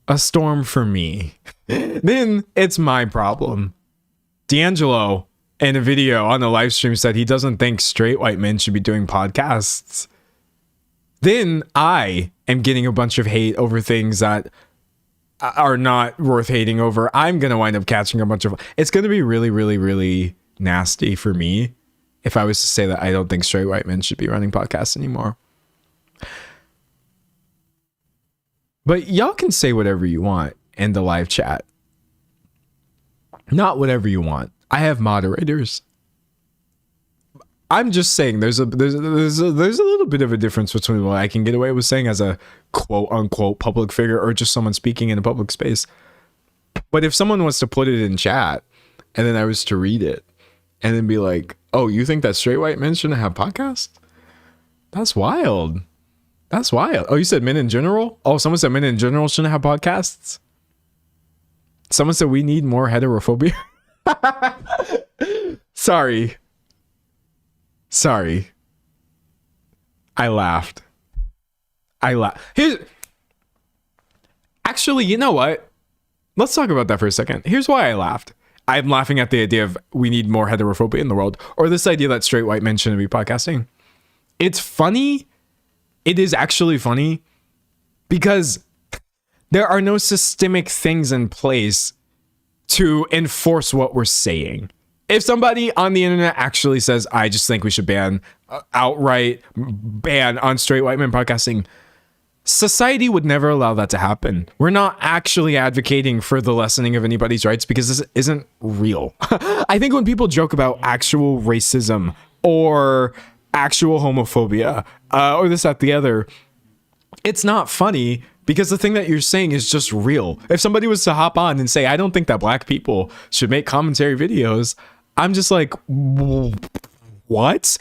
a storm for me. Then it's my problem. D'Angelo, in a video on the live stream, said he doesn't think straight white men should be doing podcasts. Then I am getting a bunch of hate over things that are not worth hating over. I'm going to wind up catching a bunch of... It's going to be really, really, really nasty for me if I was to say that I don't think straight white men should be running podcasts anymore. But y'all can say whatever you want in the live chat. Not whatever you want. I have moderators. I'm just saying there's a little bit of a difference between what I can get away with saying as a quote unquote public figure or just someone speaking in a public space. But if someone was to put it in chat and then I was to read it and then be like, oh, you think that straight white men shouldn't have podcasts? That's wild. That's wild. Oh, you said men in general? Oh, someone said men in general shouldn't have podcasts? Someone said we need more heterophobia. Sorry. I laughed. Actually, you know what? Let's talk about that for a second. Here's why I laughed. I'm laughing at the idea of we need more heterophobia in the world, or this idea that straight white men shouldn't be podcasting. It's funny. It is actually funny because there are no systemic things in place to enforce what we're saying. If somebody on the internet actually says, I just think we should outright ban on straight white men podcasting, society would never allow that to happen. We're not actually advocating for the lessening of anybody's rights because this isn't real. I think when people joke about actual racism or actual homophobia or this, that, the other, it's not funny because the thing that you're saying is just real. If somebody was to hop on and say, I don't think that black people should make commentary videos, I'm just like, what?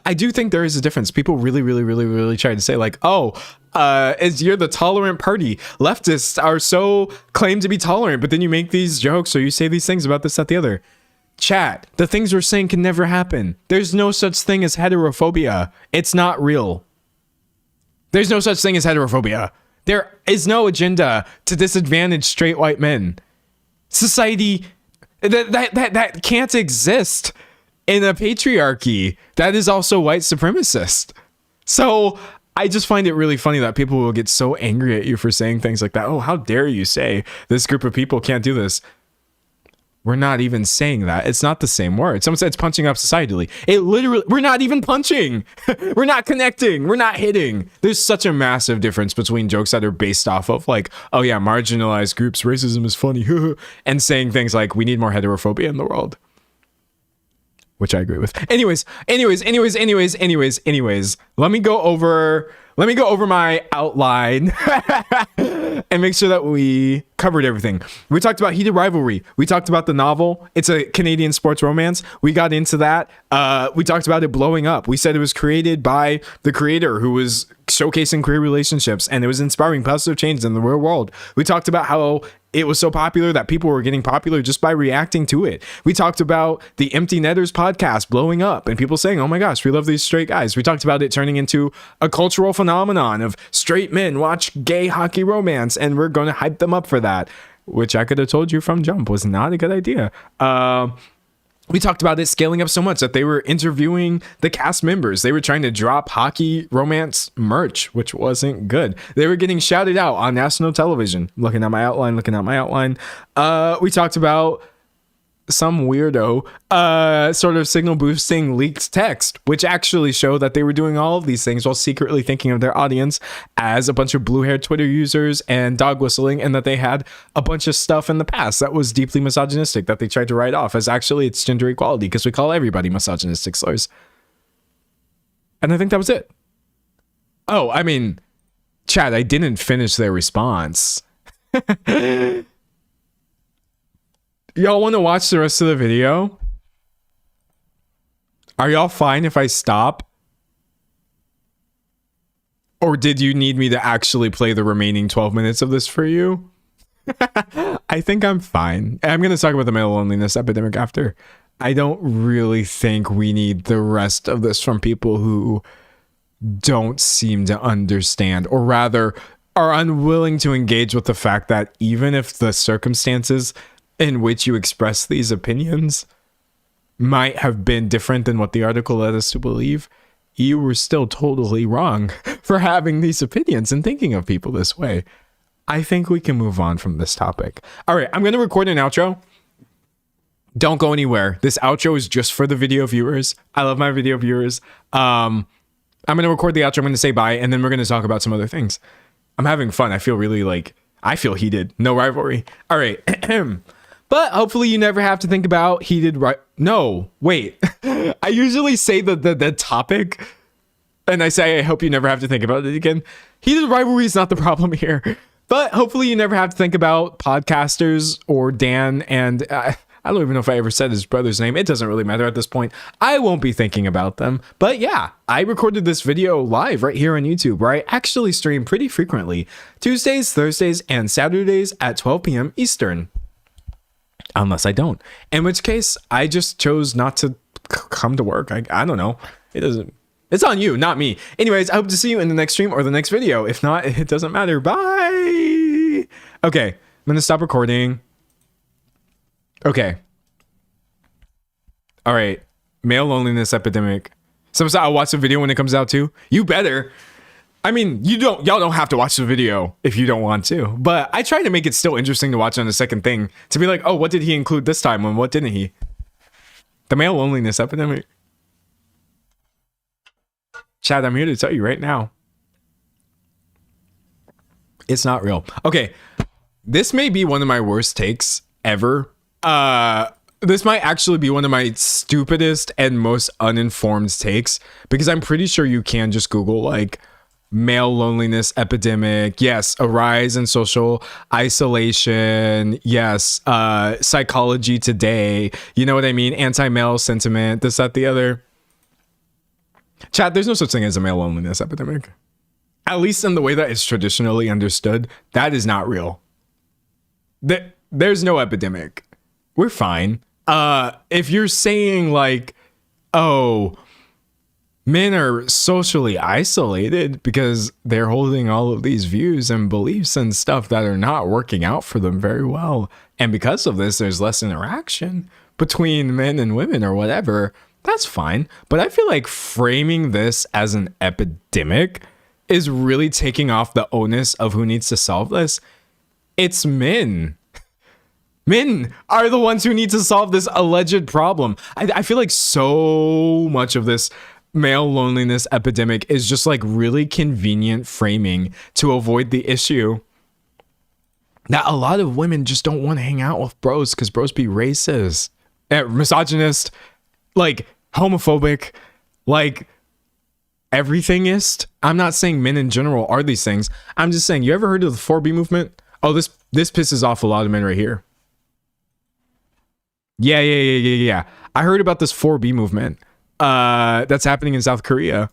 I do think there is a difference. People really try to say like, oh, you're the tolerant party. Leftists are so claim to be tolerant, but then you make these jokes or you say these things about this, that, the other. Chat, the things we're saying can never happen. There's no such thing as heterophobia. It's not real. There's no such thing as heterophobia. There is no agenda to disadvantage straight white men. Society that can't exist in a patriarchy that is also white supremacist. So I just find it really funny that people will get so angry at you for saying things like that. Oh, how dare you say this group of people can't do this? We're not even saying that. It's not the same word. Someone said it's punching up societally. We're not even punching. We're not connecting. We're not hitting. There's such a massive difference between jokes that are based off of like, oh yeah, marginalized groups, racism is funny, and saying things like we need more heterophobia in the world. Which I agree with. Anyways, let me go over my outline and make sure that we covered everything. We talked about Heated Rivalry. We talked about the novel. It's a Canadian sports romance. We got into that. We talked about it blowing up. We said it was created by the creator who was showcasing queer relationships, and it was inspiring positive change in the real world. We talked about how it was so popular that people were getting popular just by reacting to it. We talked about the Empty Netters podcast blowing up and people saying, oh my gosh, we love these straight guys. We talked about it turning into a cultural phenomenon of straight men watch gay hockey romance, and we're going to hype them up for that, which I could have told you from jump was not a good idea. We talked about it scaling up so much that they were interviewing the cast members. They were trying to drop hockey romance merch, which wasn't good. They were getting shouted out on national television. Looking at my outline. We talked about some weirdo sort of signal boosting leaked text, which actually showed that they were doing all of these things while secretly thinking of their audience as a bunch of blue-haired Twitter users and dog whistling, and that they had a bunch of stuff in the past that was deeply misogynistic that they tried to write off as actually it's gender equality because we call everybody misogynistic slurs. And I think that was it. Oh, I mean, Chad, I didn't finish their response. Y'all want to watch the rest of the video? Are y'all fine if I stop? Or did you need me to actually play the remaining 12 minutes of this for you? I think I'm fine. I'm going to talk about the male loneliness epidemic after. I don't really think we need the rest of this from people who don't seem to understand, or rather are unwilling to engage with the fact that even if the circumstances in which you express these opinions might have been different than what the article led us to believe, you were still totally wrong for having these opinions and thinking of people this way. I think we can move on from this topic. All right, I'm going to record an outro. Don't go anywhere. This outro is just for the video viewers. I love my video viewers. I'm going to record the outro. I'm going to say bye, and then we're going to talk about some other things. I'm having fun. I feel really I feel heated. No rivalry. All right. But hopefully you never have to think about no, wait. I usually say the topic, and I say I hope you never have to think about it again. Heated rivalry is not the problem here. But hopefully you never have to think about podcasters or Dan and... I don't even know if I ever said his brother's name. It doesn't really matter at this point. I won't be thinking about them. But yeah, I recorded this video live right here on YouTube, where I actually stream pretty frequently. Tuesdays, Thursdays, and Saturdays at 12 p.m. Eastern. Unless I don't. In which case, I just chose not to come to work. I don't know. It's on you, not me. Anyways, I hope to see you in the next stream or the next video. If not, it doesn't matter. Bye. Okay, I'm going to stop recording. Okay. All right. Male loneliness epidemic. Sometimes I'll watch the video when it comes out too. You better. I mean, y'all don't have to watch the video if you don't want to, but I try to make it still interesting to watch on the second thing, to be like, oh, what did he include this time and what didn't he? The male loneliness epidemic. Chad, I'm here to tell you right now. It's not real. Okay. This may be one of my worst takes ever. This might actually be one of my stupidest and most uninformed takes, because I'm pretty sure you can just Google male loneliness epidemic. Yes, a rise in social isolation. Yes, psychology today. You know what I mean? Anti-male sentiment. This, that, the other. Chat, there's no such thing as a male loneliness epidemic. At least in the way that it's traditionally understood, that is not real. There's no epidemic. We're fine. If you're saying oh, men are socially isolated because they're holding all of these views and beliefs and stuff that are not working out for them very well, and because of this, there's less interaction between men and women or whatever, that's fine. But I feel like framing this as an epidemic is really taking off the onus of who needs to solve this. It's men. Men are the ones who need to solve this alleged problem. I feel like so much of this male loneliness epidemic is just really convenient framing to avoid the issue that a lot of women just don't want to hang out with bros because bros be racist, misogynist, homophobic, everythingist. I'm not saying men in general are these things. I'm just saying, you ever heard of the 4B movement? Oh, this pisses off a lot of men right here. Yeah. I heard about this 4B movement. That's happening in South Korea.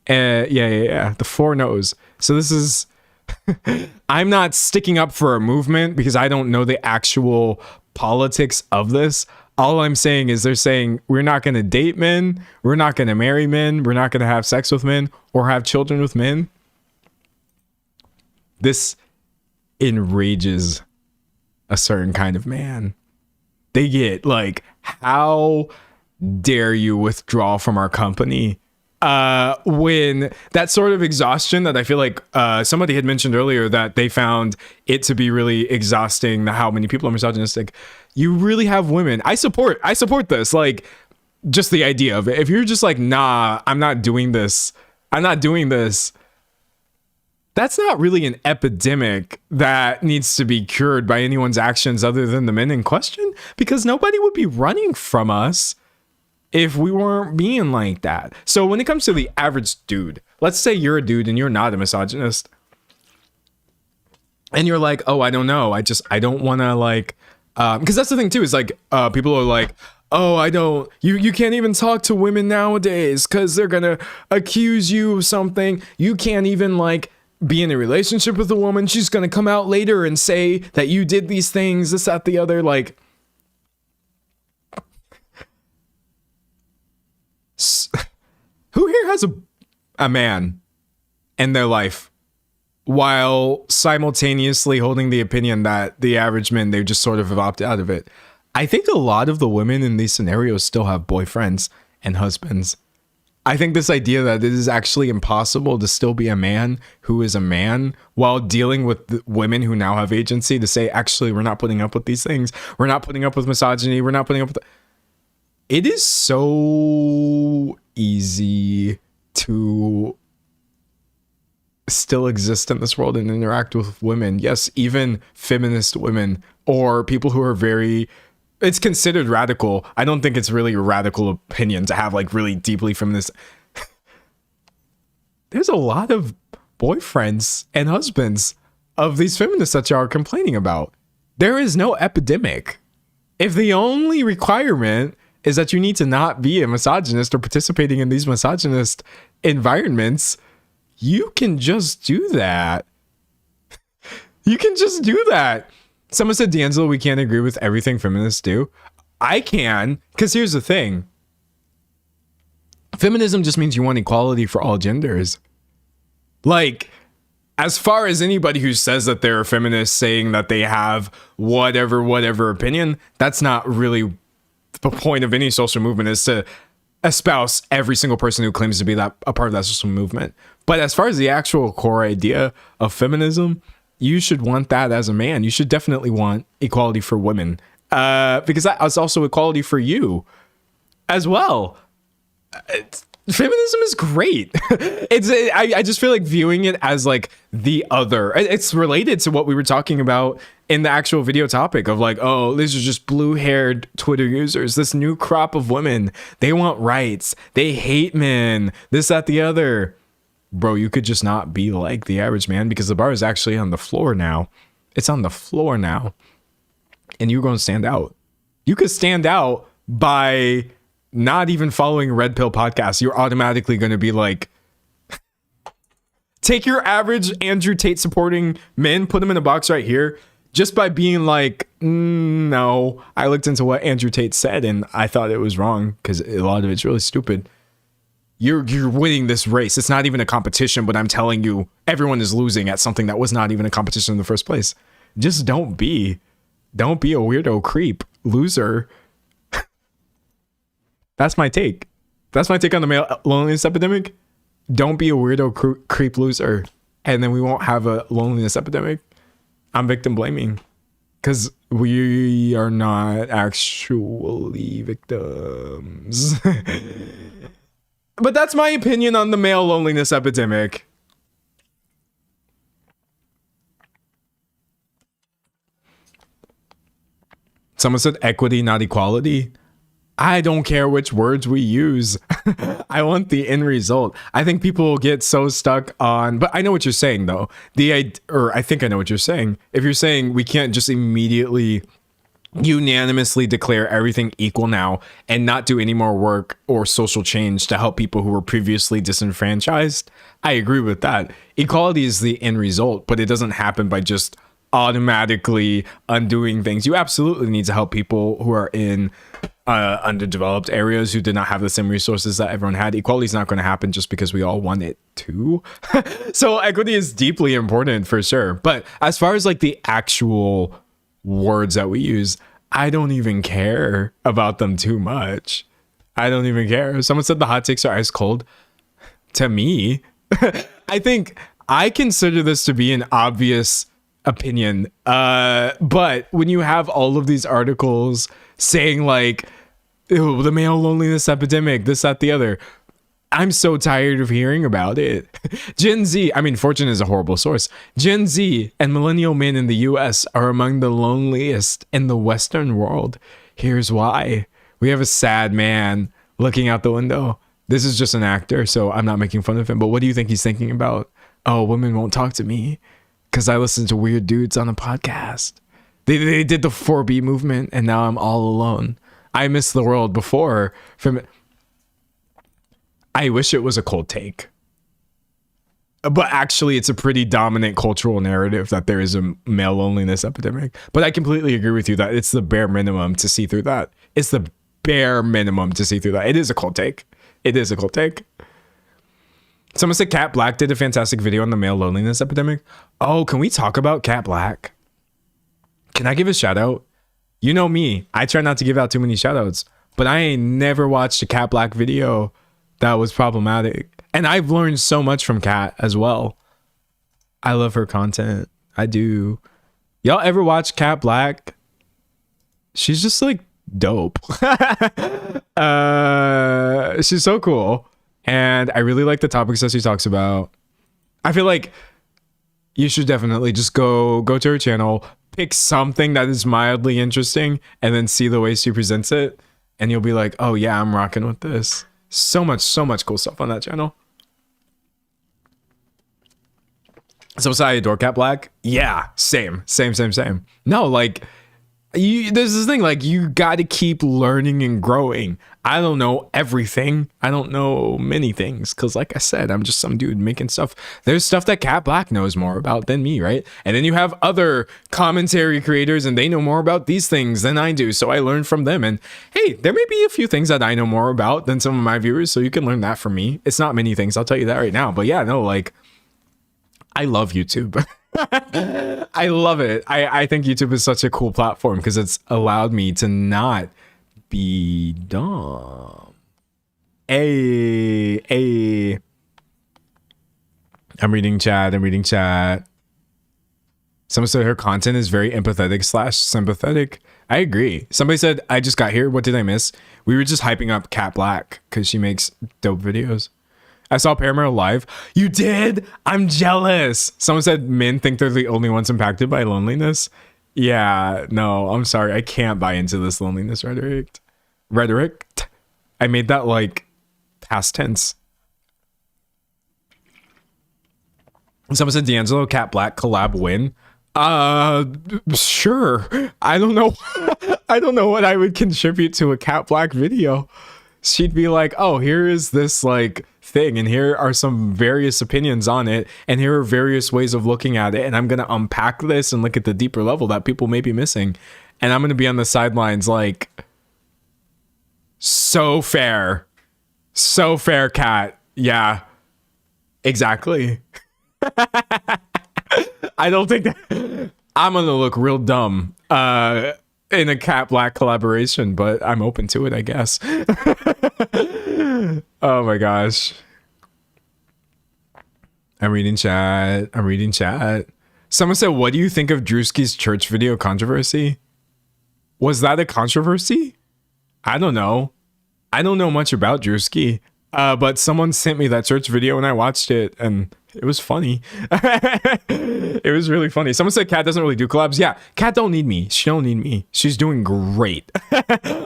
Yeah. The 4 no's. So this is I'm not sticking up for a movement because I don't know the actual politics of this. All I'm saying is they're saying we're not going to date men, we're not going to marry men, we're not going to have sex with men or have children with men. This enrages a certain kind of man. They get like, how dare you withdraw from our company? When that sort of exhaustion that I feel like somebody had mentioned earlier, that they found it to be really exhausting, how many people are misogynistic. You really have women. I support this. Like, just the idea of it. If you're just like, nah, I'm not doing this. That's not really an epidemic that needs to be cured by anyone's actions other than the men in question, because nobody would be running from us if we weren't being like that. So when it comes to the average dude, let's say you're a dude and you're not a misogynist, and you're like, oh, I don't know, I don't want to, like, because that's the thing too, is like, people are like, oh, you can't even talk to women nowadays because they're gonna accuse you of something. You can't even, like, be in a relationship with a woman. She's gonna come out later and say that you did these things, this, that, the other. Like, who here has a man in their life while simultaneously holding the opinion that the average men, they just sort of have opted out of it? I think a lot of the women in these scenarios still have boyfriends and husbands. I think this idea that it is actually impossible to still be a man who is a man while dealing with the women who now have agency to say, actually, we're not putting up with these things. We're not putting up with misogyny. We're not putting up with... It is so easy to still exist in this world and interact with women. Yes, even feminist women or people who are very... It's considered radical. I don't think it's really a radical opinion to have, like, really deeply feminist. There's a lot of boyfriends and husbands of these feminists that you are complaining about. There is no epidemic. If the only requirement is that you need to not be a misogynist or participating in these misogynist environments, you can just do that. You can just do that. Someone said, D'Angelo, we can't agree with everything feminists do. I can, because here's the thing. Feminism just means you want equality for all genders. Like, as far as anybody who says that they're a feminist saying that they have whatever opinion, that's not really the point of any social movement, is to espouse every single person who claims to be that a part of that social movement. But as far as the actual core idea of feminism, you should want that as a man. You should definitely want equality for women, because that is also equality for you as well. Feminism is great. I just feel like viewing it as like the other. It's related to what we were talking about in the actual video topic of like, oh, these are just blue-haired Twitter users. This new crop of women, they want rights. They hate men. This, that, the other. Bro, you could just not be like the average man, because the bar is actually on the floor now. It's on the floor now. And you're going to stand out. You could stand out by not even following Red Pill Podcast. You're automatically going to be like, take your average Andrew Tate supporting men, put them in a box right here, just by being like, no, I looked into what Andrew Tate said and I thought it was wrong, because a lot of it's really stupid. You're winning this race. It's not even a competition, but I'm telling you, everyone is losing at something that was not even a competition in the first place. Just don't be a weirdo creep loser. That's my take. That's my take on the male loneliness epidemic. Don't be a weirdo creep loser, and then we won't have a loneliness epidemic. I'm victim blaming, because we are not actually victims. But that's my opinion on the male loneliness epidemic. Someone said equity, not equality. I don't care which words we use. I want the end result. I think people get so stuck on, but I know what you're saying though. I think I know what you're saying. If you're saying we can't just immediately unanimously declare everything equal now and not do any more work or social change to help people who were previously disenfranchised, I agree with that. Equality is the end result, but it doesn't happen by just automatically undoing things. You absolutely need to help people who are in underdeveloped areas who did not have the same resources that everyone had. Equality is not going to happen just because we all want it to. So equity is deeply important for sure. But as far as like the actual words that we use, I don't even care about them too much. I don't even care. Someone said the hot takes are ice cold. To me, I think I consider this to be an obvious opinion. But when you have all of these articles saying like, ew, the male loneliness epidemic, this, that, the other, I'm so tired of hearing about it. Gen Z, I mean, Fortune is a horrible source. Gen Z and millennial men in the US are among the loneliest in the Western world. Here's why. We have a sad man looking out the window. This is just an actor, so I'm not making fun of him. But what do you think he's thinking about? Oh, women won't talk to me because I listen to weird dudes on a podcast. They did the 4B movement, and now I'm all alone. I miss the world before. I wish it was a cold take. But actually, it's a pretty dominant cultural narrative that there is a male loneliness epidemic. But I completely agree with you that it's the bare minimum to see through that. It's the bare minimum to see through that. It is a cold take. It is a cold take. Someone said Cat Black did a fantastic video on the male loneliness epidemic. Oh, can we talk about Cat Black? Can I give a shout out? You know me. I try not to give out too many shout outs. But I ain't never watched a Cat Black video that was problematic. And I've learned so much from Kat as well. I love her content. I do. Y'all ever watch Cat Black? She's just like dope. She's so cool. And I really like the topics that she talks about. I feel like you should definitely just go to her channel, pick something that is mildly interesting, and then see the way she presents it. And you'll be like, oh yeah, I'm rocking with this. So much cool stuff on that channel. So I adore Cat Black. Yeah, same. No, like there's this thing like you got to keep learning and growing. I don't know everything. I don't know many things because, like I said, I'm just some dude making stuff. There's stuff that Cat Black knows more about than me, right? And then you have other commentary creators, and they know more about these things than I do. So I learn from them. And hey, there may be a few things that I know more about than some of my viewers, so you can learn that from me. It's not many things, I'll tell you that right now. But yeah, no, like I love YouTube. I love it. I think YouTube is such a cool platform because it's allowed me to not be dumb. I'm reading chat. Someone said her content is very empathetic / sympathetic. I agree. Somebody said, I just got here. What did I miss? We were just hyping up Cat Black because she makes dope videos. I saw Paramount live. You did? I'm jealous. Someone said men think they're the only ones impacted by loneliness. Yeah, no, I'm sorry. I can't buy into this loneliness rhetoric. I made that like past tense. Someone said D'Angelo Cat Black collab win. Sure. I don't know. I don't know what I would contribute to a Cat Black video. She'd be like, oh, here is this like thing, and here are some various opinions on it, and here are various ways of looking at it, and I'm gonna unpack this and look at the deeper level that people may be missing, and I'm gonna be on the sidelines like, so fair, Cat. Yeah, exactly. I don't think that I'm gonna look real dumb in a Cat Black collaboration, but I'm open to it, I guess. Oh my gosh. I'm reading chat. Someone said, what do you think of Drewski's church video controversy? Was that a controversy? I don't know. I don't know much about Drewski. But someone sent me that church video and I watched it and it was funny. It was really funny. Someone said Kat doesn't really do collabs. Yeah, Kat don't need me. She don't need me. She's doing great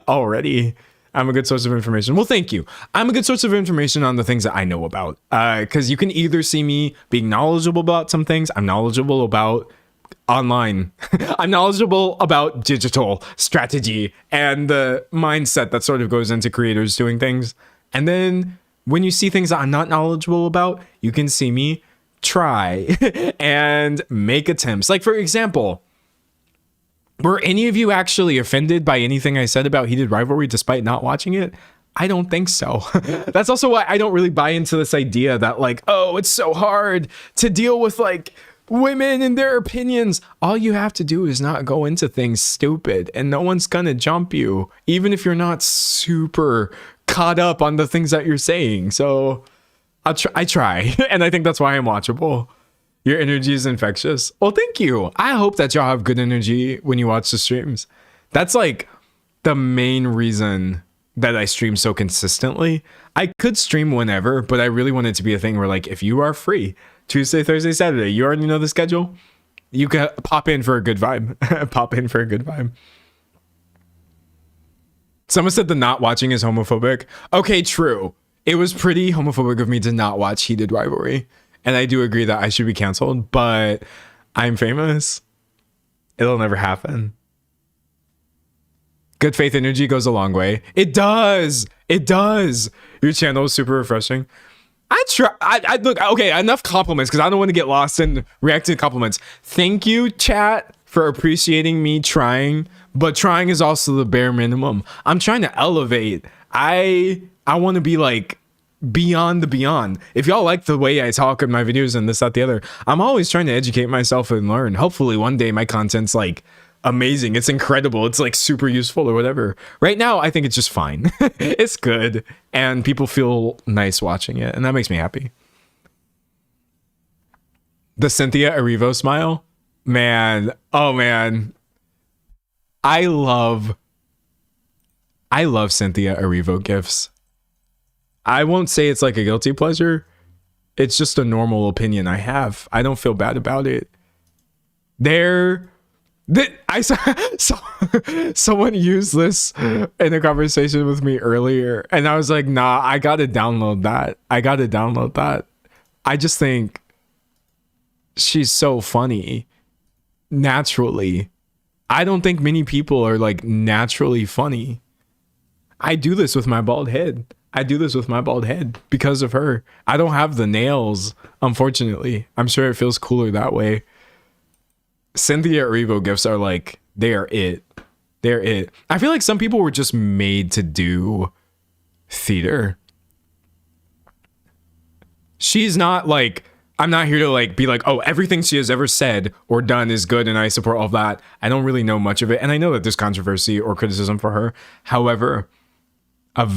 already. I'm a good source of information. Well, thank you. I'm a good source of information on the things that I know about. Because you can either see me being knowledgeable about some things. I'm knowledgeable about online. I'm knowledgeable about digital strategy and the mindset that sort of goes into creators doing things. And then when you see things that I'm not knowledgeable about, you can see me try and make attempts. Like, for example, were any of you actually offended by anything I said about Heated Rivalry despite not watching it? I don't think so. That's also why I don't really buy into this idea that like, oh, it's so hard to deal with like women and their opinions. All you have to do is not go into things stupid and no one's gonna jump you, even if you're not super caught up on the things that you're saying. So I try. And I think that's why I'm watchable. Your energy is infectious. Well, thank you. I hope that y'all have good energy when you watch the streams. That's like the main reason that I stream so consistently. I could stream whenever, but I really want it to be a thing where like, if you are free Tuesday, Thursday, Saturday, you already know the schedule, you can pop in for a good vibe. Pop in for a good vibe. Someone said the not watching is homophobic. Okay, true. It was pretty homophobic of me to not watch Heated Rivalry. And I do agree that I should be canceled, but I'm famous. It'll never happen. Good faith energy goes a long way. It does. It does. Your channel is super refreshing. I look, okay, enough compliments because I don't want to get lost in reacting to compliments. Thank you, chat, for appreciating me trying, but trying is also the bare minimum. I'm trying to elevate. I want to be like beyond the beyond. If y'all like the way I talk in my videos and this, that, the other, I'm always trying to educate myself and learn. Hopefully one day my content's like amazing. It's incredible. It's like super useful or whatever. Right now, I think it's just fine. It's good. And people feel nice watching it. And that makes me happy. The Cynthia Erivo smile. Man. Oh, man. I love Cynthia Erivo gifs. I won't say it's like a guilty pleasure. It's just a normal opinion I have. I don't feel bad about it. I saw someone use this in a conversation with me earlier, and I was like, nah, I gotta download that. I just think she's so funny naturally. I don't think many people are like naturally funny. I do this with my bald head. Because of her. I don't have the nails, unfortunately. I'm sure it feels cooler that way. Cynthia Erivo gifts are like, they are it. They're it. I feel like some people were just made to do theater. She's not like, I'm not here to like be like, oh, everything she has ever said or done is good and I support all of that. I don't really know much of it. And I know that there's controversy or criticism for her. However, a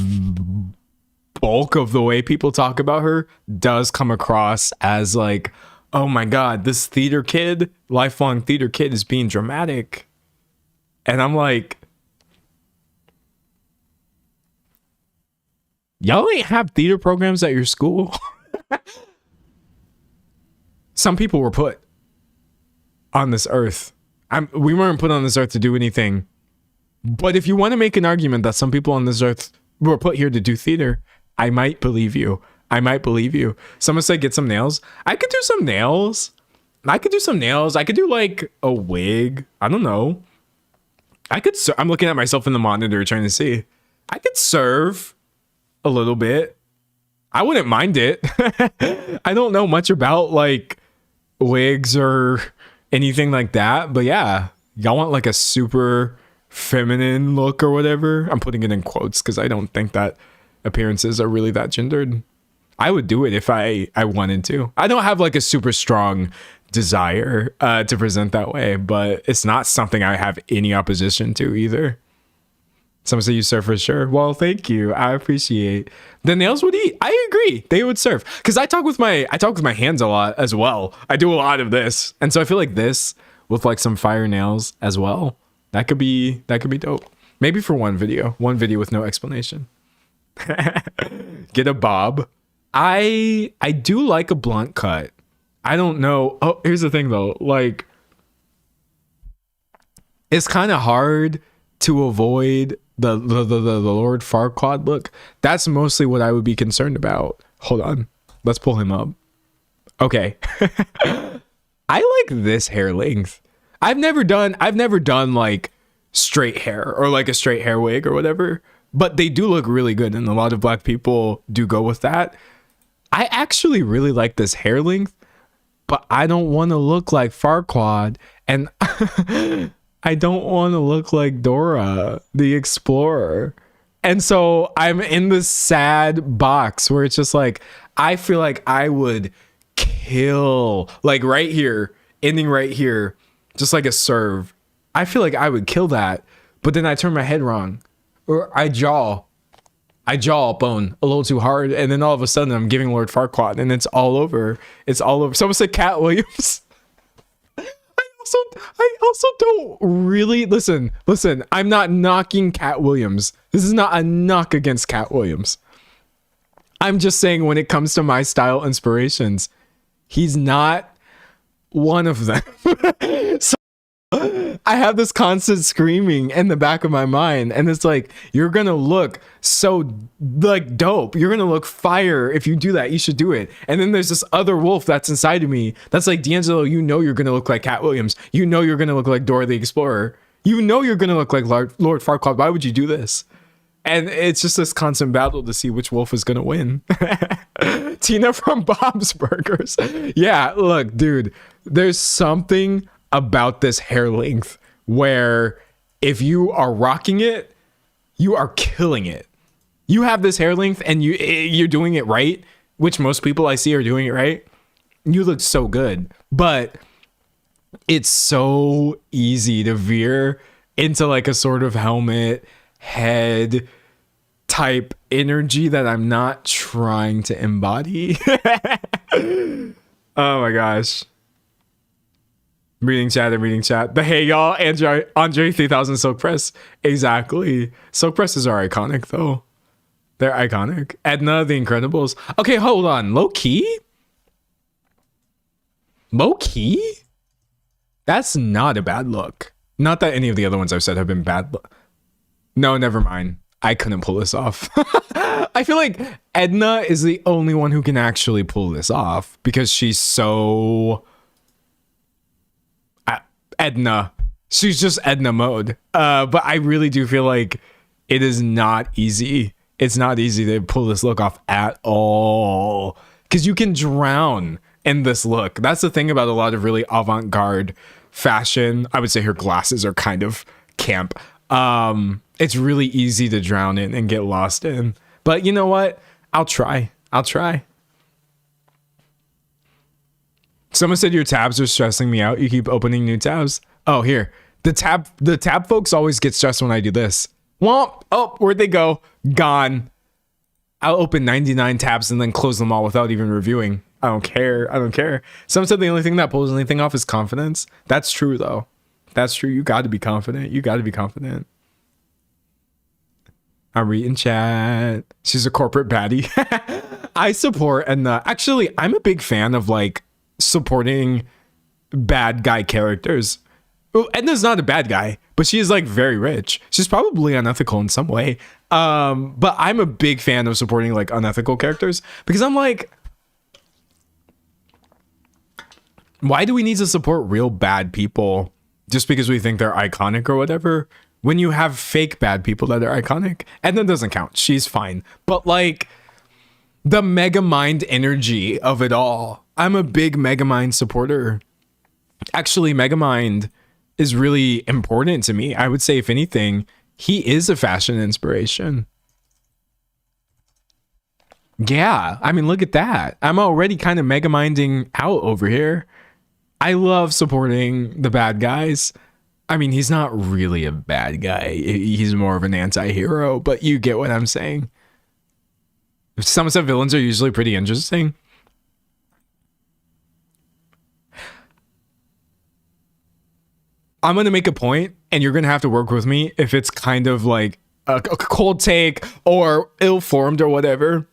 bulk of the way people talk about her does come across as like, oh my God, this theater kid, lifelong theater kid is being dramatic. And I'm like, y'all ain't have theater programs at your school? Some people were put on this earth. We weren't put on this earth to do anything. But if you want to make an argument that some people on this earth were put here to do theater, I might believe you. Someone said get some nails. I could do some nails. I could do like a wig. I don't know. I'm looking at myself in the monitor trying to see. I could serve a little bit. I wouldn't mind it. I don't know much about like wigs or anything like that. But yeah, y'all want like a super feminine look or whatever. I'm putting it in quotes because I don't think that appearances are really that gendered. I would do it if I wanted to. I don't have like a super strong desire to present that way, but it's not something I have any opposition to either. Someone say you serve for sure. Well, thank you. I appreciate. The nails would eat. I agree. They would serve. Because I talk with my hands a lot as well. I do a lot of this. And so I feel like this with like some fire nails as well. That could be dope. Maybe for one video with no explanation. Get a bob. I do like a blunt cut. I don't know. Oh, here's the thing though. Like, it's kind of hard to avoid the Lord Farquaad look. That's mostly what I would be concerned about. Hold on. Let's pull him up. Okay. I like this hair length. I've never done like straight hair or like a straight hair wig or whatever, but they do look really good, and a lot of black people do go with that. I actually really like this hair length, but I don't want to look like Farquaad, and I don't want to look like Dora the Explorer. And so I'm in this sad box where it's just like, I feel like I would kill, like right here, ending right here, just like a serve. I feel like I would kill that, but then I turn my head wrong, or I jaw bone a little too hard, and then all of a sudden I'm giving Lord Farquaad, and it's all over. It's all over. Someone said Cat Williams. I also don't really listen. I'm not knocking Cat Williams. This is not a knock against Cat Williams. I'm just saying, when it comes to my style inspirations, he's not one of them. So I have this constant screaming in the back of my mind, and it's like, you're gonna look so like dope, you're gonna look fire if you do that, you should do it. And then there's this other wolf that's inside of me that's like, D'Angelo, you know you're gonna look like Cat Williams, you know you're gonna look like Dora the Explorer, you know you're gonna look like Lord Farquaad, why would you do this? And it's just this constant battle to see which wolf is gonna win. Tina from Bob's Burgers. Yeah, look, dude, there's something about this hair length where if you are rocking it, you are killing it. You have this hair length and you're doing it right, which most people I see are doing it right. You look so good, but it's so easy to veer into like a sort of helmet head type energy that I'm not trying to embody. Oh my gosh. Reading chat. But hey, y'all, Andre 3000 Silk Press. Exactly. Silk presses are iconic, though. They're iconic. Edna, The Incredibles. Okay, hold on. Low key? That's not a bad look. Not that any of the other ones I've said have been bad. No, never mind. I couldn't pull this off. I feel like Edna is the only one who can actually pull this off because she's so... Edna. She's just Edna mode. But I really do feel like it is not easy. It's not easy to pull this look off at all. Because you can drown in this look. That's the thing about a lot of really avant-garde fashion. I would say her glasses are kind of camp. It's really easy to drown in and get lost in. But you know what? I'll try. Someone said your tabs are stressing me out. You keep opening new tabs. Oh, here. The tab folks always get stressed when I do this. Womp. Oh, where'd they go? Gone. I'll open 99 tabs and then close them all without even reviewing. I don't care. Someone said the only thing that pulls anything off is confidence. That's true, though. That's true. You got to be confident. I'm reading chat. She's a corporate baddie. I support, and actually, I'm a big fan of like supporting bad guy characters. Well, Edna's not a bad guy, but she is like very rich. She's probably unethical in some way. But I'm a big fan of supporting like unethical characters because I'm like, why do we need to support real bad people just because we think they're iconic or whatever? When you have fake bad people that are iconic, Edna doesn't count. She's fine. But like the Megamind energy of it all, I'm a big Megamind supporter. Actually, Megamind is really important to me. I would say, if anything, he is a fashion inspiration. Yeah, I mean, look at that. I'm already kind of Megaminding out over here. I love supporting the bad guys. I mean, he's not really a bad guy. He's more of an anti-hero, but you get what I'm saying. Some of the villains are usually pretty interesting. I'm going to make a point, and you're going to have to work with me if it's kind of like a cold take or ill-formed or whatever.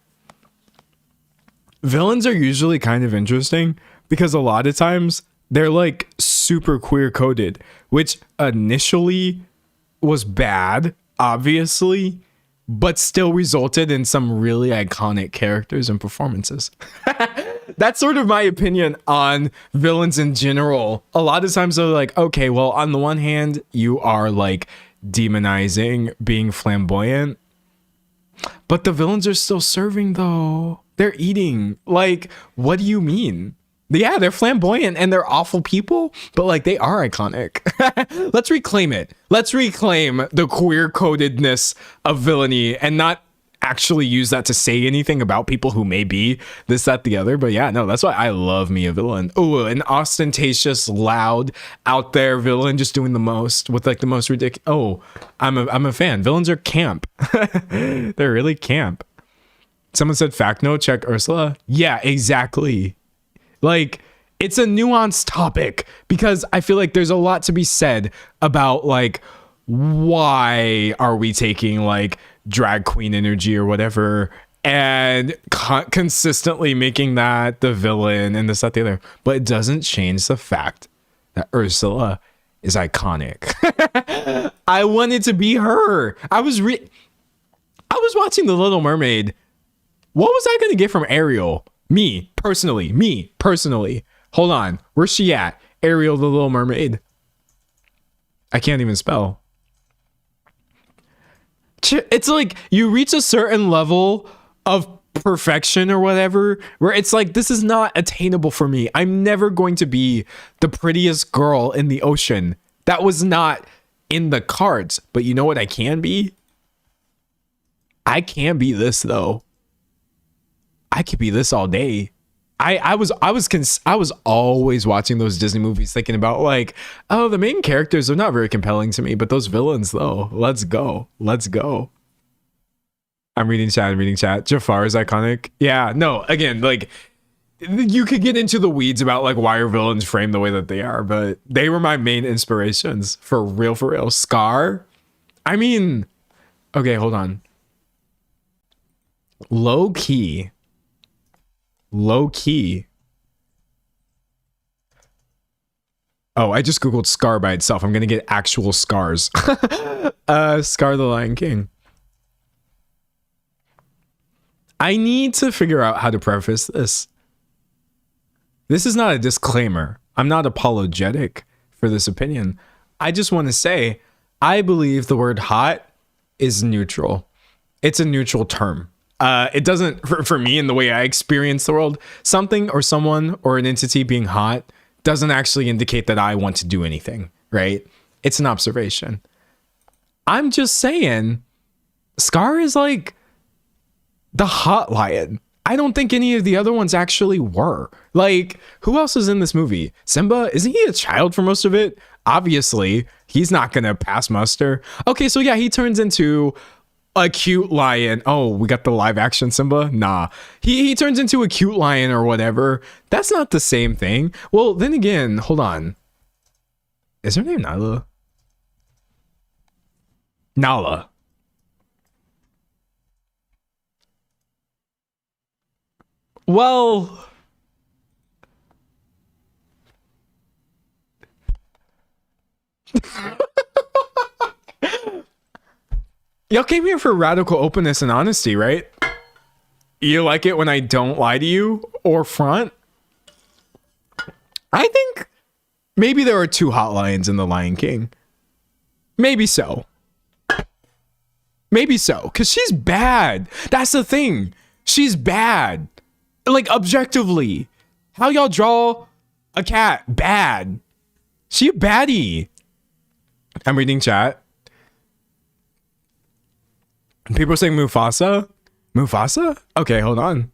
Villains are usually kind of interesting because a lot of times they're like super queer coded, which initially was bad, obviously, but still resulted in some really iconic characters and performances. That's sort of my opinion on villains in general. A lot of times they're like, okay, well, on the one hand, you are like demonizing being flamboyant, but the villains are still serving though. They're eating. Like, what do you mean? Yeah, they're flamboyant and they're awful people, but like they are iconic. Let's reclaim it. Let's reclaim the queer codedness of villainy and not actually use that to say anything about people who may be this, that, the other. But yeah, no, that's why I love me a villain. Oh, an ostentatious, loud, out there villain just doing the most with like the most ridiculous. Oh, I'm a fan. Villains are camp. They're really camp. Someone said fact no, check Ursula. Yeah, exactly. Like, it's a nuanced topic because I feel like there's a lot to be said about like why are we taking like drag queen energy or whatever and consistently making that the villain and this, that, the other. But it doesn't change the fact that Ursula is iconic. I wanted to be her. I was watching The Little Mermaid. What was I going to get from Ariel? Me personally. Hold on. Where's she at? Ariel, the Little Mermaid. I can't even spell. It's like you reach a certain level of perfection or whatever, where it's like, this is not attainable for me. I'm never going to be the prettiest girl in the ocean. That was not in the cards. But you know what I can be? I can be this though. I could be this all day. I was always watching those Disney movies thinking about like, oh, the main characters are not very compelling to me, but those villains though, let's go. I'm reading chat. Jafar is iconic. Yeah, no, again, like you could get into the weeds about like why are villains framed the way that they are, but they were my main inspirations for real. Scar. I mean, okay, hold on. Low key. Oh, I just googled Scar by itself. I'm gonna get actual scars. Scar the Lion King. I need to figure out how to preface this. This is not a disclaimer. I'm not apologetic for this opinion. I just want to say I believe the word hot is neutral. It's a neutral term. It doesn't, for me, in the way I experience the world, something or someone or an entity being hot doesn't actually indicate that I want to do anything, right? It's an observation. I'm just saying, Scar is like the hot lion. I don't think any of the other ones actually were. Like, who else is in this movie? Simba? Isn't he a child for most of it? Obviously, he's not gonna pass muster. Okay, so yeah, he turns into a cute lion. Oh, we got the live action Simba? Nah. He turns into a cute lion or whatever. That's not the same thing. Well, then again, hold on. Is her name Nala? Nala. Well, y'all came here for radical openness and honesty, right? You like it when I don't lie to you or front? I think maybe there are two hot lions in The Lion King. Maybe so. Because she's bad. That's the thing. She's bad. Like, objectively. How y'all draw a cat? Bad. She a baddie. I'm reading chat. People are saying Mufasa? Mufasa? Okay, hold on.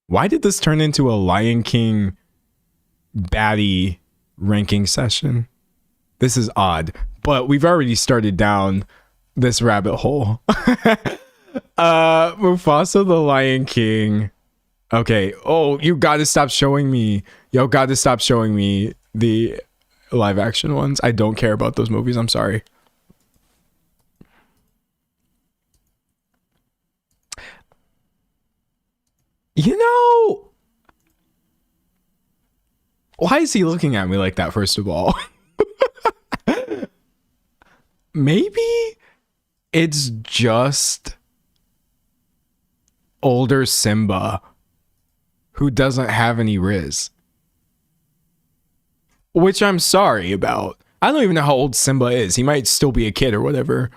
Why did this turn into a Lion King baddie ranking session? This is odd, but we've already started down this rabbit hole. Mufasa the Lion King. Okay. Oh, you gotta stop showing me. Yo, gotta stop showing me the live action ones. I don't care about those movies. I'm sorry. You know, why is he looking at me like that, first of all? maybe it's just older Simba who doesn't have any Riz. Which I'm sorry about. I don't even know how old Simba is. He might still be a kid or whatever.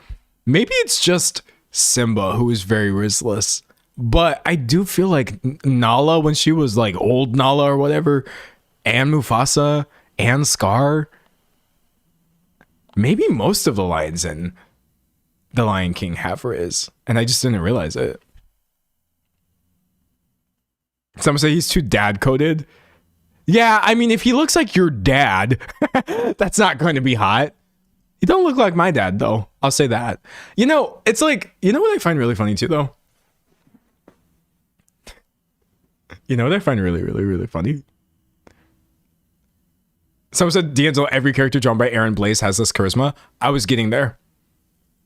Maybe it's just Simba who is very Rizless. But I do feel like Nala, when she was like old Nala or whatever, and Mufasa and Scar, maybe most of the lions in The Lion King have Riz. And I just didn't realize it. Some say he's too dad coded. Yeah, I mean, if he looks like your dad, that's not going to be hot. He don't look like my dad, though. I'll say that. You know, it's like, you know what I find really funny too, though? You know what I find really, really, really funny? Someone said, D'Angelo, every character drawn by Aaron Blaise has this charisma. I was getting there.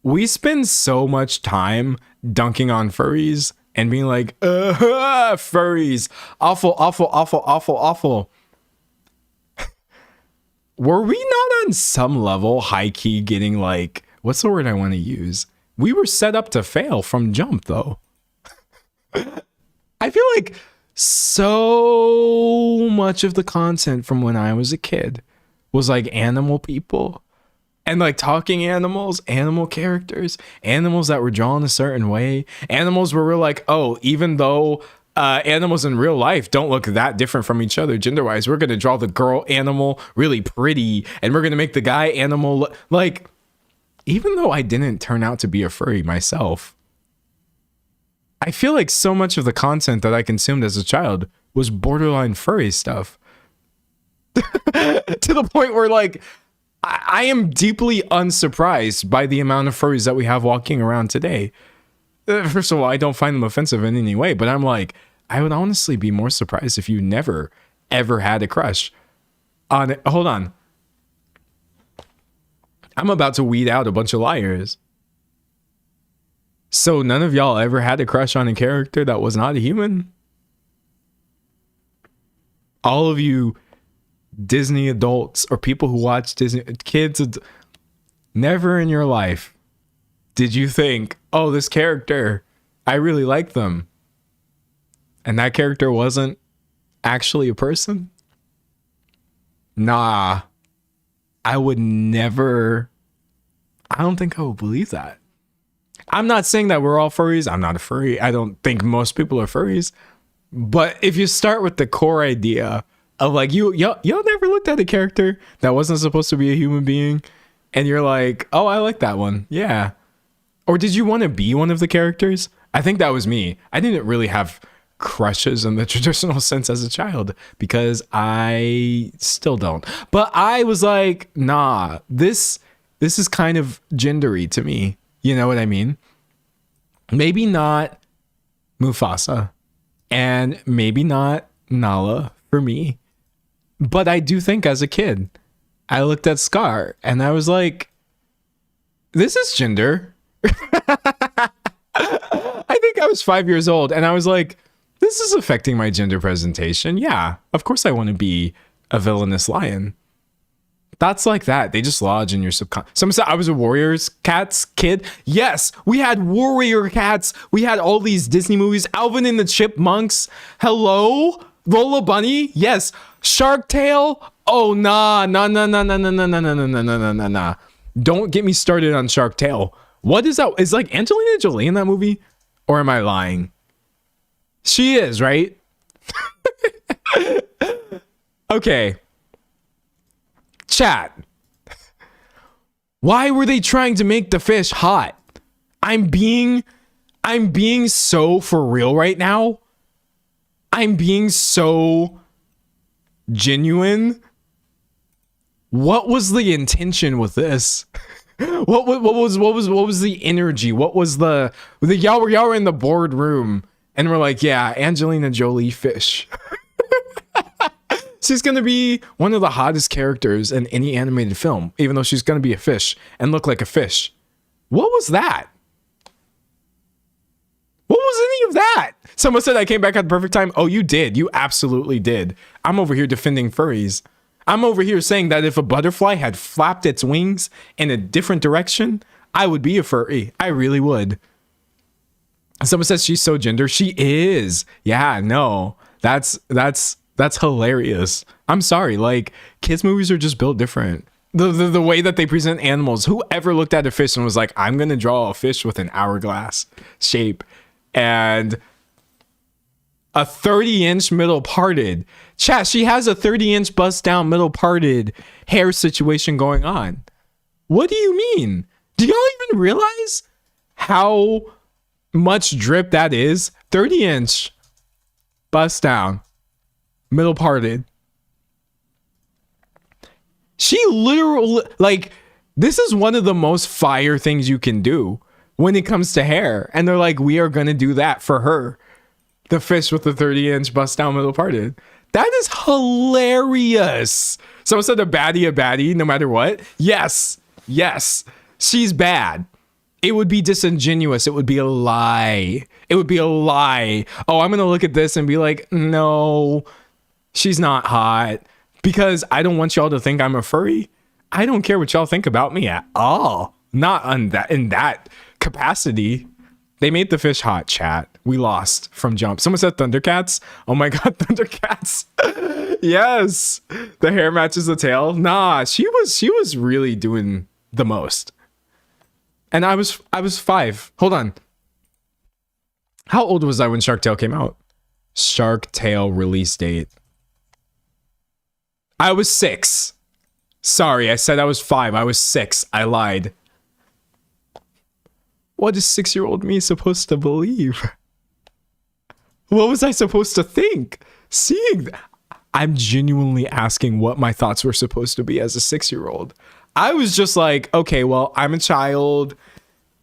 We spend so much time dunking on furries and being like, furries, awful, awful, awful, awful, awful. Were we not on some level high-key getting like, what's the word I want to use? We were set up to fail from jump, though. I feel like so much of the content from when I was a kid was like animal people and like talking animals, animal characters, animals that were drawn a certain way, animals where we're like, oh, even though animals in real life don't look that different from each other gender wise, we're going to draw the girl animal really pretty and we're going to make the guy animal like, even though I didn't turn out to be a furry myself, I feel like so much of the content that I consumed as a child was borderline furry stuff. To the point where like, I am deeply unsurprised by the amount of furries that we have walking around today. First of all, I don't find them offensive in any way, but I'm like, I would honestly be more surprised if you never, ever had a crush on it. Hold on. I'm about to weed out a bunch of liars. So none of y'all ever had a crush on a character that was not a human? All of you Disney adults or people who watch Disney kids, never in your life did you think, oh, this character, I really like them. And that character wasn't actually a person? Nah, I would never, I don't think I would believe that. I'm not saying that we're all furries. I'm not a furry. I don't think most people are furries. But if you start with the core idea of like, y'all never looked at a character that wasn't supposed to be a human being and you're like, oh, I like that one. Yeah. Or did you want to be one of the characters? I think that was me. I didn't really have crushes in the traditional sense as a child because I still don't. But I was like, nah, this is kind of gendery to me. You know what I mean? Maybe not Mufasa and maybe not Nala for me. But I do think as a kid, I looked at Scar and I was like, this is gender. I think I was 5 years old and I was like, this is affecting my gender presentation. Yeah, of course I want to be a villainous lion. Thoughts like that, they just lodge in your subconscious. Someone said I was a Warriors Cats kid. Yes, we had Warrior Cats. We had all these Disney movies. Alvin and the Chipmunks. Hello? Lola Bunny? Yes. Shark Tale? Oh, nah. Don't get me started on Shark Tale. What is that? Is like Angelina Jolie in that movie? Or am I lying? She is, right? Okay. Chat. Why were they trying to make the fish hot? I'm being so for real right now. I'm being so genuine. What was the intention with this? What was the energy? What was the y'all were in the boardroom and we're like, yeah, Angelina Jolie fish. She's going to be one of the hottest characters in any animated film, even though she's going to be a fish and look like a fish. What was that? What was any of that? Someone said I came back at the perfect time. Oh, you did. You absolutely did. I'm over here defending furries. I'm over here saying that if a butterfly had flapped its wings in a different direction, I would be a furry. I really would. Someone says she's so gender. She is. Yeah, no. That's hilarious. I'm sorry. Like, kids movies are just built different. The way that they present animals. Whoever looked at a fish and was like, I'm going to draw a fish with an hourglass shape and a 30-inch middle parted. Chat, she has a 30-inch bust down middle parted hair situation going on. What do you mean? Do y'all even realize how much drip that is? 30-inch bust down middle parted. She literally, like, this is one of the most fire things you can do when it comes to hair. And they're like, we are going to do that for her. The fish with the 30-inch bust down middle parted. That is hilarious. Someone said a baddie no matter what. Yes. She's bad. It would be disingenuous. It would be a lie. Oh, I'm going to look at this and be like, no, she's not hot. Because I don't want y'all to think I'm a furry. I don't care what y'all think about me at all. Not in that capacity. They made the fish hot, chat. We lost from jump. Someone said Thundercats. Oh my god, Thundercats. Yes. The hair matches the tail. Nah, she was really doing the most. And I was 5. Hold on. How old was I when Shark Tale came out? Shark Tale release date. I was 6. Sorry, I said I was 5. I was 6. I lied. What is 6-year-old me supposed to believe? What was I supposed to think? Seeing that, I'm genuinely asking what my thoughts were supposed to be as a 6-year-old. I was just like, okay, well, I'm a child,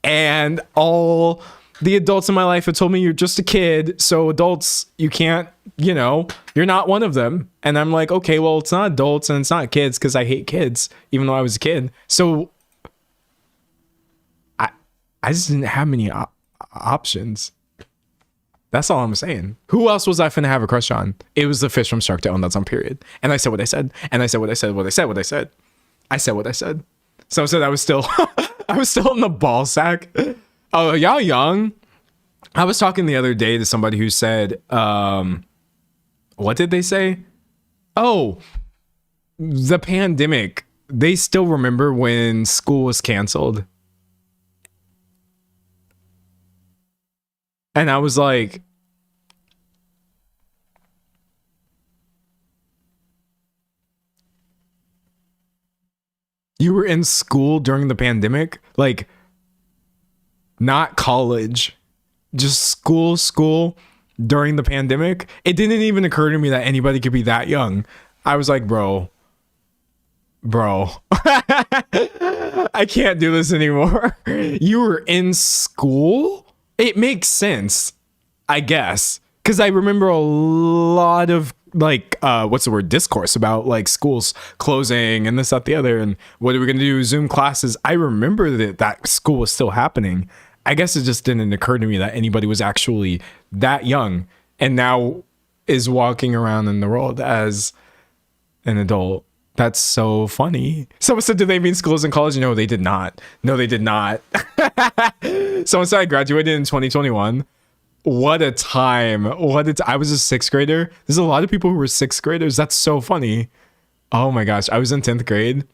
and all the adults in my life have told me you're just a kid, so adults, you can't, you're not one of them. And I'm like, okay, well, it's not adults and it's not kids because I hate kids, even though I was a kid. So I just didn't have many options. That's all I'm saying. Who else was I finna have a crush on? It was the fish from Shark Tale, and that's on period. And I said what I said. And I said what I said. I said what I said. So I was still I was still in the ball sack. Oh, y'all young. I was talking the other day to somebody who said, what did they say? Oh, the pandemic. They still remember when school was canceled. And I was like, you were in school during the pandemic? Like, not college, just school during the pandemic. It didn't even occur to me that anybody could be that young. I was like, bro, I can't do this anymore. You were in school? It makes sense, I guess, because I remember a lot of discourse about like schools closing and this, that, the other, and what are we going to do? Zoom classes. I remember that school was still happening. I guess it just didn't occur to me that anybody was actually that young and now is walking around in the world as an adult. That's so funny. Someone said, did they mean schools in college? No, they did not. Someone said I graduated in 2021. What a time. I was a 6th grader. There's a lot of people who were 6th graders. That's so funny. Oh my gosh. I was in 10th grade.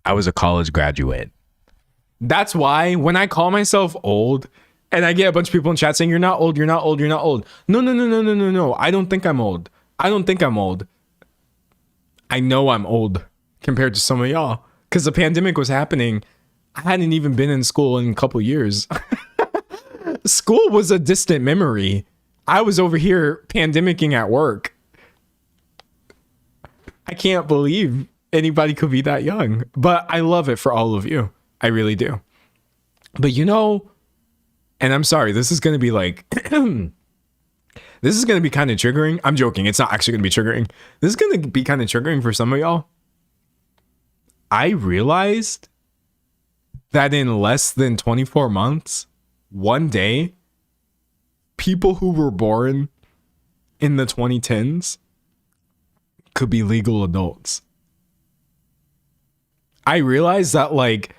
I was a college graduate. That's why when I call myself old and I get a bunch of people in chat saying, you're not old. No. I don't think I'm old. I know I'm old compared to some of y'all because the pandemic was happening. I hadn't even been in school in a couple years. School was a distant memory. I was over here pandemicking at work. I can't believe anybody could be that young, but I love it for all of you. I really do. But and I'm sorry, this is going to be like, this is going to be kind of triggering. I'm joking. It's not actually going to be triggering. This is going to be kind of triggering for some of y'all. I realized that in less than 24 months, one day, people who were born in the 2010s could be legal adults. I realize that, like,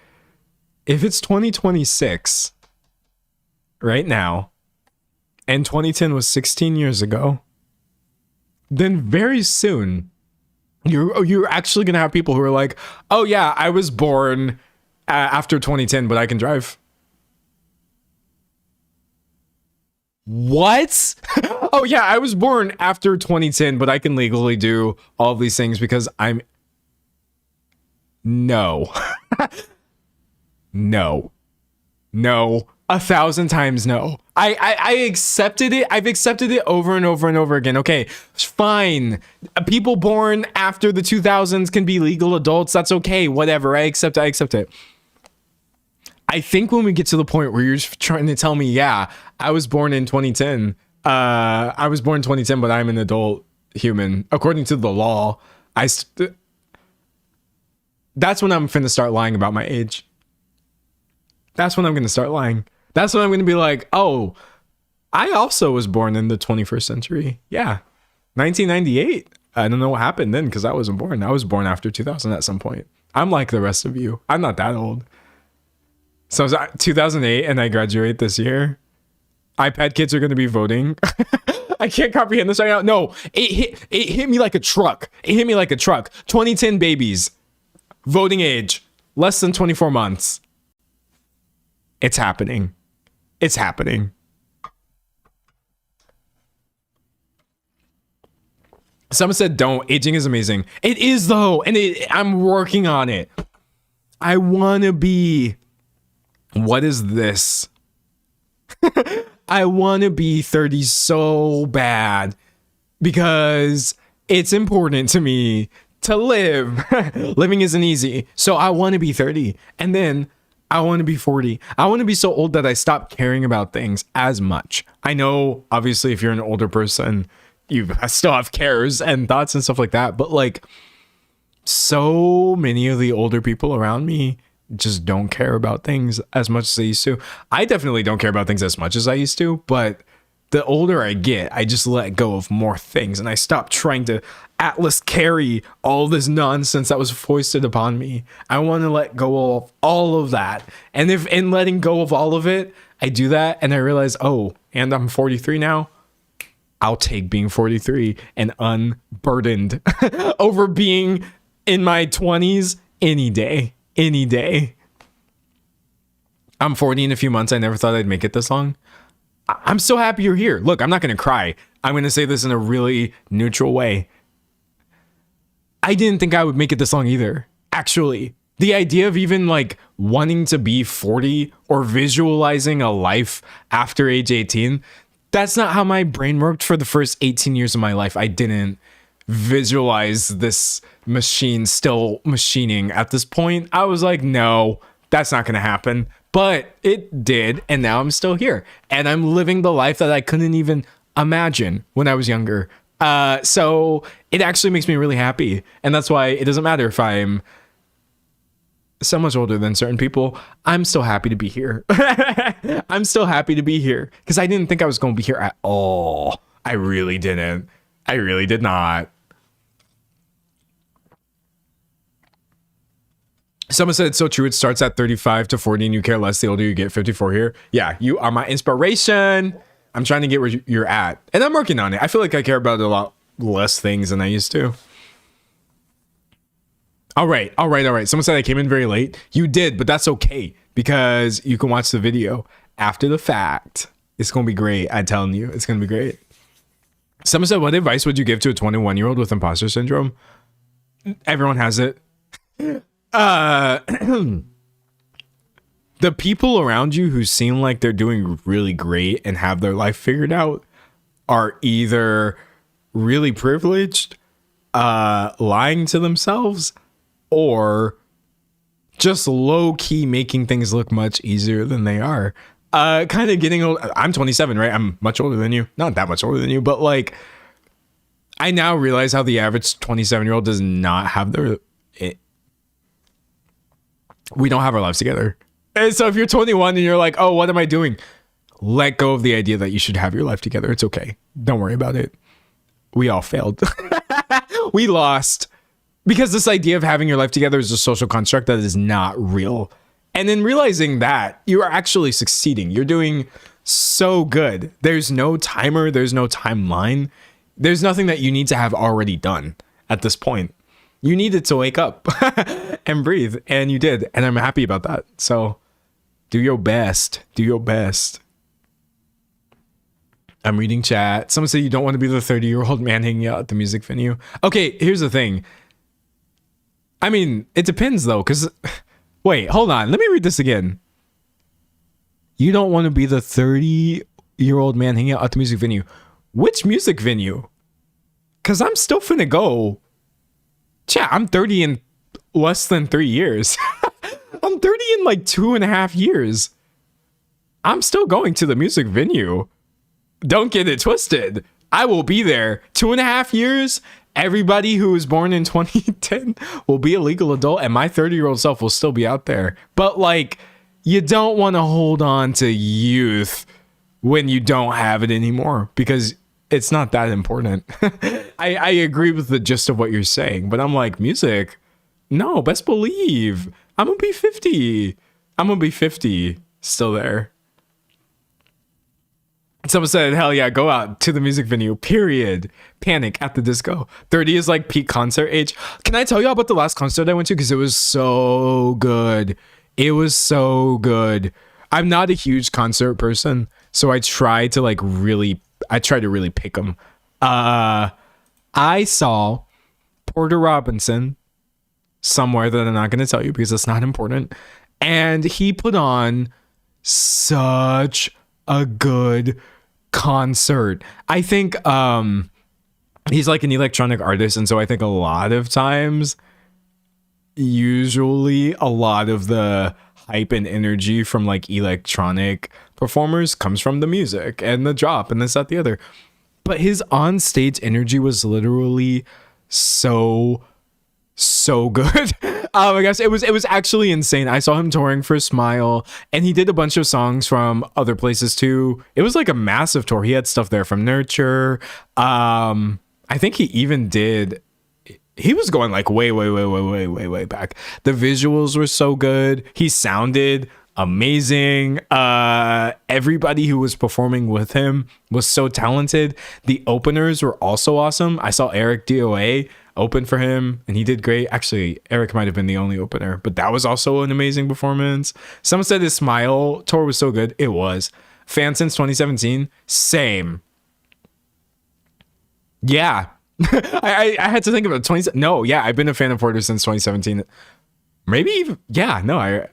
if it's 2026 right now and 2010 was 16 years ago, then very soon you're actually going to have people who are like, oh yeah, I was born after 2010, but I can drive. What? Oh yeah, I was born after 2010, but I can legally do all of these things because I'm... No. No. 1,000 times no. I accepted it. I've accepted it over and over and over again. Okay, fine. People born after the 2000s can be legal adults. That's okay. Whatever. I accept it. I think when we get to the point where you're trying to tell me, yeah, I was born in 2010. I was born in 2010, but I'm an adult human. According to the law, that's when I'm finna start lying about my age. That's when I'm gonna start lying. That's when I'm gonna be like, oh, I also was born in the 21st century. Yeah, 1998. I don't know what happened then because I wasn't born. I was born after 2000 at some point. I'm like the rest of you. I'm not that old. So it was 2008 and I graduate this year. iPad kids are going to be voting. I can't comprehend this right now. No, it hit me like a truck. 2010 babies. Voting age. Less than 24 months. It's happening. Someone said don't. Aging is amazing. It is though. And I'm working on it. I want to be... What is this? I want to be 30 so bad because it's important to me to live. Living isn't easy. So I want to be 30 and then I want to be 40. I want to be so old that I stop caring about things as much. I know, obviously, if you're an older person, you still have cares and thoughts and stuff like that. But like so many of the older people around me just don't care about things as much as they used to. I definitely don't care about things as much as I used to, but the older I get, I just let go of more things and I stop trying to Atlas carry all this nonsense that was foisted upon me. I want to let go of all of that. And if in letting go of all of it, I do that and I realize, oh, and I'm 43 now. I'll take being 43 and unburdened over being in my 20s any day. I'm 40 in a few months. I never thought I'd make it this long. I'm so happy you're here. Look, I'm not going to cry. I'm going to say this in a really neutral way. I didn't think I would make it this long either. Actually, the idea of even like wanting to be 40 or visualizing a life after age 18, that's not how my brain worked for the first 18 years of my life. I didn't visualize this machine still machining at this point. I was like, no, that's not going to happen. But it did. And now I'm still here. And I'm living the life that I couldn't even imagine when I was younger. So it actually makes me really happy. And that's why it doesn't matter if I'm so much older than certain people. I'm still happy to be here. I'm still happy to be here because I didn't think I was going to be here at all. I really didn't. I really did not. Someone said it's so true. It starts at 35 to 40 and you care less the older you get. 54 here. Yeah, you are my inspiration. I'm trying to get where you're at. And I'm working on it. I feel like I care about a lot less things than I used to. All right. Someone said I came in very late. You did, but that's okay because you can watch the video after the fact. It's going to be great. I'm telling you, it's going to be great. Someone said, what advice would you give to a 21-year-old with imposter syndrome? Everyone has it. The people around you who seem like they're doing really great and have their life figured out are either really privileged, lying to themselves, or just low-key making things look much easier than they are. Kind of getting old. I'm 27, right? I'm much older than you. Not that much older than you, but like I now realize how the average 27-year-old does not have we don't have our lives together. And so if you're 21 and you're like, oh, what am I doing? Let go of the idea that you should have your life together. It's okay. Don't worry about it. We all failed. We lost because this idea of having your life together is a social construct that is not real. And then realizing that you are actually succeeding. You're doing so good. There's no timer. There's no timeline. There's nothing that you need to have already done at this point. You needed to wake up and breathe, and you did. And I'm happy about that. So do your best. Do your best. I'm reading chat. Someone said you don't want to be the 30-year-old man hanging out at the music venue. Okay, here's the thing. I mean, it depends though, because wait, hold on. Let me read this again. You don't want to be the 30-year-old man hanging out at the music venue. Which music venue? Because I'm still finna go. Chat, I'm 30 in less than 3 years. I'm 30 in like 2.5 years. I'm still going to the music venue. Don't get it twisted. I will be there. 2.5 years. Everybody who was born in 2010 will be a legal adult, and my 30-year-old self will still be out there. But like, you don't want to hold on to youth when you don't have it anymore, because it's not that important. I agree with the gist of what you're saying, but I'm like, music, no, best believe. I'm gonna be 50. I'm gonna be 50 still there. Someone said, hell yeah, go out to the music venue, period. Panic at the Disco. 30 is like peak concert age. Can I tell you about the last concert I went to? Because it was so good. It was so good. I'm not a huge concert person, so I try to really pick them. I saw Porter Robinson somewhere that I'm not going to tell you because it's not important. And he put on such a good concert. I think he's like an electronic artist, and so I think a lot of times, usually a lot of the hype and energy from like electronic performers comes from the music and the drop and this, that, the other. But his on stage energy was literally so good. Oh my gosh, it was actually insane. I saw him touring for Smile, and he did a bunch of songs from other places too. It was like a massive tour. He had stuff there from Nurture. I think he even did. He was going like way back. The visuals were so good. He sounded amazing. Everybody who was performing with him was so talented. The openers were also awesome. I saw Eric DOA open for him, and he did great. Actually, Eric might have been the only opener, but that was also an amazing performance. Someone said his Smile tour was so good. It was. Fan since 2017. Same. Yeah. I had to think about 20. No, yeah, I've been a fan of Porter since 2017. Maybe even, yeah, no,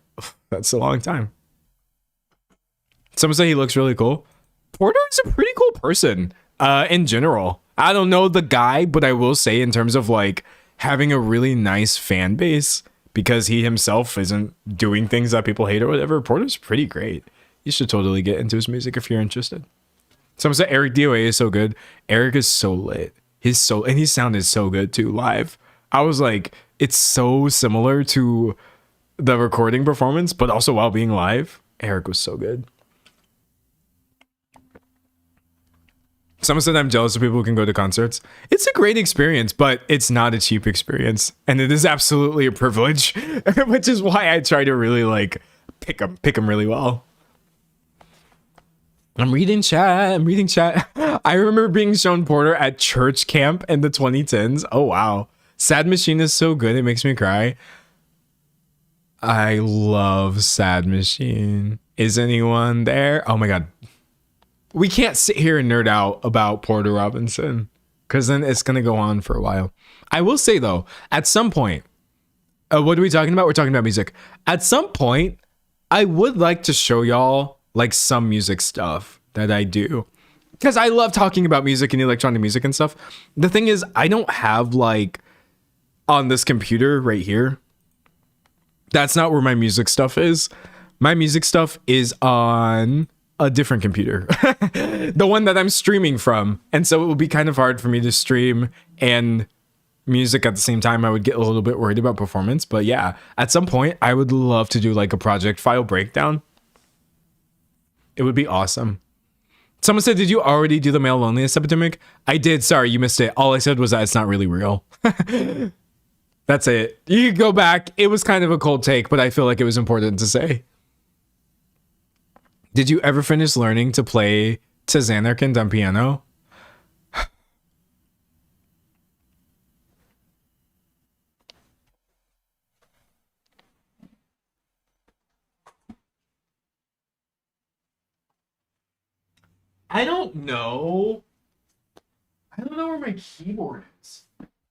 that's a long time. Someone say he looks really cool. Porter is a pretty cool person in general. I don't know the guy, but I will say in terms of like having a really nice fan base, because he himself isn't doing things that people hate or whatever, Porter's pretty great. You should totally get into his music if you're interested. Someone said Eric DOA is so good. Eric is so lit. And his sound is so good too live. I was like, it's so similar to the recording performance, but also while being live, Eric was so good. Someone said I'm jealous of people who can go to concerts. It's a great experience, but it's not a cheap experience, and it is absolutely a privilege, which is why I try to really like pick them really well. I'm reading chat. I remember being shown Porter at church camp in the 2010s. Oh, wow. Sad Machine is so good. It makes me cry. I love Sad Machine. Is anyone there? Oh, my God. We can't sit here and nerd out about Porter Robinson, because then it's going to go on for a while. I will say, though, at some point, what are we talking about? We're talking about music. At some point, I would like to show y'all like some music stuff that I do, because I love talking about music and electronic music and stuff. The thing is, I don't have like on this computer right here. That's not where my music stuff is. My music stuff is on a different computer, the one that I'm streaming from. And so it would be kind of hard for me to stream and music at the same time. I would get a little bit worried about performance, but yeah, at some point I would love to do like a project file breakdown. It would be awesome. Someone said, did you already do the male loneliness epidemic? I did. Sorry, you missed it. All I said was that it's not really real. That's it. You can go back. It was kind of a cold take, but I feel like it was important to say. Did you ever finish learning to play to Xanarkand on piano? I don't know. I don't know where my keyboard is.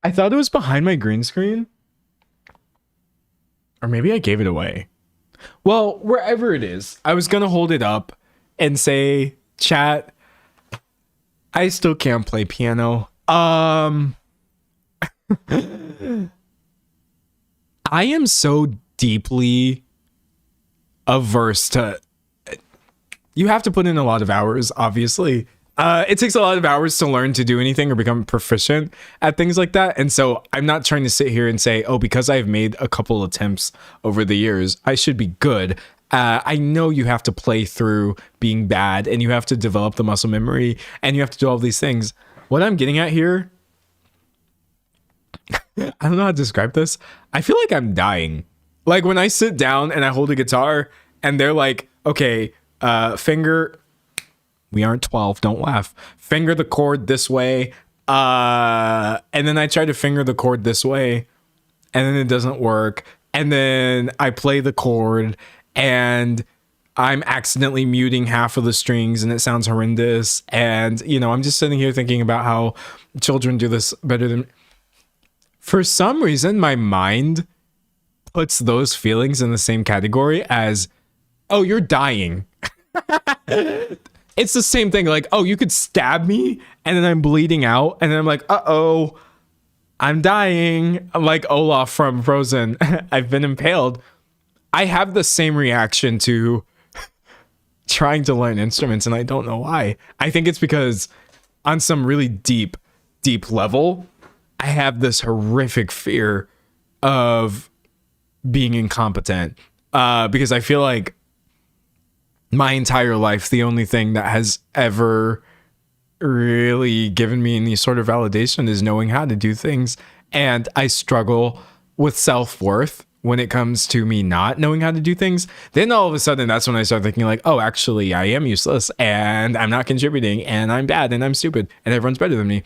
I thought it was behind my green screen. Or maybe I gave it away. Well, wherever it is, I was going to hold it up and say, chat, I still can't play piano. I am so deeply averse to... You have to put in a lot of hours, obviously. It takes a lot of hours to learn to do anything or become proficient at things like that. And so I'm not trying to sit here and say, oh, because I've made a couple attempts over the years, I should be good. I know you have to play through being bad and you have to develop the muscle memory and you have to do all these things. What I'm getting at here, I don't know how to describe this. I feel like I'm dying. Like when I sit down and I hold a guitar and they're like, okay, finger, we aren't 12, don't laugh. Finger the chord this way. And then I try to finger the chord this way and then it doesn't work. And then I play the chord and I'm accidentally muting half of the strings and it sounds horrendous. And, you know, I'm just sitting here thinking about how children do this better than... For some reason, my mind puts those feelings in the same category as, oh, you're dying. It's the same thing. Like, oh, you could stab me and then I'm bleeding out. And then I'm like, uh-oh, I'm dying. I'm like Olaf from Frozen. I've been impaled. I have the same reaction to trying to learn instruments and I don't know why. I think it's because on some really deep level, I have this horrific fear of being incompetent because I feel like my entire life, the only thing that has ever really given me any sort of validation is knowing how to do things. And I struggle with self-worth when it comes to me not knowing how to do things. Then all of a sudden, that's when I start thinking like, oh, actually, I am useless and I'm not contributing and I'm bad and I'm stupid and everyone's better than me.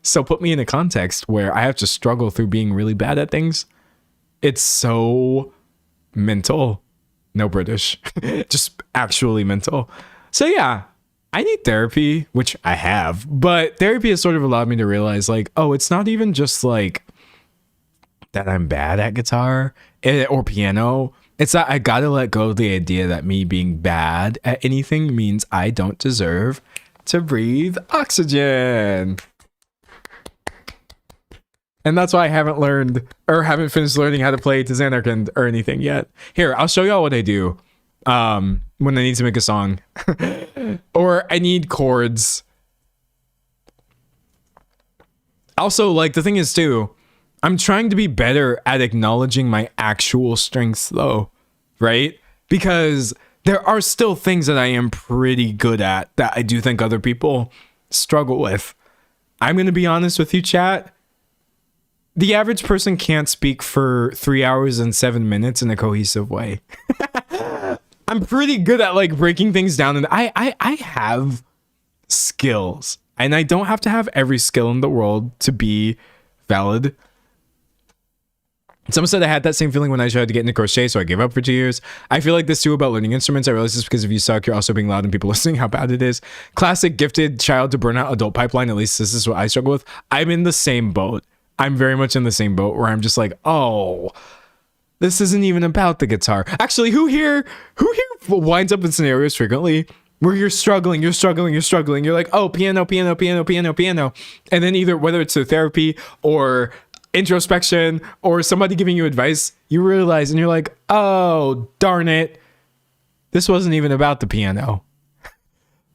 So put me in a context where I have to struggle through being really bad at things. It's so mental. No British, just actually mental. So yeah, I need therapy, which I have, but therapy has sort of allowed me to realize like, oh, it's not even just like that I'm bad at guitar or piano. It's that I gotta let go of the idea that me being bad at anything means I don't deserve to breathe oxygen. And that's why I haven't learned or haven't finished learning how to play to Xanarkand or anything yet. Here, I'll show y'all what I do when I need to make a song. Or I need chords. Also, like, the thing is, too, I'm trying to be better at acknowledging my actual strengths, though, right? Because there are still things that I am pretty good at that I do think other people struggle with. I'm going to be honest with you, chat. The average person can't speak for 3 hours and 7 minutes in a cohesive way. I'm pretty good at like breaking things down, and I have skills, and I don't have to have every skill in the world to be valid. Someone said I had that same feeling when I tried to get into crochet, so I gave up for 2 years. I feel like this too about learning instruments. I realize this because if you suck, you're also being loud and people listening how bad it is. Classic gifted child to burnout adult pipeline. At least this is what I struggle with. I'm in the same boat. I'm very much in the same boat where I'm just like, oh, this isn't even about the guitar. Actually, who here winds up in scenarios frequently where you're struggling. You're like, oh, piano. And then either whether it's a therapy or introspection or somebody giving you advice, you realize and you're like, oh, darn it. This wasn't even about the piano.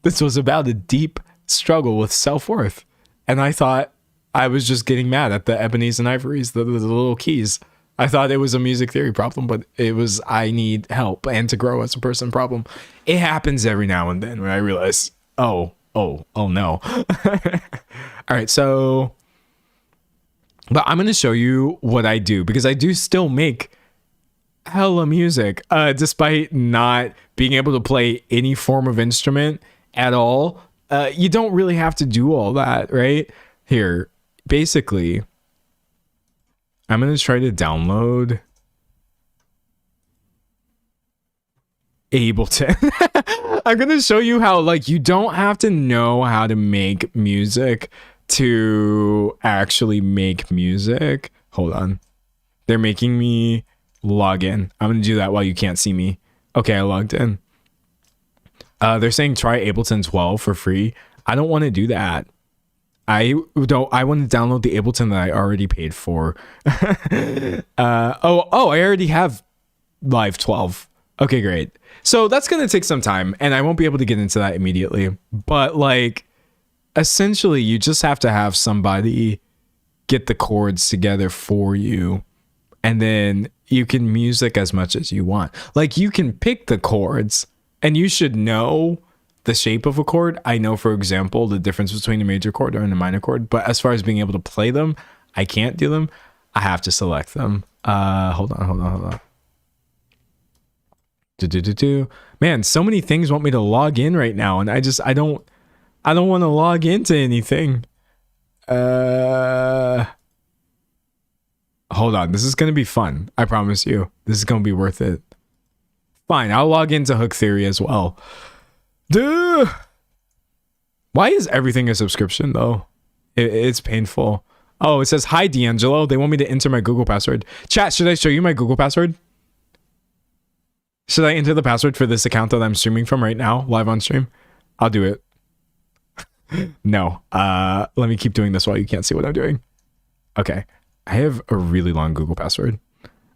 This was about a deep struggle with self-worth. And I thought I was just getting mad at the ebonies and ivories, the little keys. I thought it was a music theory problem, but it was I need help and to grow as a person problem. It happens every now and then when I realize Oh no. All right, so but I'm going to show you what I do because I do still make hella music despite not being able to play any form of instrument at all. You don't really have to do all that, right? Here, basically, I'm going to try to download Ableton. I'm going to show you how, like, you don't have to know how to make music to actually make music. Hold on. They're making me log in. I'm going to do that while you can't see me. Okay, I logged in. They're saying try Ableton 12 for free. I don't want to do that. I want to download the Ableton that I already paid for. I already have Live 12. Okay, great. So that's going to take some time and I won't be able to get into that immediately. But like, essentially you just have to have somebody get the chords together for you. And then you can music as much as you want. Like you can pick the chords and you should know the shape of a chord. I know, for example, the difference between a major chord and a minor chord. But as far as being able to play them, I can't do them. I have to select them. Hold on. Man, so many things want me to log in right now. And I don't want to log into anything. Hold on. This is going to be fun. I promise you. This is going to be worth it. Fine. I'll log into Hook Theory as well. Duh. Why is everything a subscription though? It's painful. Oh, it says, hi, D'Angelo. They want me to enter my Google password. Chat, should I show you my Google password? Should I enter the password for this account that I'm streaming from right now, live on stream? I'll do it. No. Let me keep doing this while you can't see what I'm doing. Okay. I have a really long Google password.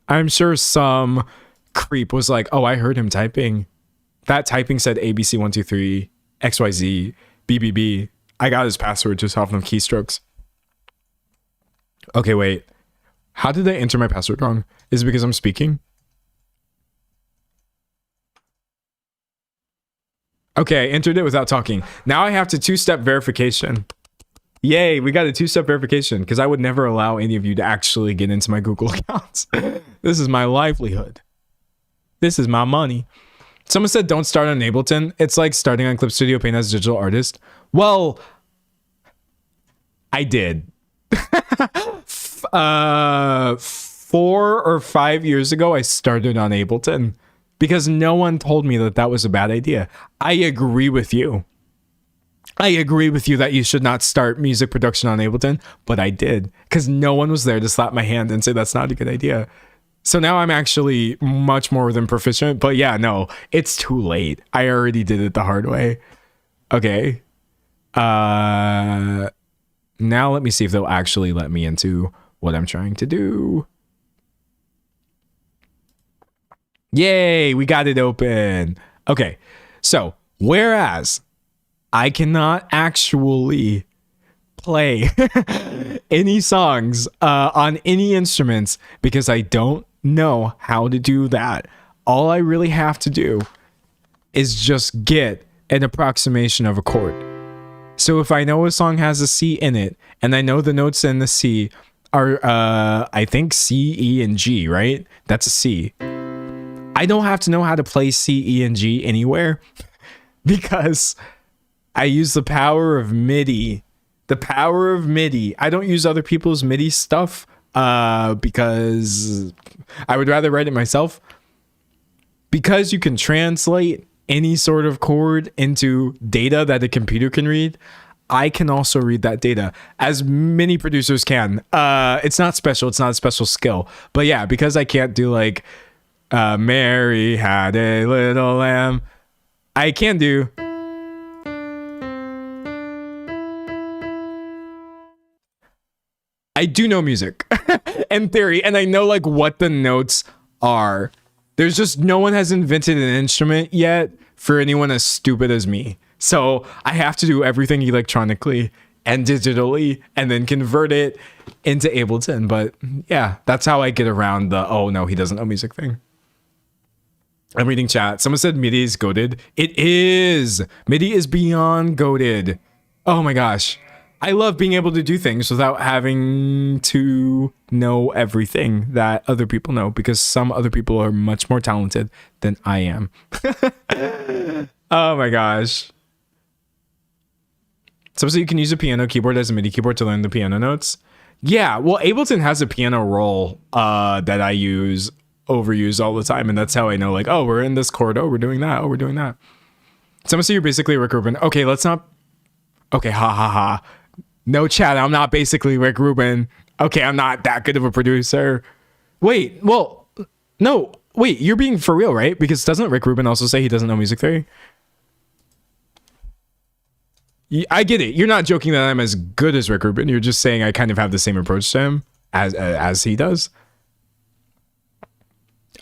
I'm sure some creep was like, oh, I heard him typing. That typing said ABC123 XYZ BBB. I got his password just off of keystrokes. Okay, wait. How did I enter my password wrong? Is it because I'm speaking? Okay, I entered it without talking. Now I have to two-step verification. Yay, we got a two-step verification because I would never allow any of you to actually get into my Google accounts. This is my livelihood. This is my money. Someone said don't start on Ableton. It's like starting on Clip Studio Paint as a digital artist. Well, I did. 4 or 5 years ago, I started on Ableton because no one told me that that was a bad idea. I agree with you. I agree with you that you should not start music production on Ableton, but I did because no one was there to slap my hand and say that's not a good idea. So now I'm actually much more than proficient, but yeah, no, it's too late. I already did it the hard way. Okay. Now let me see if they'll actually let me into what I'm trying to do. Yay, we got it open. Okay. So, whereas I cannot actually play any songs on any instruments because I don't know how to do that. All I really have to do is just get an approximation of a chord. So if I know a song has a C in it and I know the notes in the C are I think C, E, and G, right? That's a C. I don't have to know how to play C, E, and G anywhere because I use the power of MIDI. The power of MIDI. I don't use other people's MIDI stuff because I would rather write it myself. Because you can translate any sort of chord into data that a computer can read, I can also read that data, as many producers can. It's not special. It's not a special skill. But yeah, because I can't do like Mary had a little lamb, I can do... I do know music and theory, and I know like what the notes are. There's just no one has invented an instrument yet for anyone as stupid as me. So I have to do everything electronically and digitally and then convert it into Ableton. But yeah, that's how I get around the, oh no, he doesn't know music thing. I'm reading chat. Someone said MIDI is goated. It is. MIDI is beyond goated. Oh my gosh. I love being able to do things without having to know everything that other people know, because some other people are much more talented than I am. Oh my gosh. So you can use a piano keyboard as a MIDI keyboard to learn the piano notes. Yeah, well, Ableton has a piano roll that I overuse all the time, and that's how I know, like, oh, we're in this chord, oh, we're doing that, oh, we're doing that. Someone say you're basically Rick Rubin. Okay, let's not. Okay, ha ha ha. No chat, I'm not basically Rick Rubin. Okay, I'm not that good of a producer. Wait, well, no, wait, you're being for real, right? Because doesn't Rick Rubin also say he doesn't know music theory? I get it. You're not joking that I'm as good as Rick Rubin. You're just saying I kind of have the same approach to him as he does.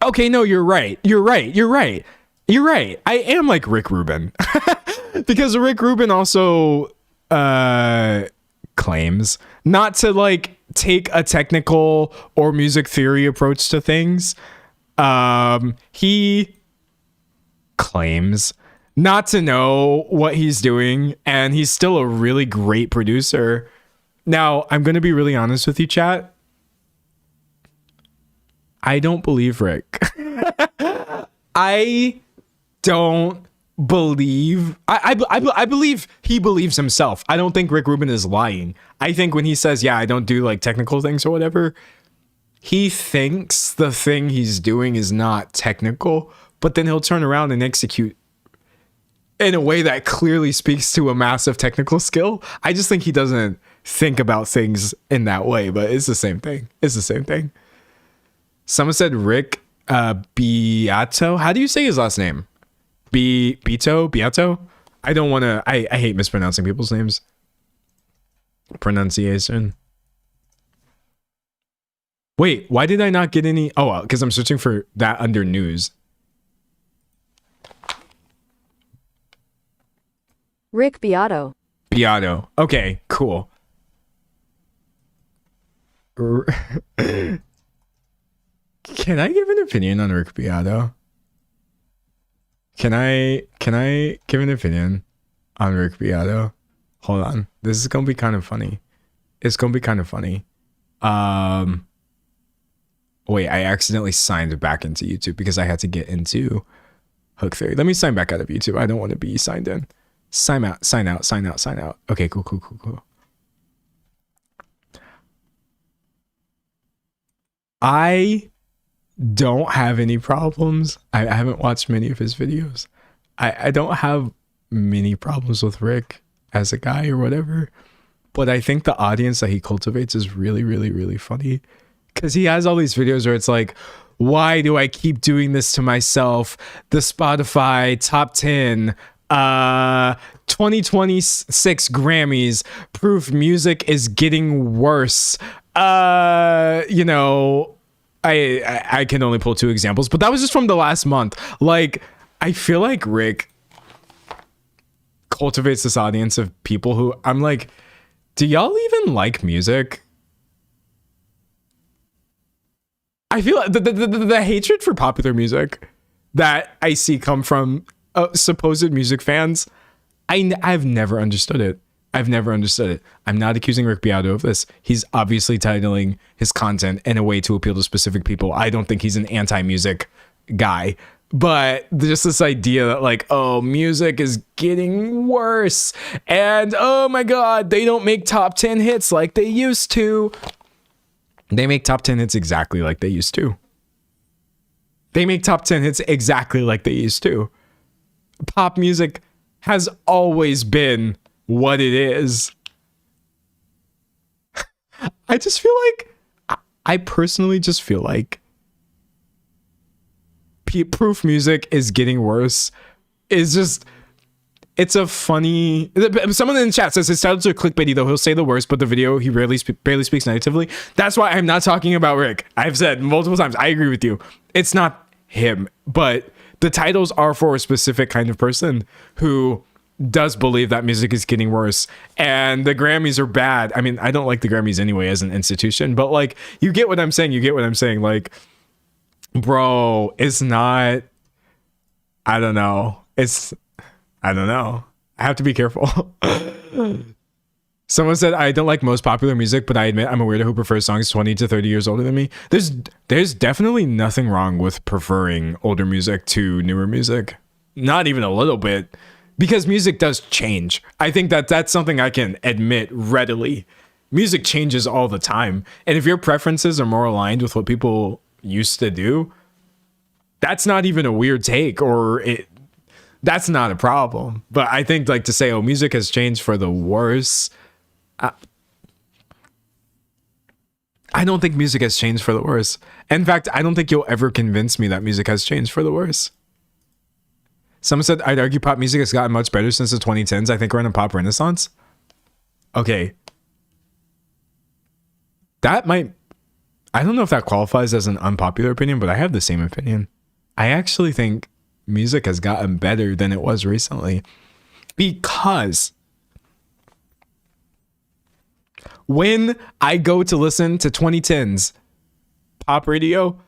Okay, no, you're right. You're right. You're right. You're right. I am like Rick Rubin. Because Rick Rubin also claims not to like take a technical or music theory approach to things. He claims not to know what he's doing, and he's still a really great producer. Now, I'm going to be really honest with you, chat. I don't believe Rick. I don't believe. I believe he believes himself. I don't think Rick Rubin is lying. I think when he says, yeah, I don't do like technical things or whatever, he thinks the thing he's doing is not technical, but then he'll turn around and execute in a way that clearly speaks to a massive technical skill. I just think he doesn't think about things in that way, but it's the same thing. It's the same thing. Someone said Rick Beato. How do you say his last name? Beato? I don't want to. I hate mispronouncing people's names. Pronunciation. Wait, why did I not get any? Oh, because I'm searching for that under news. Rick Beato. Beato. Okay, cool. Can I give an opinion on Rick Beato? Can I give an opinion on Rick Beato? Hold on. This is gonna be kind of funny. It's gonna be kind of funny. Wait, I accidentally signed back into YouTube because I had to get into Hook Theory. Let me sign back out of YouTube. I don't want to be signed in. Sign out. Okay, cool. I don't have any problems. I haven't watched many of his videos. I don't have many problems with Rick as a guy or whatever, but I think the audience that he cultivates is really, really, really funny, because he has all these videos where it's like, why do I keep doing this to myself? The Spotify top 10 2026 Grammys proof music is getting worse. You know, I can only pull two examples, but that was just from the last month. Like, I feel like Rick cultivates this audience of people who I'm like, do y'all even like music? I feel like the hatred for popular music that I see come from supposed music fans, I've never understood it. I'm not accusing Rick Beato of this. He's obviously titling his content in a way to appeal to specific people. I don't think he's an anti-music guy. But just this idea that like, oh, music is getting worse. And oh my God, they don't make top 10 hits like they used to. They make top 10 hits exactly like they used to. Pop music has always been what it is. I just feel like, I personally just feel like proof music is getting worse. It's a funny, someone in the chat says his titles are clickbaity, though he'll say the worst, but the video he barely speaks negatively. That's why I'm not talking about Rick. I've said multiple times, I agree with you. It's not him, but the titles are for a specific kind of person who does believe that music is getting worse, and the Grammys are bad. I mean, I don't like the Grammys anyway as an institution, but like, you get what I'm saying. Like, bro, it's not I don't know. I don't know. I have to be careful. Someone said, I don't like most popular music, but I admit I'm a weirdo who prefers songs 20 to 30 years older than me. There's definitely nothing wrong with preferring older music to newer music. Not even a little bit. Because music does change. I think that's something I can admit readily. Music changes all the time. And if your preferences are more aligned with what people used to do, that's not even a weird take, or that's not a problem. But I think, like, to say, oh, music has changed for the worse, I don't think music has changed for the worse. In fact, I don't think you'll ever convince me that music has changed for the worse. Someone said, I'd argue pop music has gotten much better since the 2010s. I think we're in a pop renaissance. Okay. That might... I don't know if that qualifies as an unpopular opinion, but I have the same opinion. I actually think music has gotten better than it was recently. Because when I go to listen to 2010s pop radio,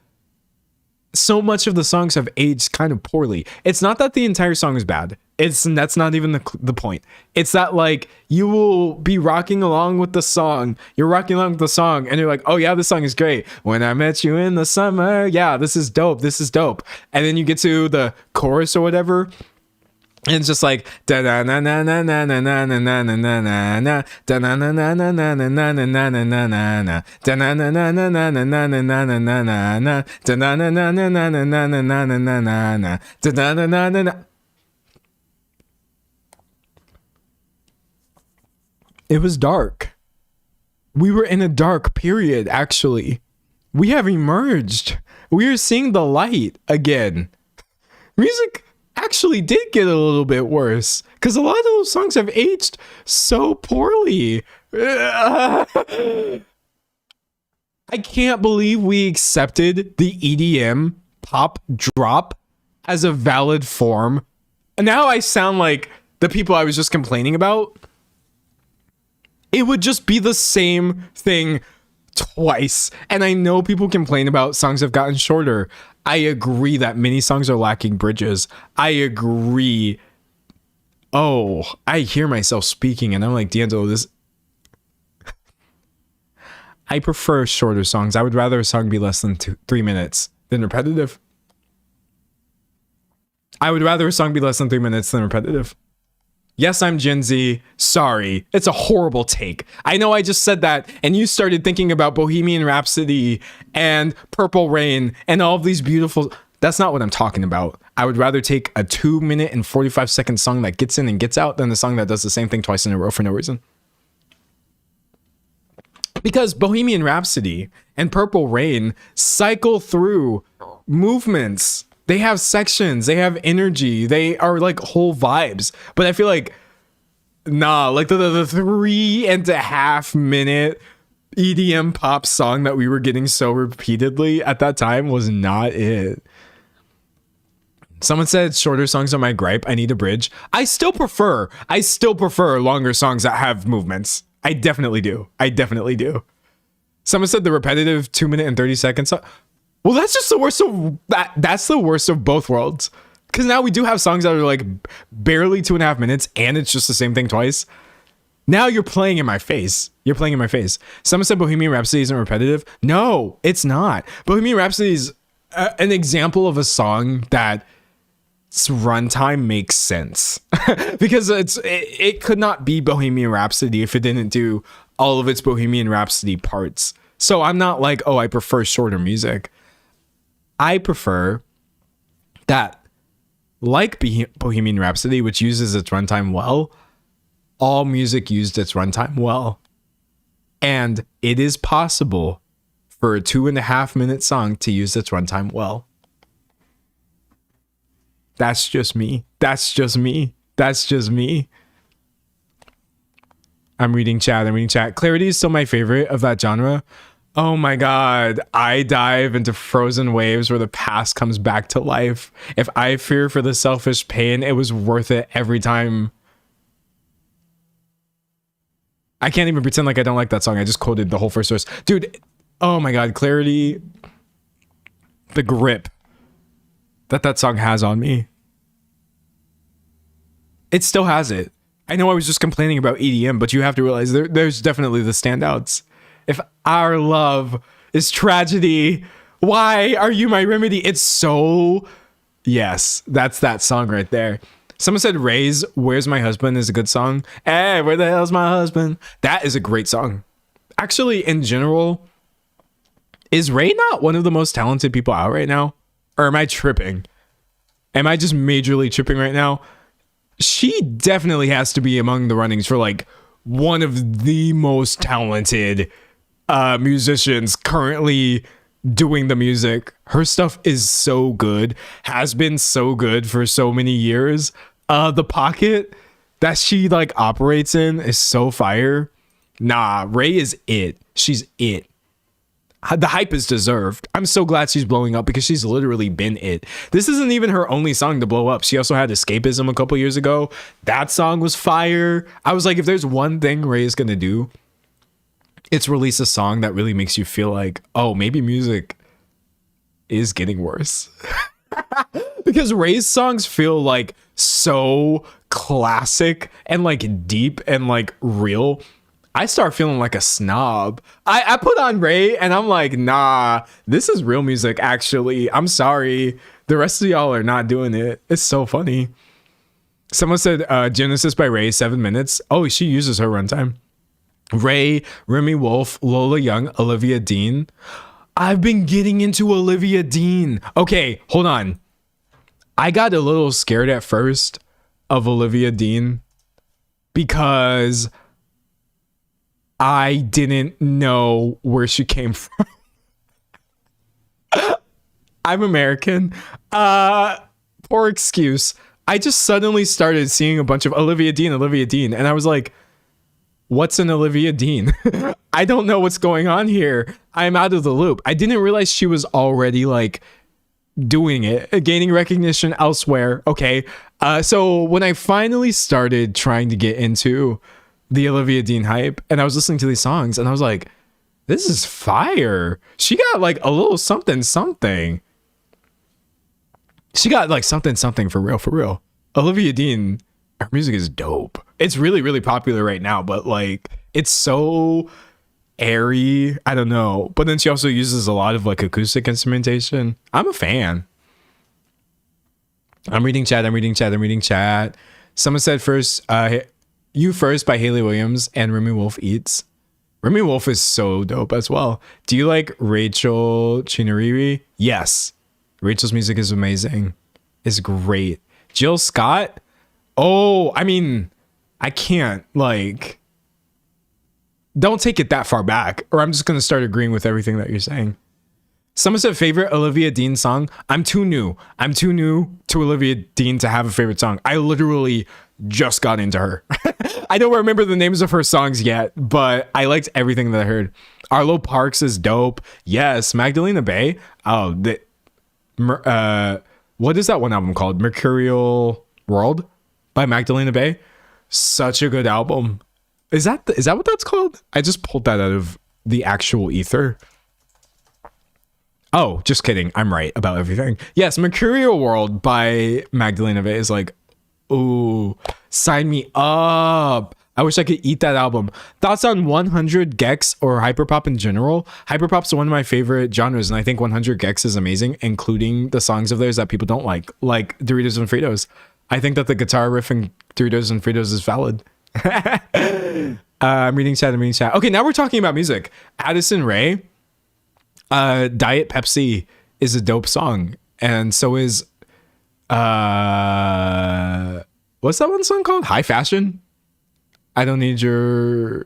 so much of the songs have aged kind of poorly. It's not that the entire song is bad. That's not even the point. It's that, like, you will be rocking along with the song. You're rocking along with the song and you're like, oh yeah, this song is great. When I met you in the summer. Yeah, this is dope. This is dope. And then you get to the chorus or whatever, and it's just like da na na na na na na na na na na na na da na na na na na na na na na na na na da na na na na na na na na na na na na da na na na na na na na na na na na na da na na na na na. It was dark. We were in a dark period, actually. We have emerged. We are seeing the light again. Music actually did get a little bit worse because a lot of those songs have aged so poorly. I can't believe we accepted the EDM pop drop as a valid form. Now I sound like the people I was just complaining about. It would just be the same thing twice. And I know people complain about songs have gotten shorter. I agree that many songs are lacking bridges. I agree. Oh, I hear myself speaking and I'm like, D'Angelo, this... I prefer shorter songs. I would rather a song be less than 3 minutes than repetitive. I would rather a song be less than 3 minutes than repetitive. Yes, I'm Gen Z. Sorry. It's a horrible take. I know I just said that and you started thinking about Bohemian Rhapsody and Purple Rain and all of these beautiful... That's not what I'm talking about. I would rather take a 2 minute and 45-second song that gets in and gets out than a song that does the same thing twice in a row for no reason. Because Bohemian Rhapsody and Purple Rain cycle through movements. They have sections, they have energy, they are like whole vibes. But I feel like, nah, like the 3.5 minute EDM pop song that we were getting so repeatedly at that time was not it. Someone said shorter songs are my gripe. I need a bridge. I still prefer longer songs that have movements. I definitely do. Someone said the repetitive 2 minute and 30 seconds. Well, that's just the worst of that's the worst of both worlds. Because now we do have songs that are like barely 2.5 minutes and it's just the same thing twice. Now you're playing in my face. Someone said Bohemian Rhapsody isn't repetitive. No, it's not. Bohemian Rhapsody is an example of a song that its runtime makes sense. Because it could not be Bohemian Rhapsody if it didn't do all of its Bohemian Rhapsody parts. So I'm not like, oh, I prefer shorter music. I prefer that, like Bohemian Rhapsody, which uses its runtime well, all music used its runtime well. And it is possible for a 2.5 minute song to use its runtime well. That's just me. I'm reading chat. Clarity is still my favorite of that genre. Oh my god, I dive into frozen waves where the past comes back to life. If I fear for the selfish pain, it was worth it every time. I can't even pretend like I don't like that song. I just quoted the whole first verse. Dude, oh my god, Clarity. The grip that song has on me. It still has it. I know I was just complaining about EDM, but you have to realize there's definitely the standouts. If our love is tragedy, why are you my remedy? It's so... Yes, that's that song right there. Someone said Ray's Where's My Husband is a good song. Hey, where the hell's my husband? That is a great song. Actually, in general, is Ray not one of the most talented people out right now? Or am I tripping? Am I just majorly tripping right now? She definitely has to be among the runnings for like one of the most talented musicians currently doing the music. Her stuff is so good, has been so good for so many years. The pocket that she like operates in is so fire. Nah, Ray is it. She's it. The hype is deserved. I'm so glad she's blowing up because she's literally been it. This isn't even her only song to blow up. She also had Escapism a couple years ago. That song was fire. I was like, if there's one thing Ray is going to do, it's release a song that really makes you feel like, oh, maybe music is getting worse. Because Ray's songs feel like so classic and like deep and like real. I start feeling like a snob. I put on Ray and I'm like, nah, this is real music, actually. I'm sorry. The rest of y'all are not doing it. It's so funny. Someone said Genesis by Ray, 7 minutes. Oh, she uses her runtime. Ray, Remy Wolf, Lola Young, Olivia Dean. I've been getting into Olivia Dean. Okay, hold on. I got a little scared at first of Olivia Dean because I didn't know where she came from. I'm American. Poor excuse. I just suddenly started seeing a bunch of Olivia Dean, and I was like, what's an Olivia Dean? I don't know what's going on here. I'm out of the loop. I didn't realize she was already like doing it, gaining recognition elsewhere. Okay. So when I finally started trying to get into the Olivia Dean hype and I was listening to these songs and I was like, this is fire. She got like a little something. She got like something for real. Olivia Dean, her music is dope. It's really, really popular right now, but like it's so airy. I don't know. But then she also uses a lot of like acoustic instrumentation. I'm a fan. I'm reading chat. Someone said first, You First by Haley Williams and Remy Wolf Eats. Remy Wolf is so dope as well. Do you like Rachel Chinariri? Yes. Rachel's music is amazing. It's great. Jill Scott? Oh, I mean, I can't, like, don't take it that far back, or I'm just going to start agreeing with everything that you're saying. Someone said favorite Olivia Dean song. I'm too new to Olivia Dean to have a favorite song. I literally just got into her. I don't remember the names of her songs yet, but I liked everything that I heard. Arlo Parks is dope. Yes. Magdalena Bay. Oh, what is that one album called? Mercurial World by Magdalena Bay. Such a good album. Is that what that's called? I just pulled that out of the actual ether. Oh, just kidding. I'm right about everything. Yes, Mercurial World by Magdalena Bay is like, ooh, sign me up. I wish I could eat that album. Thoughts on 100 Gex or hyperpop in general? Hyperpop's one of my favorite genres, and I think 100 Gex is amazing, including the songs of theirs that people don't like Doritos and Fritos. I think that the guitar riff in Doritos and Fritos is valid. I'm reading chat. Okay, now we're talking about music. Addison Rae, Diet Pepsi is a dope song, and so is what's that one song called? High Fashion. I don't need your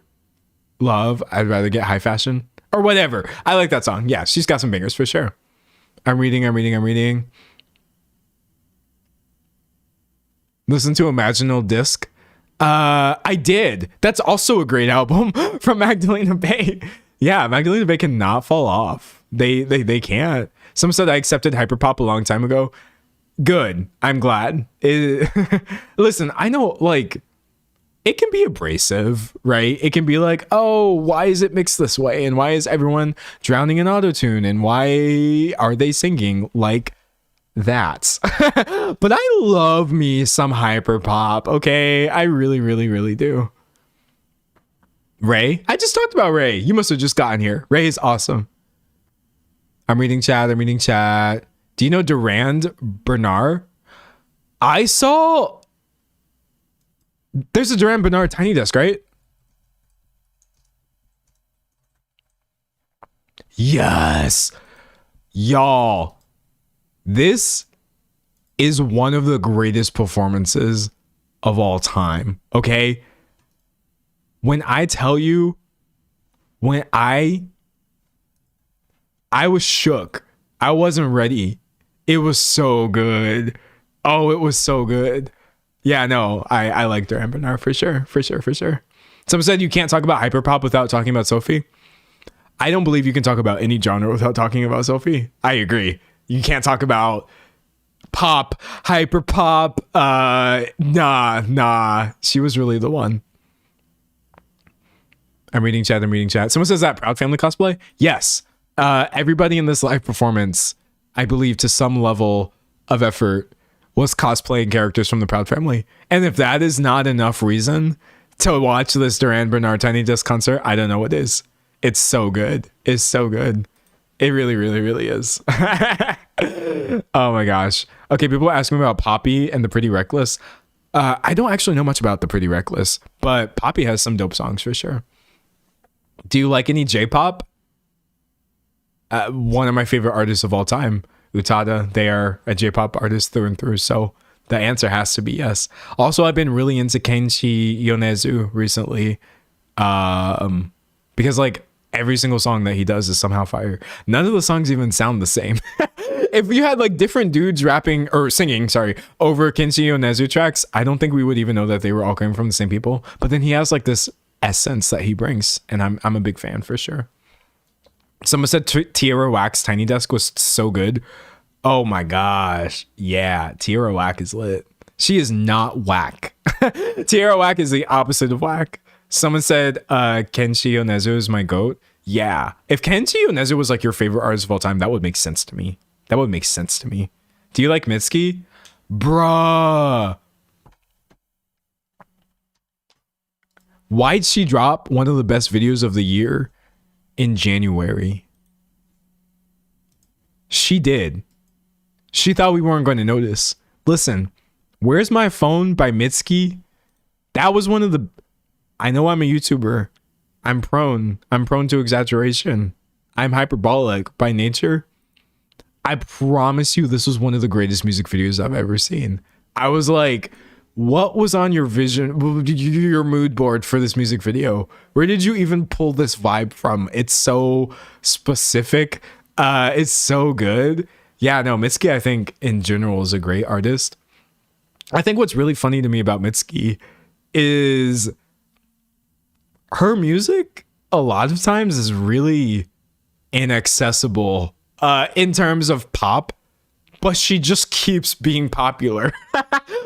love. I'd rather get high fashion or whatever. I like that song. Yeah, she's got some bangers for sure. I'm reading. Listen to Imaginal Disc. I did. That's also a great album from Magdalena Bay. Yeah, Magdalena Bay cannot fall off. They can't. Someone said I accepted hyperpop a long time ago. Good. I'm glad. Listen, I know, like, it can be abrasive, right? It can be like, oh, why is it mixed this way? And why is everyone drowning in autotune? And why are they singing like that. But I love me some hyper pop. Okay, I really, really, really do. Ray, I just talked about Ray. You must have just gotten here. Ray is awesome. I'm reading chat. Do you know Durand Bernard? I saw. There's a Durand Bernard Tiny Desk, right? Yes. Y'all, this is one of the greatest performances of all time. Okay? When I tell you, when I was shook. I wasn't ready. It was so good. Oh, it was so good. Yeah, no, I like Durand Bernard for sure. Someone said you can't talk about hyperpop without talking about Sophie. I don't believe you can talk about any genre without talking about Sophie. I agree. You can't talk about pop, hyperpop. Nah. She was really the one. I'm reading chat. Someone says that Proud Family cosplay? Yes. Everybody in this live performance, I believe to some level of effort, was cosplaying characters from the Proud Family. And if that is not enough reason to watch this Durand Bernard Tiny Desk concert, I don't know what is. It's so good. It's so good. It really, really, really is. Oh my gosh. Okay, people are asking me about Poppy and the Pretty Reckless. I don't actually know much about the Pretty Reckless, but Poppy has some dope songs for sure. Do you like any J-pop? One of my favorite artists of all time, Utada. They are a J-pop artist through and through, so the answer has to be yes. Also, I've been really into Kenshi Yonezu recently, because like every single song that he does is somehow fire. None of the songs even sound the same. If you had like different dudes rapping or singing, over Kenshi Yonezu tracks, I don't think we would even know that they were all coming from the same people. But then he has like this essence that he brings, and I'm a big fan for sure. Someone said Tierra Whack's Tiny Desk was so good. Oh my gosh. Yeah, Tierra Whack is lit. She is not whack. Tierra Whack is the opposite of whack. Someone said Kenshi Yonezu is my goat. Yeah. If Kenshi Yonezu was like your favorite artist of all time, that would make sense to me. Do you like Mitski? Bruh. Why'd she drop one of the best videos of the year in January? She did. She thought we weren't going to notice. Listen, Where's My Phone by Mitski? That was one of the... I know I'm a YouTuber. I'm prone to exaggeration. I'm hyperbolic by nature. I promise you this was one of the greatest music videos I've ever seen. I was like, what was on your your mood board for this music video? Where did you even pull this vibe from? It's so specific. It's so good. Yeah, no, Mitski, I think in general is a great artist. I think what's really funny to me about Mitski is her music a lot of times is really inaccessible in terms of pop, but she just keeps being popular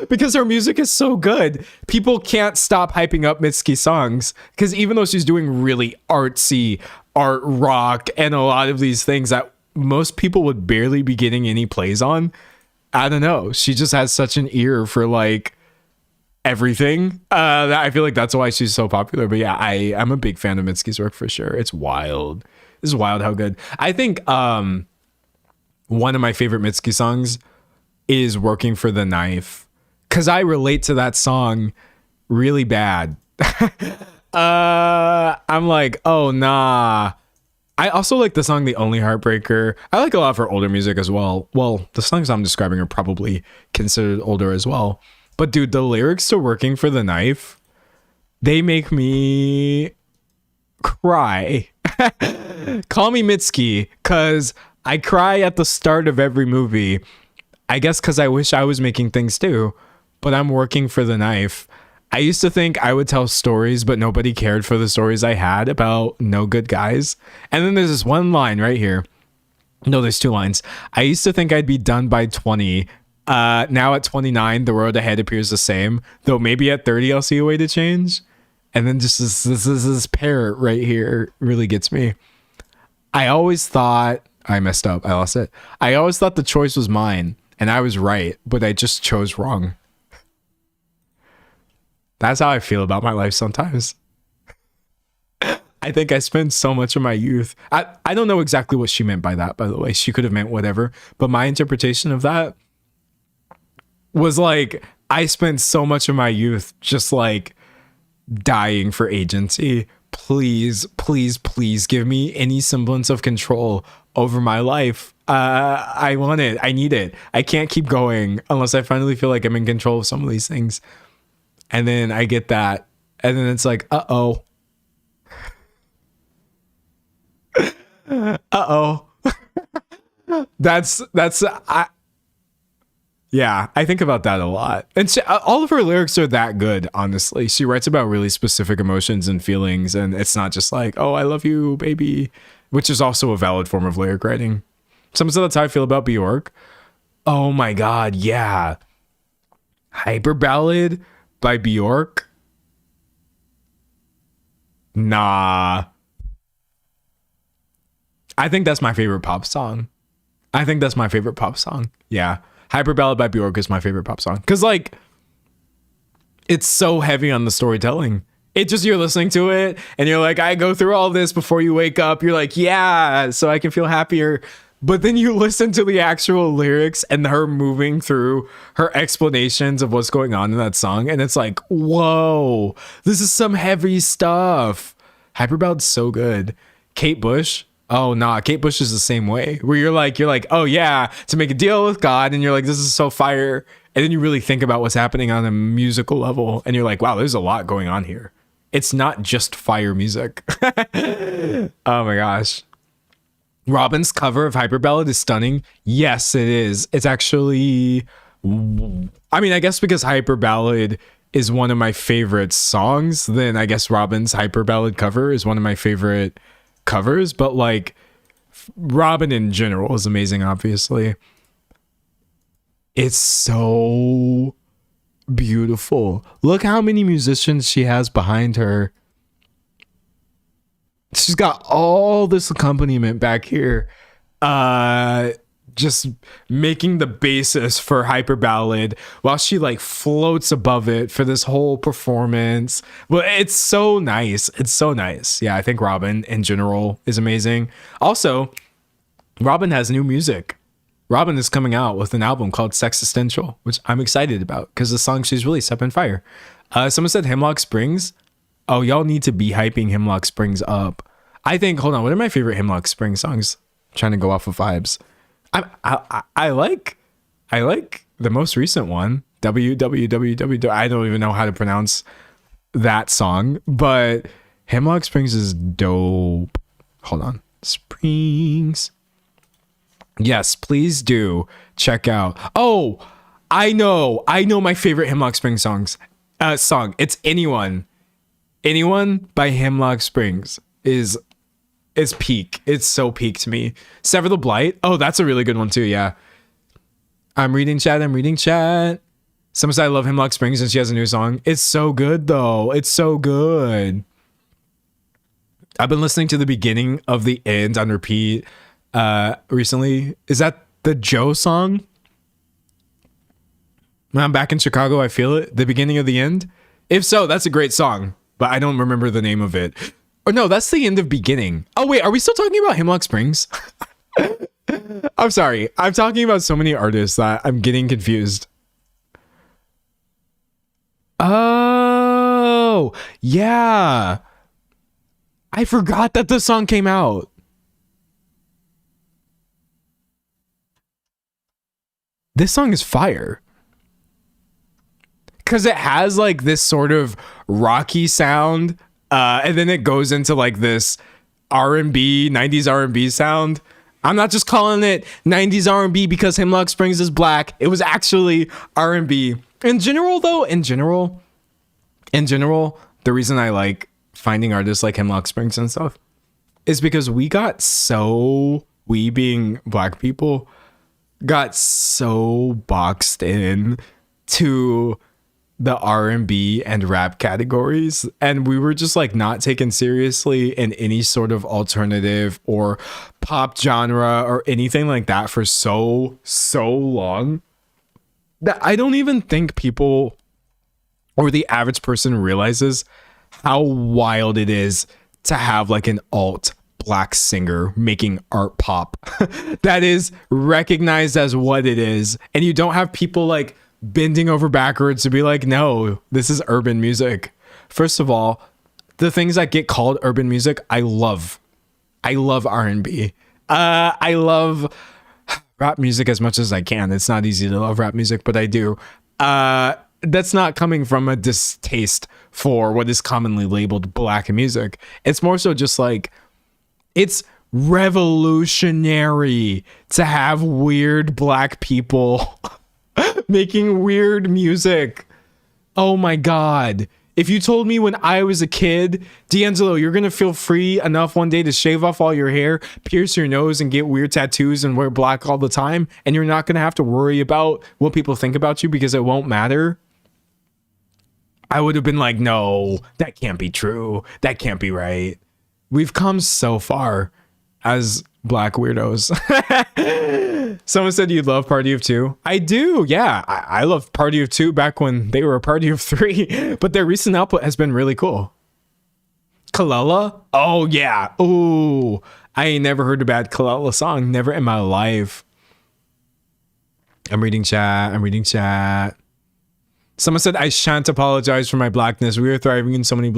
because her music is so good. People can't stop hyping up Mitski songs because even though she's doing really artsy art rock and a lot of these things that most people would barely be getting any plays on, I don't know. She just has such an ear for like everything. That I feel like that's why she's so popular. But yeah, I'm a big fan of Mitski's work for sure. It's wild. This is wild how good. I think one of my favorite Mitski songs is Working for the Knife, because I relate to that song really bad. I'm like, oh nah. I also like the song The Only Heartbreaker. I like a lot of her older music as well. Well, the songs I'm describing are probably considered older as well. But dude, the lyrics to Working for the Knife, they make me cry. Call me Mitski, because I cry at the start of every movie. I guess because I wish I was making things too, but I'm working for the knife. I used to think I would tell stories, but nobody cared for the stories I had about no good guys. And then there's this one line right here. No, there's two lines. I used to think I'd be done by 20. Now at 29, the road ahead appears the same, though maybe at 30 I'll see a way to change. And then just this pair right here really gets me. I always thought I messed up. I lost it. I always thought the choice was mine. and I was right, but I just chose wrong. That's how I feel about my life sometimes. I think I spent so much of my youth. I don't know exactly what she meant by that, by the way. She could have meant whatever, but my interpretation of that was like, I spent so much of my youth just like dying for agency. Please, please, please give me any semblance of control over my life. I want it. I need it. I can't keep going unless I finally feel like I'm in control of some of these things. And then I get that. And then it's like, uh-oh. Uh-oh. Yeah, I think about that a lot. And all of her lyrics are that good, honestly. She writes about really specific emotions and feelings, and it's not just like, oh, I love you, baby, which is also a valid form of lyric writing. Sometimes that's how I feel about Bjork. Oh my God, yeah. Hyper Ballad by Bjork? Nah. I think that's my favorite pop song. Yeah. Hyper Ballad by Bjork is my favorite pop song. Because, like, it's so heavy on the storytelling. It just, you're listening to it, and you're like, I go through all this before you wake up. You're like, yeah, so I can feel happier. But then you listen to the actual lyrics and her moving through her explanations of what's going on in that song, and it's like, whoa, this is some heavy stuff. Hyper Ballad's so good. Kate Bush. Oh, nah, Kate Bush is the same way, where you're like, oh yeah, to make a deal with God, and you're like, this is so fire. And then you really think about what's happening on a musical level, and you're like, wow, there's a lot going on here. It's not just fire music. Oh my gosh. Robin's cover of Hyper Ballad is stunning. Yes, it is. It's actually, I mean, I guess because Hyper Ballad is one of my favorite songs, then I guess Robin's Hyper Ballad cover is one of my favorite covers. But like, Robin in general is amazing, obviously. It's so beautiful. Look how many musicians she has behind her. She's got all this accompaniment back here, just making the basis for Hyper Ballad while she like floats above it for this whole performance. But it's so nice. It's so nice. Yeah, I think Robin in general is amazing. Also, Robin has new music. Robin is coming out with an album called Sexistential, which I'm excited about because the song she's released have been fire. Someone said Hemlock Springs. Oh, y'all need to be hyping Hemlock Springs up. I think, hold on, what are my favorite Hemlock Springs songs? I'm trying to go off of vibes. I like the most recent one, www. I don't even know how to pronounce that song, but Hemlock Springs is dope. Hold on. Springs. Yes, please do check out. Oh, I know my favorite Hemlock Springs song. It's Anyone. Anyone by Hemlock Springs is peak. It's so peak to me. Sever the Blight. Oh, that's a really good one too. Yeah. I'm reading chat. Someone said I love Hemlock Springs and she has a new song. It's so good though. It's so good. I've been listening to the beginning of the end on repeat recently. Is that the Joe song? When I'm back in Chicago, I feel it. The beginning of the end. If so, that's a great song. But I don't remember the name of it. Or no, that's the end of Beginning. Oh wait, are we still talking about Hemlock Springs? I'm sorry. I'm talking about so many artists that I'm getting confused. Oh, yeah. I forgot that the song came out. This song is fire. Because it has like this sort of rocky sound, and then it goes into like this R&B, 90s R&B sound. I'm not just calling it 90s R&B because Hemlock Springs is black. It was actually R&B. In general, the reason I like finding artists like Hemlock Springs and stuff is because we being black people, got so boxed in to the R&B and rap categories, and we were just like not taken seriously in any sort of alternative or pop genre or anything like that for so long that I don't even think people or the average person realizes how wild it is to have like an alt black singer making art pop that is recognized as what it is. And you don't have people like bending over backwards to be like, no, this is urban music. First of all, the things that get called urban music, I love R&B. I love rap music as much as I can. It's not easy to love rap music, but I do. That's not coming from a distaste for what is commonly labeled black music. It's more so just like, it's revolutionary to have weird black people making weird music. Oh my God. If you told me when I was a kid, D'Angelo, you're going to feel free enough one day to shave off all your hair, pierce your nose, and get weird tattoos and wear black all the time, and you're not going to have to worry about what people think about you because it won't matter, I would have been like, no, that can't be true. That can't be right. We've come so far as black weirdos. Someone said you love Party of Two. I do. Yeah, I love Party of Two back when they were a Party of Three, but their recent output has been really cool. Kalala? Oh yeah. Ooh, I ain't never heard a bad Kalala song. Never in my life. I'm reading chat. Someone said, I shan't apologize for my blackness. We are thriving in so many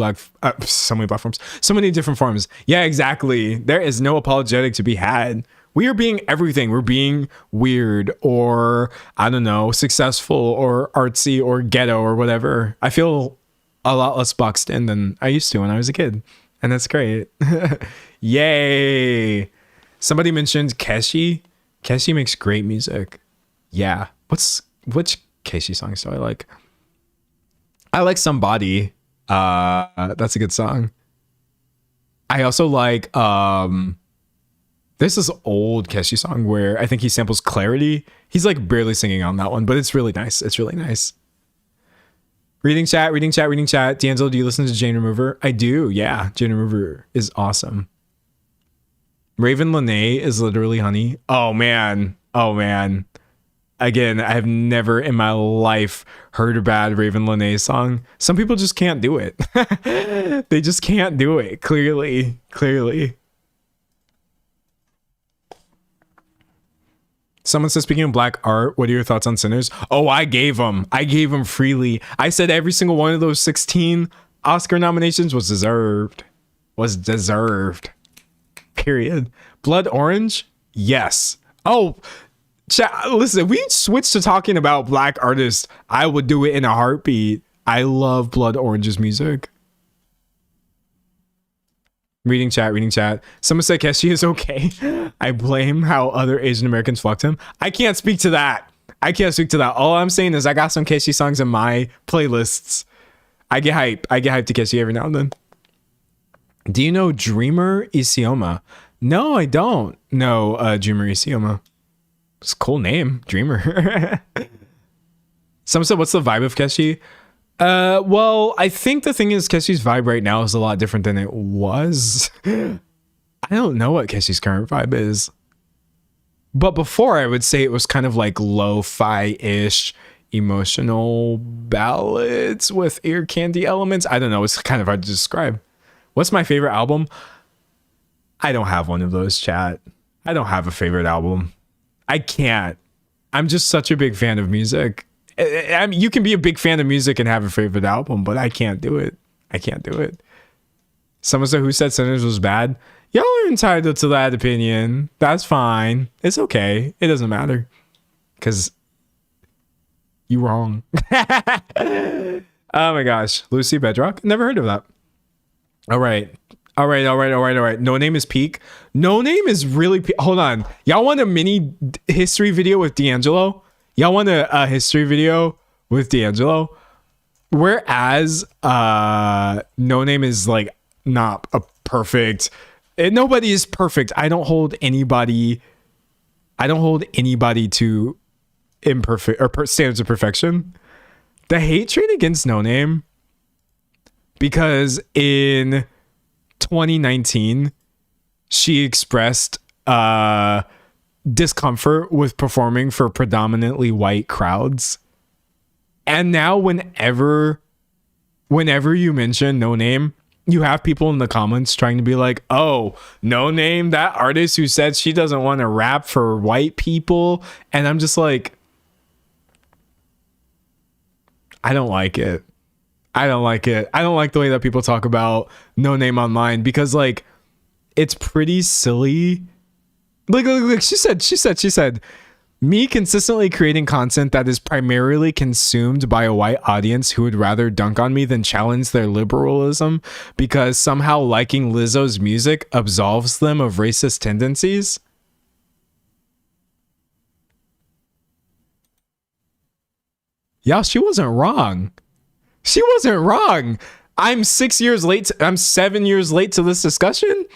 so many platforms, so many different forms. Yeah, exactly. There is no apologetic to be had. We are being everything. We're being weird or, I don't know, successful or artsy or ghetto or whatever. I feel a lot less boxed in than I used to when I was a kid. And that's great. Yay. Somebody mentioned Keshi. Keshi makes great music. Yeah. Which Keshi songs do I like? I like Somebody. That's a good song. I also like there's this old Keshi song where I think he samples Clarity. He's like barely singing on that one, but it's really nice. It's really nice. Reading chat. D'Angelo, do you listen to Jane Remover? I do, yeah. Jane Remover is awesome. Raven Lene is literally honey. Oh man. Again, I have never in my life heard a bad Raven Lene song. Some people just can't do it. They just can't do it. Clearly. Someone says, speaking of black art, what are your thoughts on Sinners? Oh, I gave them freely. I said every single one of those 16 Oscar nominations was deserved. Period. Blood Orange? Yes. Oh, listen, if we switched to talking about black artists, I would do it in a heartbeat. I love Blood Orange's music. Reading chat. Someone said Keshi is okay. I blame how other Asian Americans fucked him. I can't speak to that. All I'm saying is I got some Keshi songs in my playlists. I get hype to Keshi every now and then. Do you know Dreamer Isioma? No, I don't know Dreamer Isioma. It's a cool name, Dreamer. Someone said, what's the vibe of Keshi? Well, I think the thing is Keshi's vibe right now is a lot different than it was. I don't know what Keshi's current vibe is. But before, I would say it was kind of like lo-fi-ish emotional ballads with ear candy elements. I don't know. It's kind of hard to describe. What's my favorite album? I don't have one of those, chat. I don't have a favorite album. I can't. I'm just such a big fan of music. I mean, you can be a big fan of music and have a favorite album, but I can't do it. Someone said, who said Sinners was bad? Y'all are entitled to that opinion. That's fine. It's okay. It doesn't matter. Because you wrong. Oh my gosh. Lucy Bedrock? Never heard of that. All right. No Name is peak. No Name is really peak. Hold on. Y'all want a mini history video with D'Angelo? Whereas No Name is like not a perfect. Nobody is perfect. I don't hold anybody to imperfect or standards of perfection. The hatred against No Name, because in 2019 she expressed discomfort with performing for predominantly white crowds And now whenever you mention No Name, you have people in the comments trying to be like, oh, No Name, that artist who said she doesn't want to rap for white people. And I'm just like, I don't like it. I don't like it. I don't like the way that people talk about No Name online, because like it's pretty silly. Like she said, me consistently creating content that is primarily consumed by a white audience who would rather dunk on me than challenge their liberalism because somehow liking Lizzo's music absolves them of racist tendencies. Y'all, she wasn't wrong. She wasn't wrong. I'm 7 years late to this discussion.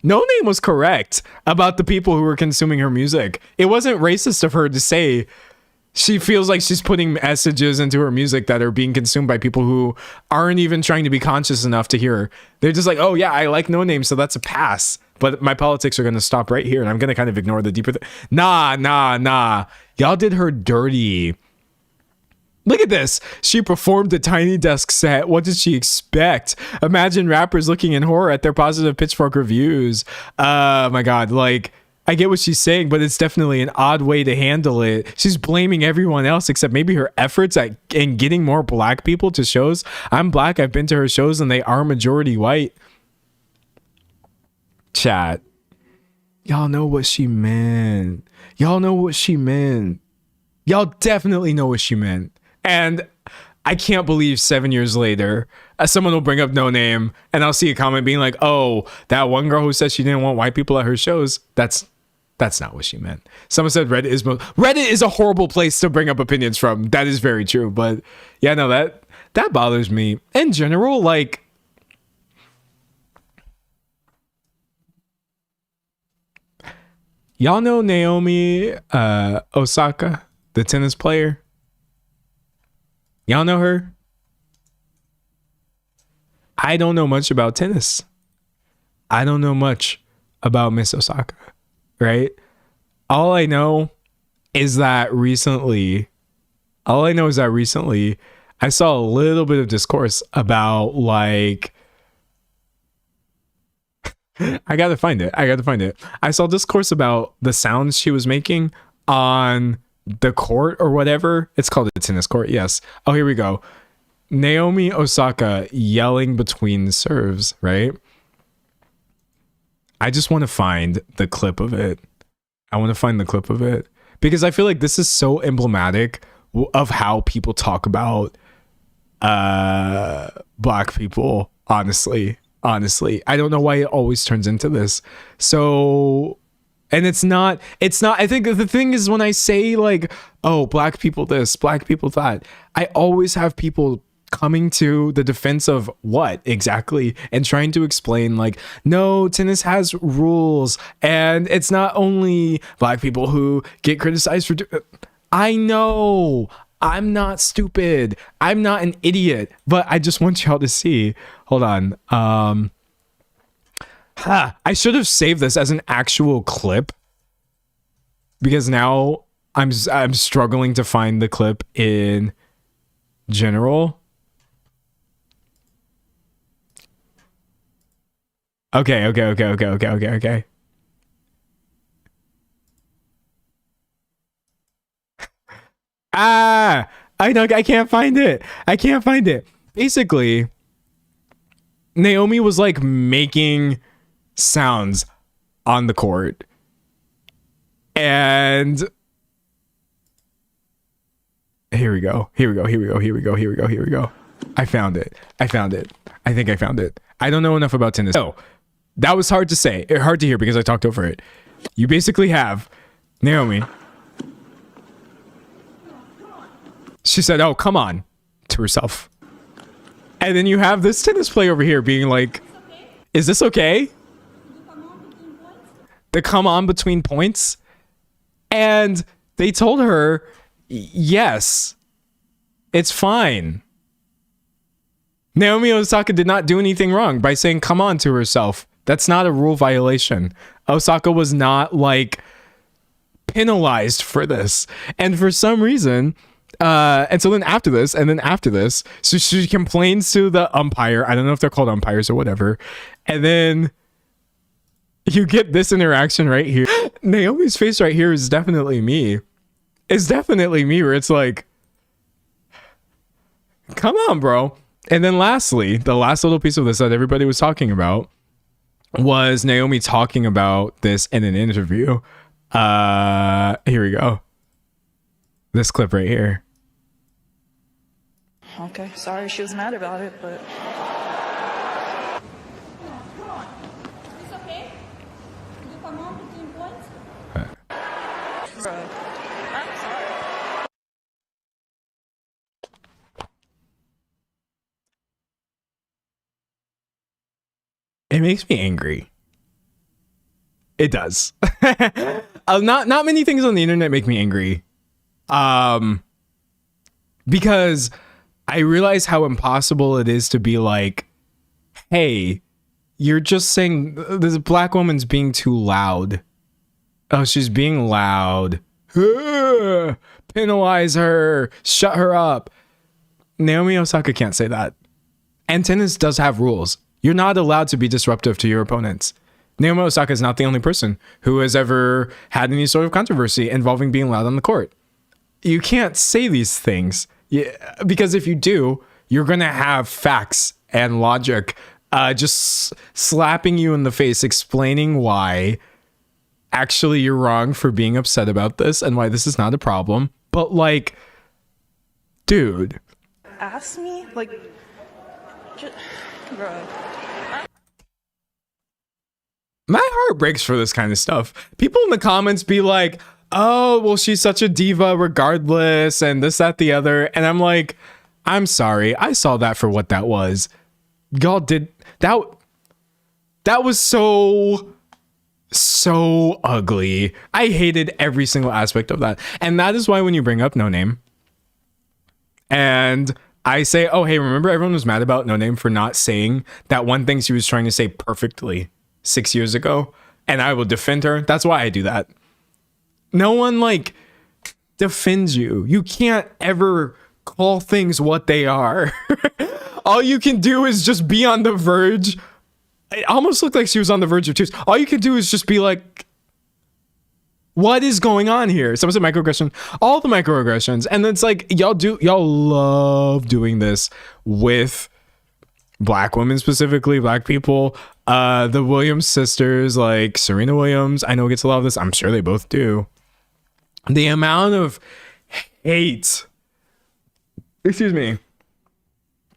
No Name was correct about the people who were consuming her music. It wasn't racist of her to say she feels like she's putting messages into her music that are being consumed by people who aren't even trying to be conscious enough to hear. They're just like, oh yeah, I like No Name, so that's a pass. But my politics are going to stop right here, and I'm going to kind of ignore the deeper Nah. Y'all did her dirty. Look at this. She performed a Tiny Desk set. What did she expect? Imagine rappers looking in horror at their positive Pitchfork reviews. Oh my God. Like, I get what she's saying, but it's definitely an odd way to handle it. She's blaming everyone else except maybe her efforts in getting more black people to shows. I'm black. I've been to her shows and they are majority white. Chat. Y'all know what she meant. Y'all definitely know what she meant. And I can't believe 7 years later, someone will bring up No Name and I'll see a comment being like, oh, that one girl who said she didn't want white people at her shows. That's not what she meant. Someone said Reddit is a horrible place to bring up opinions from. That is very true. But yeah, no, that bothers me. In general, like, y'all know Naomi Osaka, the tennis player? Y'all know her? I don't know much about tennis. I don't know much about Miss Osaka, right? All I know is that recently, I saw a little bit of discourse about like, I gotta find it. I saw discourse about the sounds she was making on the court or whatever. It's called a tennis court. Yes. Oh, here we go. Naomi Osaka yelling between serves, right? I just want to find the clip of it. Because I feel like this is so emblematic of how people talk about black people. Honestly, I don't know why it always turns into this. So, and it's not, I think the thing is when I say like, oh, black people this, black people that, I always have people coming to the defense of what exactly and trying to explain like, no, tennis has rules and it's not only black people who get criticized for I know, I'm not stupid, I'm not an idiot, but I just want y'all to see. Hold on. I should have saved this as an actual clip because now I'm struggling to find the clip in general. Okay. I can't find it. Basically, Naomi was like making sounds on the court and here we go. I found it. I think I found it. I don't know enough about tennis. Oh, that was hard to say, hard to hear because I talked over it. You basically have Naomi. She said, oh, come on, to herself. And then you have this tennis player over here being like, is this okay? The come on between points. And they told her, yes, it's fine. Naomi Osaka did not do anything wrong by saying come on to herself. That's not a rule violation. Osaka was not like penalized for this. And for some reason, And so then after this, so she complains to the umpire. I don't know if they're called umpires or whatever. And then you get this interaction right here. Naomi's face right here is definitely me. It's definitely me, where it's like, come on, bro. And then lastly, the last little piece of this that everybody was talking about was Naomi talking about this in an interview. Here we go. This clip right here. Okay, sorry she was mad about it, but... It's okay? Did you come home between points? Bro, I'm sorry. It makes me angry. It does. Not many things on the internet make me angry. Because I realize how impossible it is to be like, hey, you're just saying this black woman's being too loud. Oh, she's being loud. Penalize her. Shut her up. Naomi Osaka can't say that. And tennis does have rules. You're not allowed to be disruptive to your opponents. Naomi Osaka is not the only person who has ever had any sort of controversy involving being loud on the court. You can't say these things. Yeah, because if you do, you're going to have facts and logic just slapping you in the face, explaining why actually you're wrong for being upset about this and why this is not a problem. But like, dude. Ask me? Like, just, bro. My heart breaks for this kind of stuff. People in the comments be like, oh, well, she's such a diva regardless, and this, that, the other. And I'm like, I'm sorry. I saw that for what that was. Y'all did that. That was so ugly. I hated every single aspect of that. And that is why when you bring up No Name and I say, oh, hey, remember everyone was mad about No Name for not saying that one thing she was trying to say perfectly 6 years ago, and I will defend her. That's why I do that. No one like defends you. You can't ever call things what they are. All you can do is just be on the verge. It almost looked like she was on the verge of tears. All you can do is just be like, what is going on here? Someone said microaggression. All the microaggressions. And it's like, y'all love doing this with black women, specifically black people. The Williams sisters, like Serena Williams, I know gets a lot of this. I'm sure they both do. The amount of hate,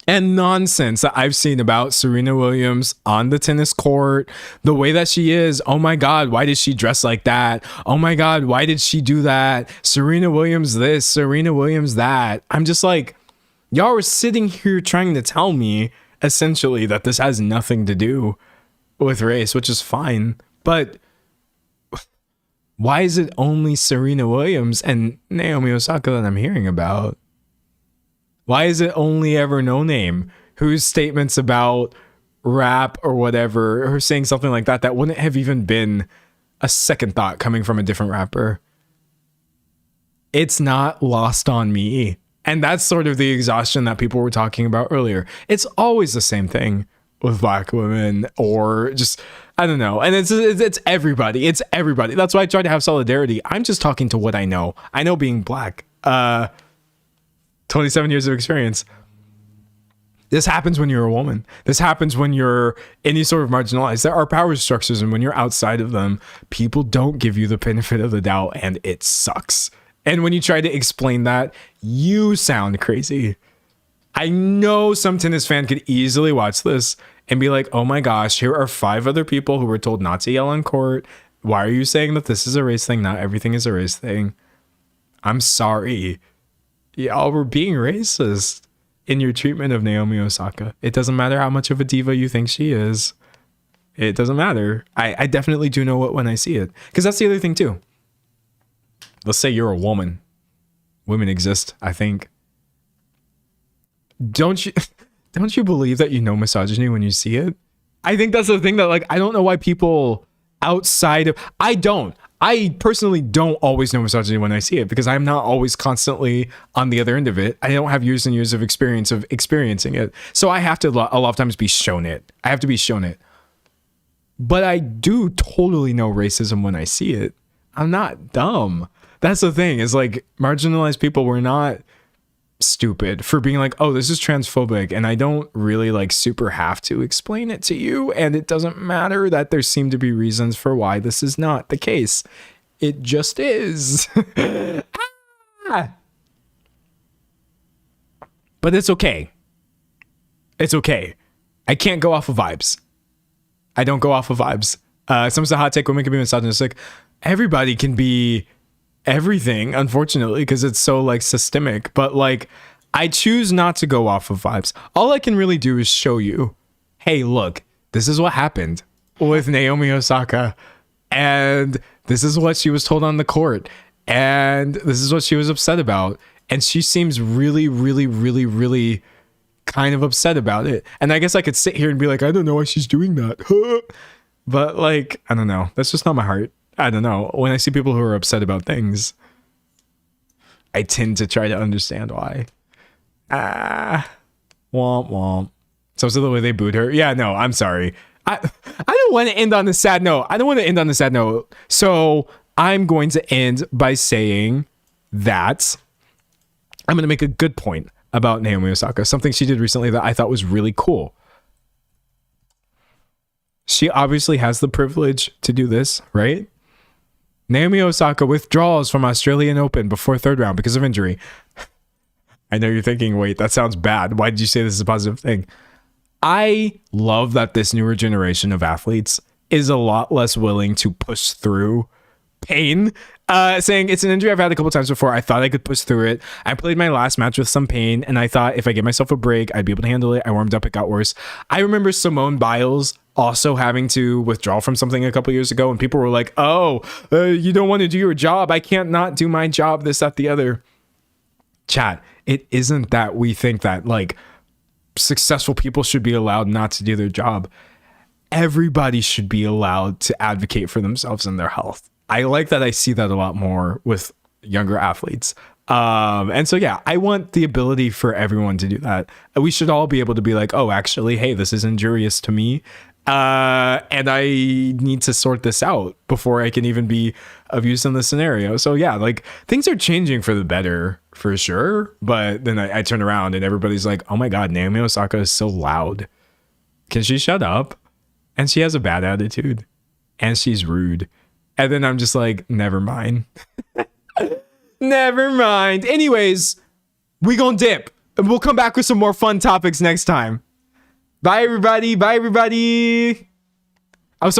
and nonsense that I've seen about Serena Williams on the tennis court, the way that she is. Oh my God, why did she dress like that? Oh my God, why did she do that? Serena Williams this, Serena Williams that. I'm just like, y'all are sitting here trying to tell me essentially that this has nothing to do with race, which is fine. But why is it only Serena Williams and Naomi Osaka that I'm hearing about? Why is it only ever No Name whose statements about rap or whatever, or saying something like that wouldn't have even been a second thought coming from a different rapper? It's not lost on me. And that's sort of the exhaustion that people were talking about earlier. It's always the same thing with black women, or just, I don't know. And it's everybody. It's everybody. That's why I try to have solidarity. I'm just talking to what I know. I know being black. 27 years of experience. This happens when you're a woman. This happens when you're any sort of marginalized. There are power structures, and when you're outside of them, people don't give you the benefit of the doubt, and it sucks. And when you try to explain that, you sound crazy. I know some tennis fan could easily watch this and be like, oh my gosh, here are 5 other people who were told not to yell on court. Why are you saying that this is a race thing? Not everything is a race thing. I'm sorry. Y'all were being racist in your treatment of Naomi Osaka. It doesn't matter how much of a diva you think she is. It doesn't matter. I definitely do know it when I see it. Because that's the other thing too. Let's say you're a woman. Women exist, I think. Don't you believe that you know misogyny when you see it? I think that's the thing that, like, I don't know why people outside of, I personally don't always know misogyny when I see it because I'm not always constantly on the other end of it. I don't have years and years of experience of experiencing it. So I have to a lot of times be shown it. I have to be shown it. But I do totally know racism when I see it. I'm not dumb. That's the thing, is like marginalized people, we're not stupid for being like, oh, this is transphobic, and I don't really like super have to explain it to you, and it doesn't matter that there seem to be reasons for why this is not the case. It just is. Ah! But it's okay. It's okay. I can't go off of vibes. I don't go off of vibes. Someone's a hot take, women can be misogynistic. Everybody can be everything, unfortunately, because it's so like systemic. But like, I choose not to go off of vibes. All I can really do is show you, hey, look, this is what happened with Naomi Osaka, and this is what she was told on the court, and this is what she was upset about, and she seems really, really, really, really kind of upset about it. And I guess I could sit here and be like, I don't know why she's doing that. But like, I don't know. That's just not my heart. I don't know. When I see people who are upset about things, I tend to try to understand why. Womp womp. So the way they booed her. Yeah, no, I'm sorry. I don't want to end on a sad note. So I'm going to end by saying that I'm going to make a good point about Naomi Osaka, something she did recently that I thought was really cool. She obviously has the privilege to do this, right? Naomi Osaka withdraws from Australian Open before third round because of injury. I know you're thinking, wait, that sounds bad. Why did you say this is a positive thing? I love that this newer generation of athletes is a lot less willing to push through pain, saying it's an injury I've had a couple times before. I thought I could push through it. I played my last match with some pain, and I thought if I gave myself a break, I'd be able to handle it. I warmed up, it got worse. I remember Simone Biles also having to withdraw from something a couple years ago, and people were like, oh, you don't want to do your job. I can't not do my job, this, that, the other. Chat, it isn't that we think that like successful people should be allowed not to do their job. Everybody should be allowed to advocate for themselves and their health. I like that. I see that a lot more with younger athletes. And so, yeah, I want the ability for everyone to do that. We should all be able to be like, oh, actually, hey, this is injurious to me. And I need to sort this out before I can even be of use in this scenario. So yeah, like things are changing for the better for sure. But then I turn around and everybody's like, oh my God, Naomi Osaka is so loud. Can she shut up? And she has a bad attitude and she's rude. And then I'm just like, never mind. Never mind. Anyways, we gonna dip and we'll come back with some more fun topics next time. Bye, everybody. Bye, everybody.